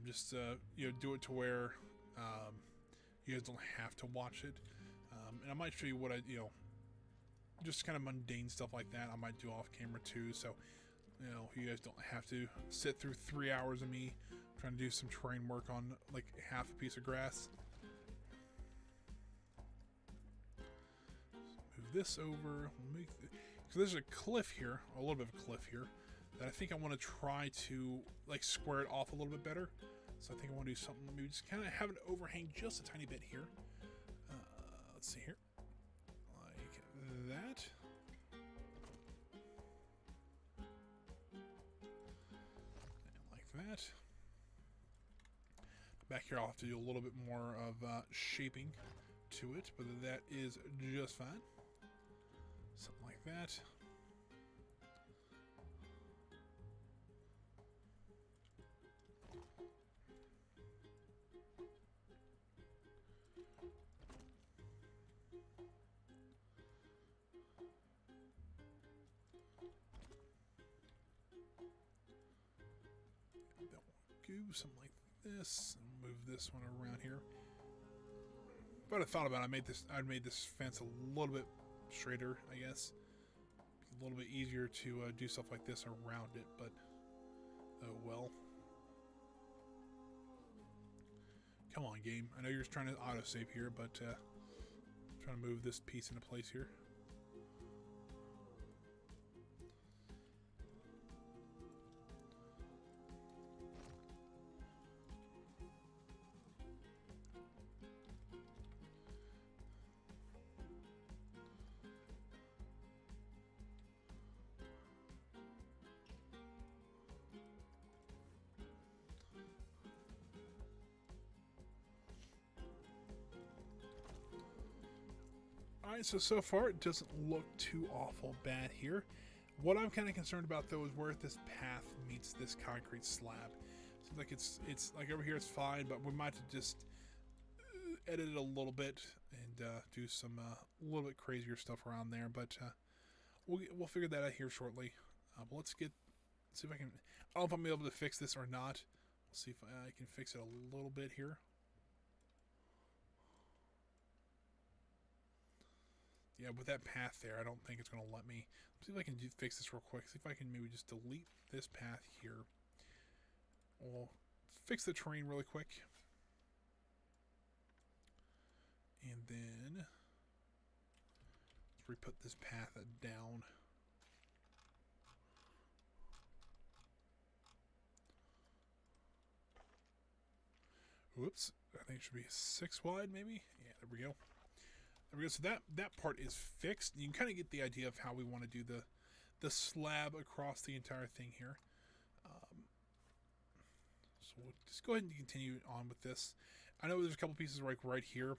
Just you know, do it to where you guys don't have to watch it. And I might show you what just kind of mundane stuff like that I might do off camera too. So, you know, you guys don't have to sit through 3 hours of me trying to do some train work on like half a piece of grass. This over. So there's a cliff here, a little bit of a cliff here, that I think I want to try to like square it off a little bit better. So I think I want to do something, maybe just kind of have it overhang just a tiny bit here. Let's see here, like that. And like that. Back here I'll have to do a little bit more of shaping to it, but that is just fine. Something like that. That will go something like this, and move this one around here. But I thought about it, I'd made this fence a little bit straighter, I guess. A little bit easier to do stuff like this around it, but oh well. Come on, game. I know you're just trying to autosave here, but trying to move this piece into place here. Alright, so far it doesn't look too awful bad here. What I'm kind of concerned about though is where this path meets this concrete slab. Seems like it's like over here it's fine, but we might have to just edit it a little bit and do some a little bit crazier stuff around there. But we'll figure that out here shortly. But let's see if I can. I don't know if I'm able to fix this or not. We'll see if I can fix it a little bit here. Yeah, with that path there, I don't think it's going to let me. Let's see if I can fix this real quick. See if I can maybe just delete this path here. We'll fix the terrain really quick. And then let's re-put this path down. Whoops. I think it should be 6 wide, maybe? Yeah, there we go. There we go. So that part is fixed. You can kind of get the idea of how we want to do the slab across the entire thing here. So we'll just go ahead and continue on with this. I know there's a couple pieces right here.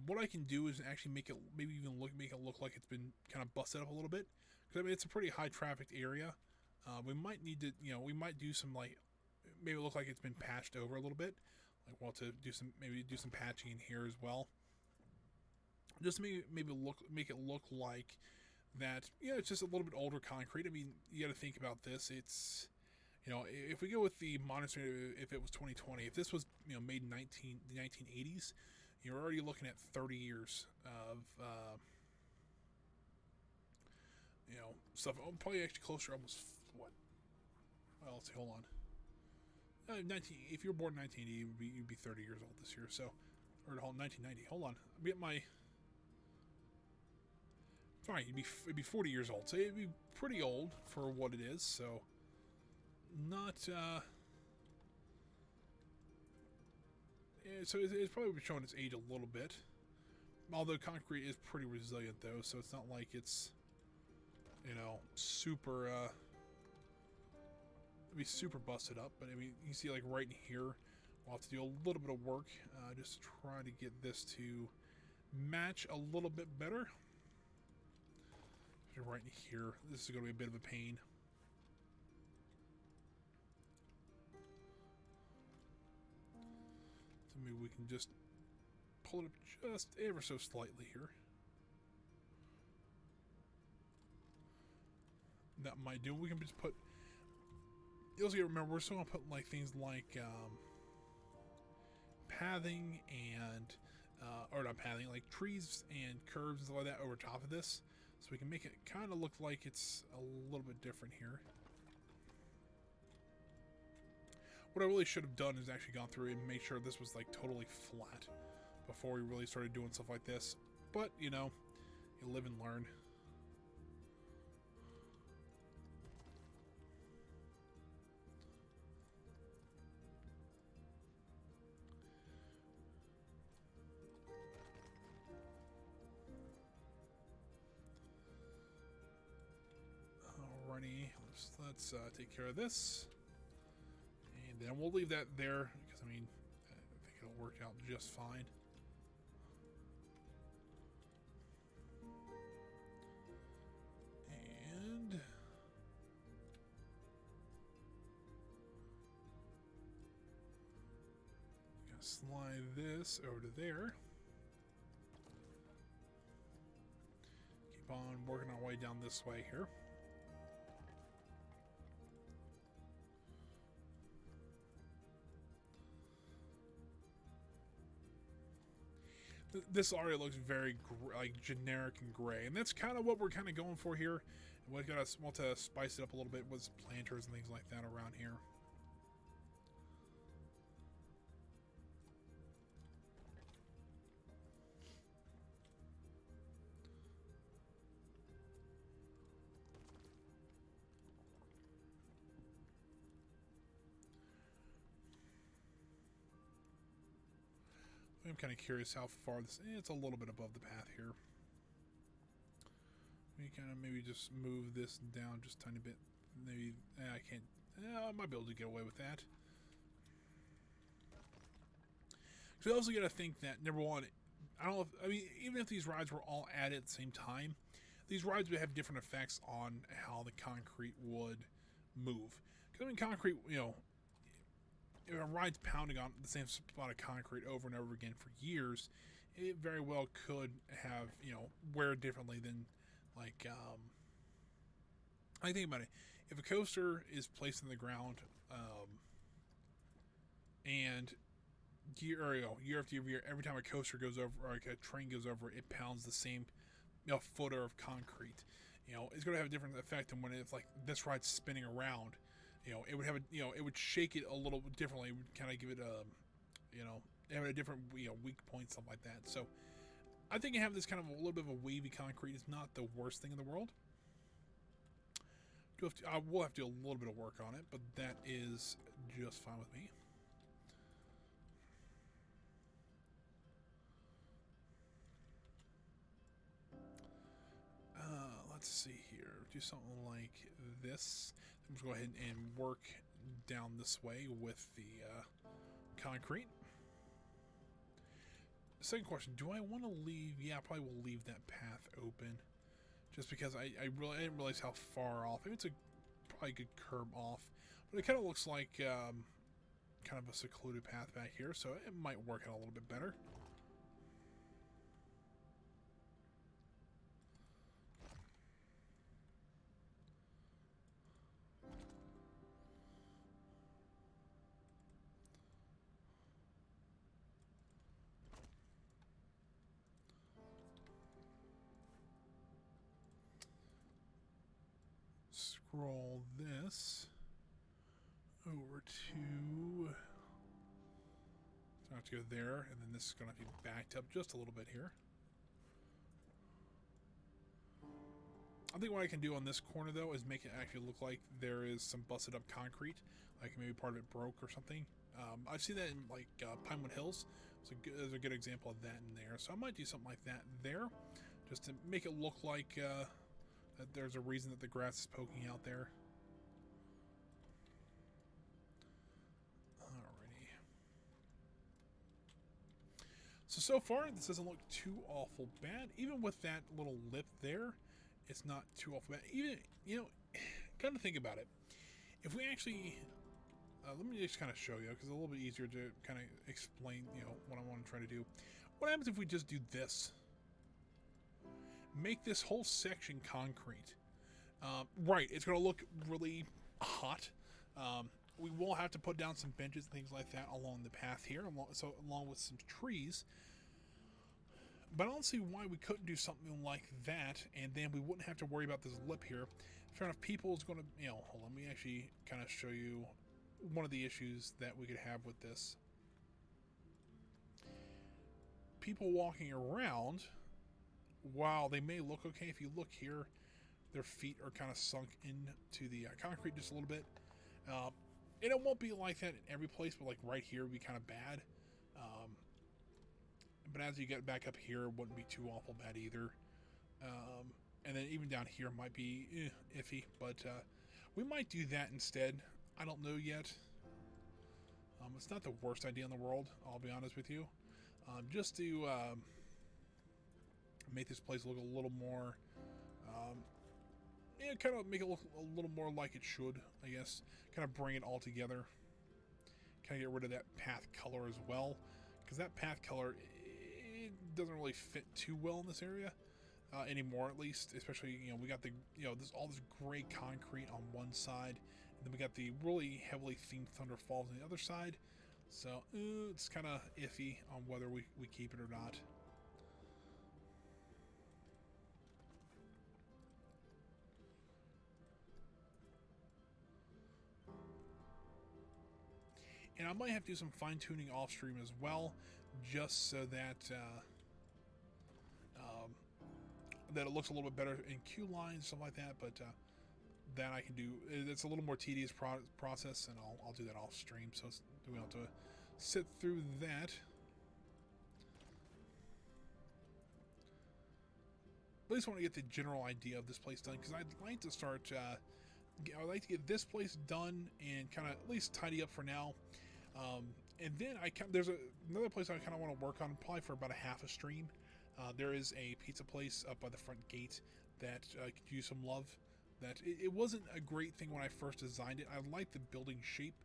What I can do is actually make it make it look like it's been kind of busted up a little bit, because I mean it's a pretty high trafficked area. We might need to, we might do some like maybe look like it's been patched over a little bit, like well to do some patching in here as well. Just to make it look like that. It's just a little bit older concrete. I mean, you got to think about this. It's if we go with the modern standard, if it was 2020, if this was made in the 1980s, you're already looking at 30 years of stuff. Probably actually closer, almost what? Well, let's see. Hold on. If you were born in 1980, you'd be 30 years old this year. So, or 1990. Hold on. I'll be at my. Fine, it'd be 40 years old. So it'd be pretty old for what it is. So, not. So it's probably showing its age a little bit. Although concrete is pretty resilient, though, so it's not like it's, super. Be super busted up. But I mean, you see, like right in here, we'll have to do a little bit of work just to try to get this to match a little bit better. Right in here, this is going to be a bit of a pain. So maybe we can just pull it up just ever so slightly here. That might do. We can just put. You also remember we're still going to put like things like pathing and or not pathing, like trees and curbs and stuff like that over top of this. So we can make it kind of look like it's a little bit different here. What I really should have done is actually gone through and made sure this was like totally flat before we really started doing stuff like this. But, you live and learn. Let's take care of this, and then we'll leave that there because I mean I think it'll work out just fine. And gonna slide this over to there. Keep on working our way down this way here. This already looks very like generic and gray, and that's kind of what we're kind of going for here. And we got to want to spice it up a little bit with planters and things like that around here. I'm kind of curious how far this. It's a little bit above the path here. We kind of maybe just move this down just a tiny bit. Maybe I can't. I might be able to get away with that. So we also got to think that number one, I don't know. I mean, even if these rides were all added at the same time, these rides would have different effects on how the concrete would move. Because I mean, concrete, if a ride's pounding on the same spot of concrete over and over again for years, it very well could have, wear differently than, like, I think about it. If a coaster is placed in the ground, and year after year, every time a coaster goes over, or like a train goes over, it pounds the same, footer of concrete. It's going to have a different effect than when it's like this ride's spinning around. It would have it would shake it a little bit differently. It would kind of give it have a different, weak point, something like that. So I think having this kind of a little bit of a wavy concrete is not the worst thing in the world. We'll have to do a little bit of work on it, but that is just fine with me. Let's see here. Do something like this. Let's go ahead and work down this way with the concrete. Second question, do I want to leave? Yeah, I probably will leave that path open. Just because I didn't realize how far off. Maybe it's probably a good curb off. But it kind of looks like kind of a secluded path back here, so it might work out a little bit better. Scroll this over to... So I have to go there, and then this is going to be backed up just a little bit here. I think what I can do on this corner, though, is make it actually look like there is some busted up concrete, like maybe part of it broke or something. I've seen that in like Pinewood Hills. There's a good example of that in there. So I might do something like that there, just to make it look like that there's a reason that the grass is poking out there. Alrighty. So far, this doesn't look too awful bad. Even with that little lip there, it's not too awful bad. Even, you know, kind of think about it. If we actually... let me just kind of show you, because it's a little bit easier to kind of explain, you know, what I want to try to do. What happens if we just do this? Make this whole section concrete. Right, it's going to look really hot. We will have to put down some benches and things like that along the path here, along with some trees. But I don't see why we couldn't do something like that, and then we wouldn't have to worry about this lip here. Fair enough, people is going to, you know, hold on, let me actually kind of show you one of the issues that we could have with this. People walking around, while they may look okay, if you look here, their feet are kind of sunk into the concrete just a little bit. And it won't be like that in every place, but like right here would be kind of bad. But as you get back up here, it wouldn't be too awful bad either. And then even down here might be iffy, but we might do that instead. I don't know yet. It's not the worst idea in the world, I'll be honest with you. Just to make this place look a little more, yeah, kind of make it look a little more like it should, I guess. Kind of bring it all together. Kind of get rid of that path color as well, because that path color, it doesn't really fit too well in this area anymore, at least. Especially, you know, we got the, you know, all this gray concrete on one side, and then we got the really heavily themed Thunder Falls on the other side. So it's kind of iffy on whether we keep it or not. And I might have to do some fine-tuning off-stream as well, just so that that it looks a little bit better in queue lines, stuff like that. But that I can do. It's a little more tedious process, and I'll do that off-stream, so we don't have to sit through that. But I just want to get the general idea of this place done, because I'd like to start... I'd like to get this place done and kind of at least tidy up for now. And then there's another place I kind of want to work on, probably for about a half a stream. There is a pizza place up by the front gate that could use some love. That it wasn't a great thing when I first designed it. I like the building shape,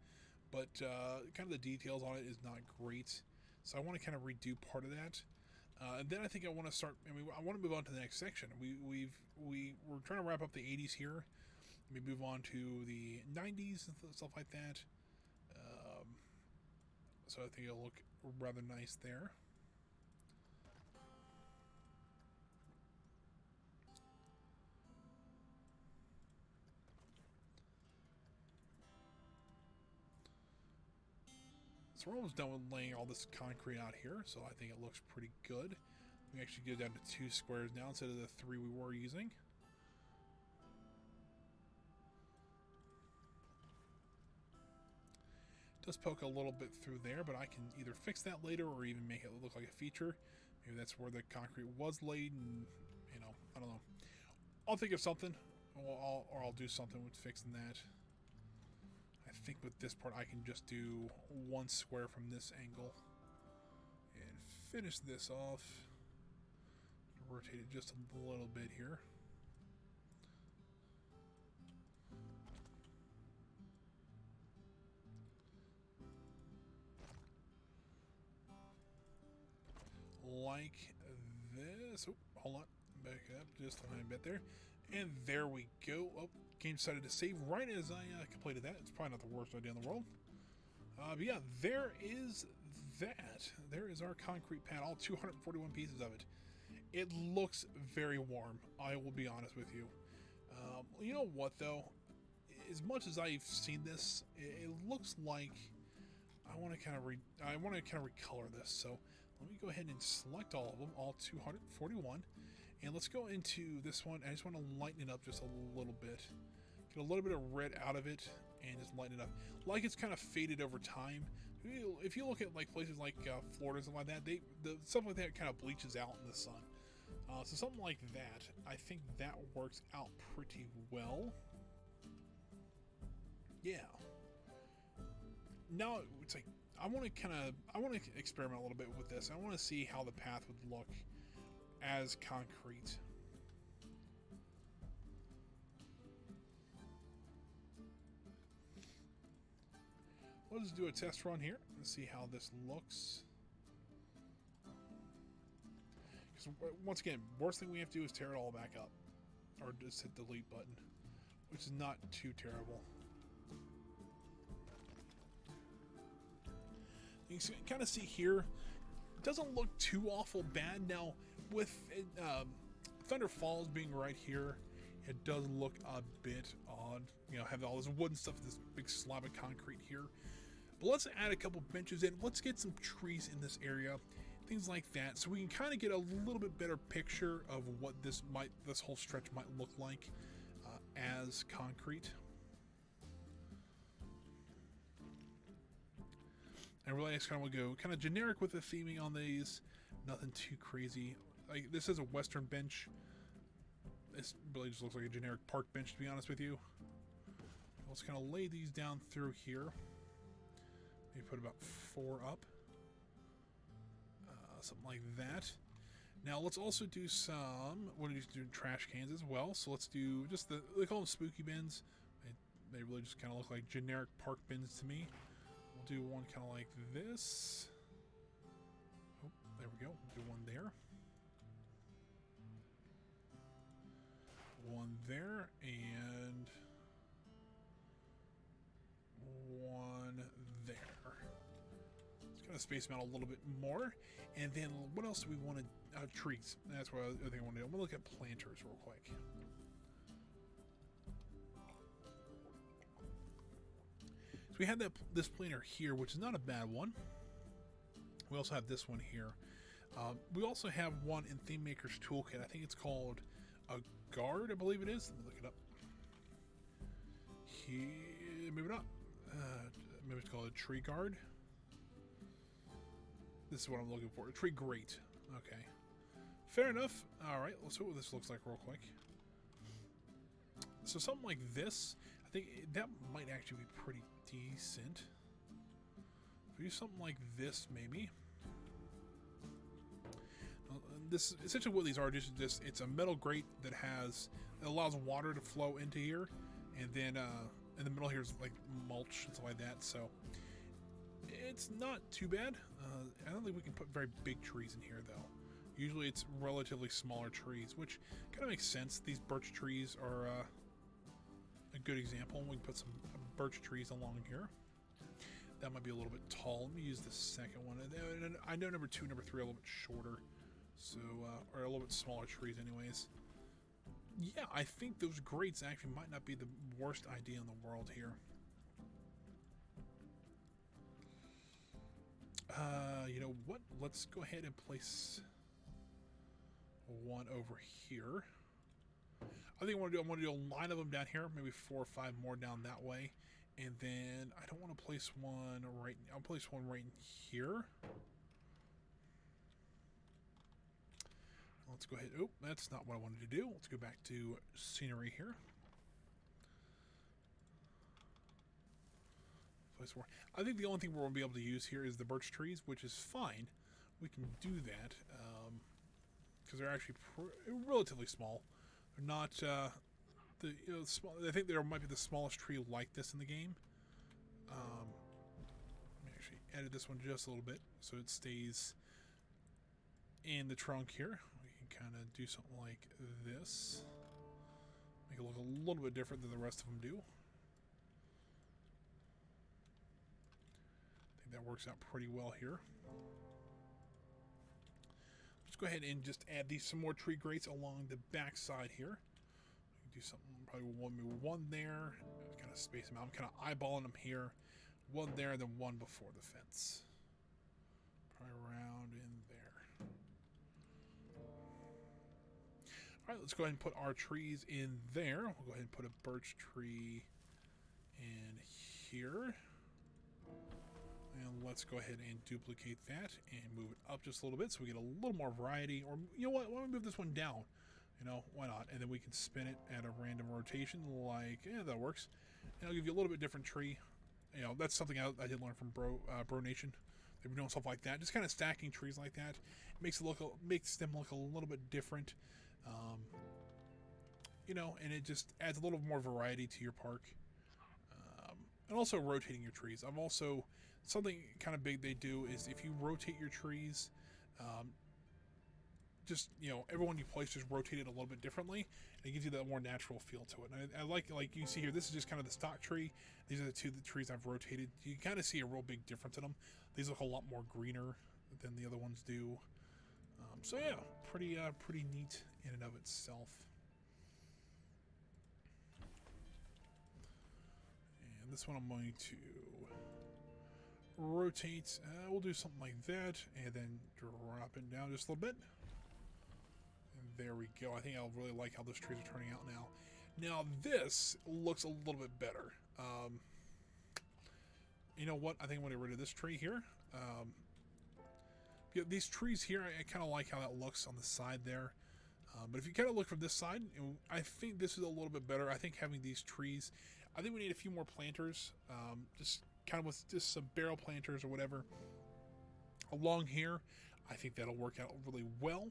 but kind of the details on it is not great. So I want to kind of redo part of that. And then I think I want to start. I mean, I want to move on to the next section. We're trying to wrap up the 80s here. We move on to the 90s and stuff like that. So I think it'll look rather nice there. So we're almost done with laying all this concrete out here, so I think it looks pretty good. We actually get down to 2 squares now instead of the 3 we were using. Does poke a little bit through there, but I can either fix that later or even make it look like a feature. Maybe that's where the concrete was laid, and, you know, I don't know. I'll think of something, or I'll do something with fixing that. I think with this part I can just do 1 square from this angle and finish this off. Rotate it just a little bit here. Like this. Oh, hold on. Back it up just a tiny bit there. And there we go. Oh, game decided to save right as I completed that. It's probably not the worst idea in the world. But yeah, there is that. There is our concrete pad, all 241 pieces of it. It looks very warm, I will be honest with you. You know what though? As much as I've seen this, it looks like I want to kind of recolor this. So let me go ahead and select all of them, all 241. And let's go into this one. I just want to lighten it up just a little bit. Get a little bit of red out of it and just lighten it up. Like it's kind of faded over time. If you look at like places like Florida and stuff like that, the stuff like that kind of bleaches out in the sun. So something like that, I think that works out pretty well. Yeah. Now it's like I want to experiment a little bit with this. I want to see how the path would look as concrete. Let's do a test run here and see how this looks. Because once again, worst thing we have to do is tear it all back up, or just hit the delete button, which is not too terrible. You can kind of see here, it doesn't look too awful bad. Now, with Thunder Falls being right here, it does look a bit odd. You know, have all this wooden stuff, this big slab of concrete here. But let's add a couple benches in. Let's get some trees in this area, things like that, so we can kind of get a little bit better picture of what this whole stretch might look like as concrete. And really, I just kind of want to go kind of generic with the theming on these. Nothing too crazy. Like this is a Western bench. This really just looks like a generic park bench, to be honest with you. Let's kind of lay these down through here. Maybe put about 4 up. Something like that. Now let's also do some. What do you do? Trash cans as well. So let's do just they call them spooky bins. They really just kind of look like generic park bins to me. We'll do one kind of like this. Oh, there we go. We'll do one there. One there, and one there. Let's kind of space them out a little bit more. And then what else do we want to... trees. That's what I think I want to do. I'm going to look at planters real quick. So we had this planter here, which is not a bad one. We also have this one here. We also have one in Theme Maker's Toolkit. I think it's called a guard, I believe it is. Let me look it up. Maybe not. Maybe it's called a tree guard. This is what I'm looking for. A tree grate. Okay. Fair enough. Alright, let's see what this looks like real quick. So something like this, I think that might actually be pretty decent. If we do something like this, maybe. This essentially what these are, just it's a metal grate that allows water to flow into here, and then in the middle here is like mulch and stuff like that. So it's not too bad. I don't think we can put very big trees in here though. Usually it's relatively smaller trees, which kind of makes sense. These birch trees are a good example. We can put some birch trees along here. That might be a little bit tall. Let me use the second one. And I know number 2 and number 3 are a little bit shorter. So, or a little bit smaller trees anyways. Yeah, I think those grates actually might not be the worst idea in the world here. You know what? Let's go ahead and place one over here. I think I want to do a line of them down here, maybe 4 or 5 more down that way. And then I don't want to place one right, I'll place one right here. Let's go ahead. Oh, that's not what I wanted to do. Let's go back to scenery here. Place more. I think the only thing we're going to be able to use here is the birch trees, which is fine. we can do that because they're actually relatively small. They're not small. I think there might be the smallest tree like this in the game. Let me actually edit this one just a little bit so it stays in the trunk here. We can kind of do something like this. Make it look a little bit different than the rest of them do. I think that works out pretty well here. Let's go ahead and just add some more tree grates along the back side here. We can do something, probably one there, kind of space them out. I'm kind of eyeballing them here. One there, then one before the fence. Probably around in there. All right, let's go ahead and put our trees in there. We'll go ahead and put a birch tree in here. And let's go ahead and duplicate that and move it up just a little bit so we get a little more variety. Or, you know what, why don't we move this one down? You know, why not? And then we can spin it at a random rotation like, yeah, that works. And I'll give you a little bit different tree. You know, that's something I did learn from Bro Nation. They were doing stuff like that. Just kind of stacking trees like that. It makes them look a little bit different. You know, and it just adds a little more variety to your park. And also rotating your trees. I'm also... Something kind of big they do is if you rotate your trees, just, you know, everyone you place just rotate it a little bit differently, and it gives you that more natural feel to it. And I like you can see here, this is just kind of the stock tree. These are the trees I've rotated. You kind of see a real big difference in them. These look a lot more greener than the other ones do. So yeah, pretty neat in and of itself. And this one I'm going to rotate. We'll do something like that and then drop it down just a little bit. And there we go. I think I really like how those trees are turning out now. Now this looks a little bit better. You know what? I think I'm going to get rid of this tree here. Yeah, these trees here, I kind of like how that looks on the side there. But if you kind of look from this side, I think this is a little bit better. I think having these trees, I think we need a few more planters. Just kind of with just some barrel planters or whatever along here. I think that'll work out really well.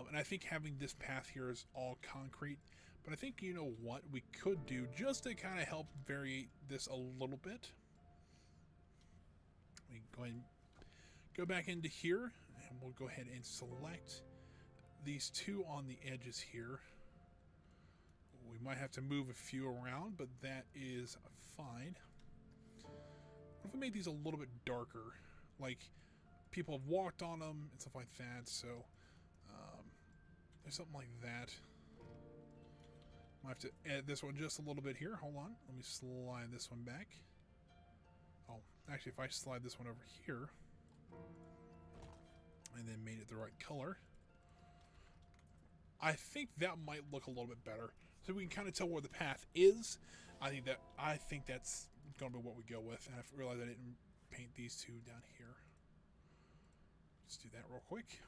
And I think having this path here is all concrete. But I think, you know what we could do just to kind of help vary this a little bit. We can go ahead and go back into here and we'll go ahead and select these two on the edges here. We might have to move a few around, but that is fine. What if we made these a little bit darker? Like, people have walked on them and stuff like that, so there's something like that. Might have to edit this one just a little bit here. Hold on. Let me slide this one back. Oh, actually, if I slide this one over here and then made it the right color, I think that might look a little bit better. So we can kind of tell where the path is. I think that's going to be what we go with. And I realized I didn't paint these two down here. Let's do that real quick.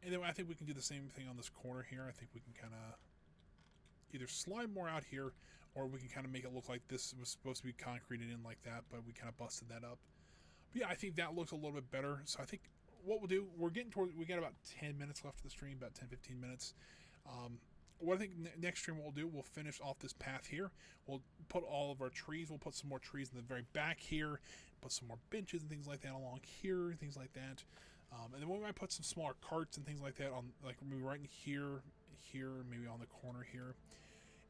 And then I think we can do the same thing on this corner here. I think we can kind of either slide more out here, or we can kind of make it look like this was supposed to be concreted in like that, but we kind of busted that up. But yeah, I think that looks a little bit better. So I think what we'll do, we got about 10 minutes left of the stream, about 10-15 minutes. What I think next stream we'll do, we'll finish off this path here. We'll put all of our trees. We'll put some more trees in the very back here. Put some more benches and things like that along here, things like that. And then we might put some smaller carts and things like that on, like maybe right in here, maybe on the corner here.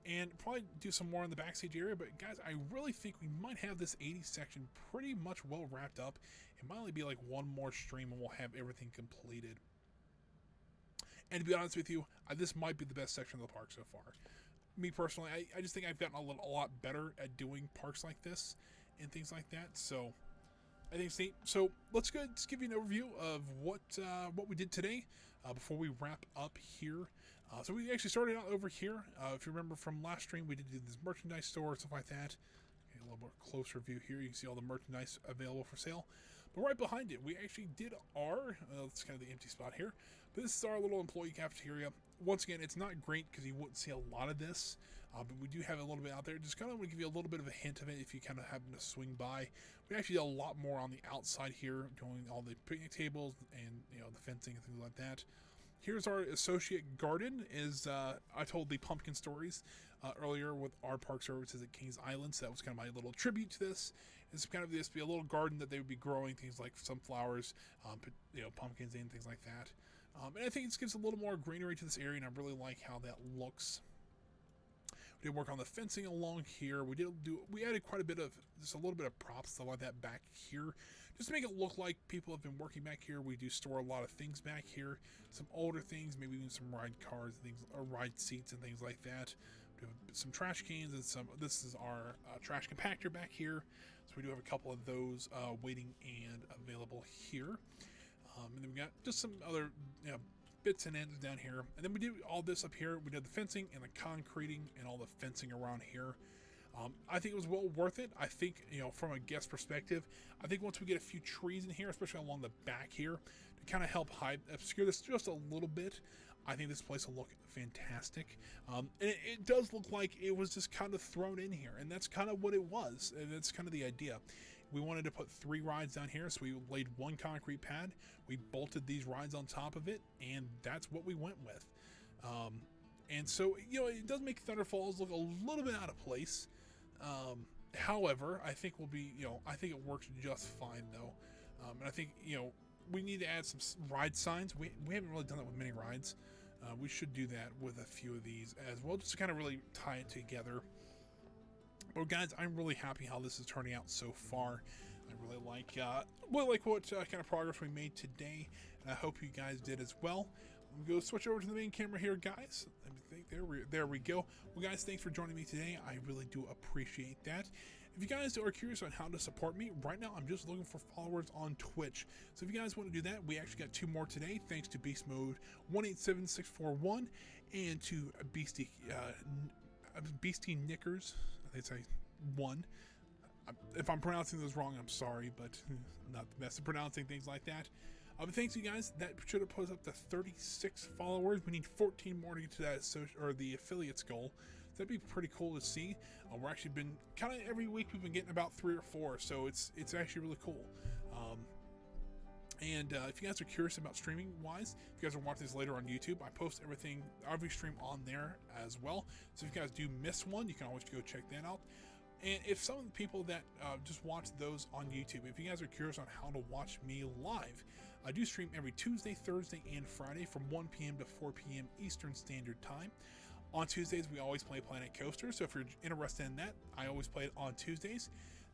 And probably do some more in the backstage area. But guys, I really think we might have this 80s section pretty much well wrapped up. It might only be like one more stream and we'll have everything completed. And to be honest with you, this might be the best section of the park so far. Me personally, I just think I've gotten a lot better at doing parks like this and things like that. So I think it's neat. So let's go. Let's give you an overview of what we did today before we wrap up here. So we actually started out over here. If you remember from last stream, we did this merchandise store and stuff like that. A little more closer view here. You can see all the merchandise available for sale. But right behind it, we actually did our, it's kind of the empty spot here, but this is our little employee cafeteria. Once again, it's not great because you wouldn't see a lot of this, but we do have a little bit out there. Just kind of want to give you a little bit of a hint of it if you kind of happen to swing by. We actually did a lot more on the outside here, doing all the picnic tables and the fencing and things like that. Here's our associate garden. I told the pumpkin stories earlier with our park services at Kings Island, so that was kind of my little tribute to this. It's kind of this be a little garden that they would be growing things like sunflowers, pumpkins and things like that. And I think it gives a little more greenery to this area, and I really like how that looks. We did work on the fencing along here. We added quite a bit of, just a little bit of props, stuff like that back here, just to make it look like people have been working back here. We do store a lot of things back here, some older things, maybe even some ride cars and things, or ride seats and things like that. We have some trash cans and this is our trash compactor back here. So we do have a couple of those waiting and available here. And then we got just some other, bits and ends down here, and then we do all this up here. We did the fencing and the concreting and all the fencing around here. I think it was well worth it. I think, from a guest perspective, I think once we get a few trees in here, especially along the back here, to kind of help obscure this just a little bit, I think this place will look fantastic. And it does look like it was just kind of thrown in here, and that's kind of what it was, and that's kind of the idea. We wanted to put 3 rides down here, so we laid 1 concrete pad. We bolted these rides on top of it, and that's what we went with. And so, it does make Thunder Falls look a little bit out of place. However, I think I think it works just fine, though. And I think, we need to add some ride signs. We haven't really done that with many rides. We should do that with a few of these as well, just to kind of really tie it together. But guys, I'm really happy how this is turning out so far. I really like what kind of progress we made today, and I hope you guys did as well. I'm going to switch over to the main camera here, guys. Let me think. There we go. Well, guys, thanks for joining me today. I really do appreciate that. If you guys are curious on how to support me, right now I'm just looking for followers on Twitch. So if you guys want to do that, we actually got 2 more today, thanks to Beast Mode 187641 and to Beastie Knickers. I think it's 1. If I'm pronouncing this wrong, I'm sorry, but not the best at pronouncing things like that. But thanks you guys. That should have put us up to 36 followers. We need 14 more to get to that the affiliates goal. So that'd be pretty cool to see. We're actually been kind of every week we've been getting about 3 or 4, so it's actually really cool. And if you guys are curious about streaming wise, if you guys are watching this later on YouTube, I post every stream on there as well. So if you guys do miss one, you can always go check that out. And if some of the people that just watch those on YouTube, if you guys are curious on how to watch me live, I do stream every Tuesday, Thursday, and Friday from 1 p.m. to 4 p.m. Eastern Standard Time. On Tuesdays, we always play Planet Coaster, so if you're interested in that, I always play it on Tuesdays.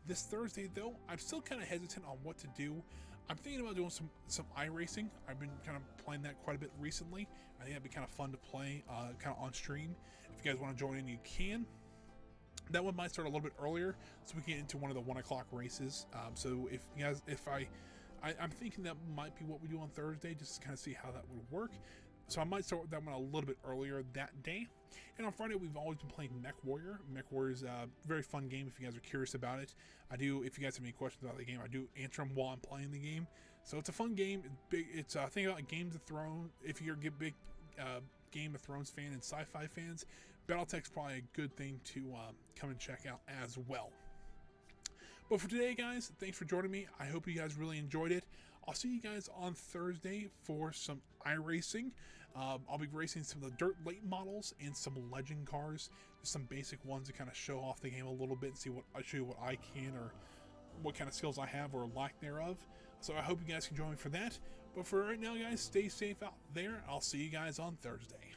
This Thursday, though, I'm still kind of hesitant on what to do. I'm thinking about doing some iRacing. I've been kind of playing that quite a bit recently. I think that'd be kind of fun to play kind of on stream. If you guys want to join in, you can. That one might start a little bit earlier, so we can get into one of the 1 o'clock races. So if you guys, I'm thinking that might be what we do on Thursday, just to kind of see how that would work. So I might start that one a little bit earlier that day. And on Friday, we've always been playing Mech Warrior. Mech Warrior is a very fun game if you guys are curious about it. If you guys have any questions about the game, I do answer them while I'm playing the game. So it's a fun game. It's think about Game of Thrones. If you're a big Game of Thrones fan and sci-fi fans, Battletech's probably a good thing to come and check out as well. But for today, guys, thanks for joining me. I hope you guys really enjoyed it. I'll see you guys on Thursday for some iRacing. I'll be racing some of the dirt late models and some legend cars, just some basic ones to kind of show off the game a little bit and show you what I can or what kind of skills I have or lack thereof. So I hope you guys can join me for that. But for right now, guys, stay safe out there. I'll see you guys on Thursday.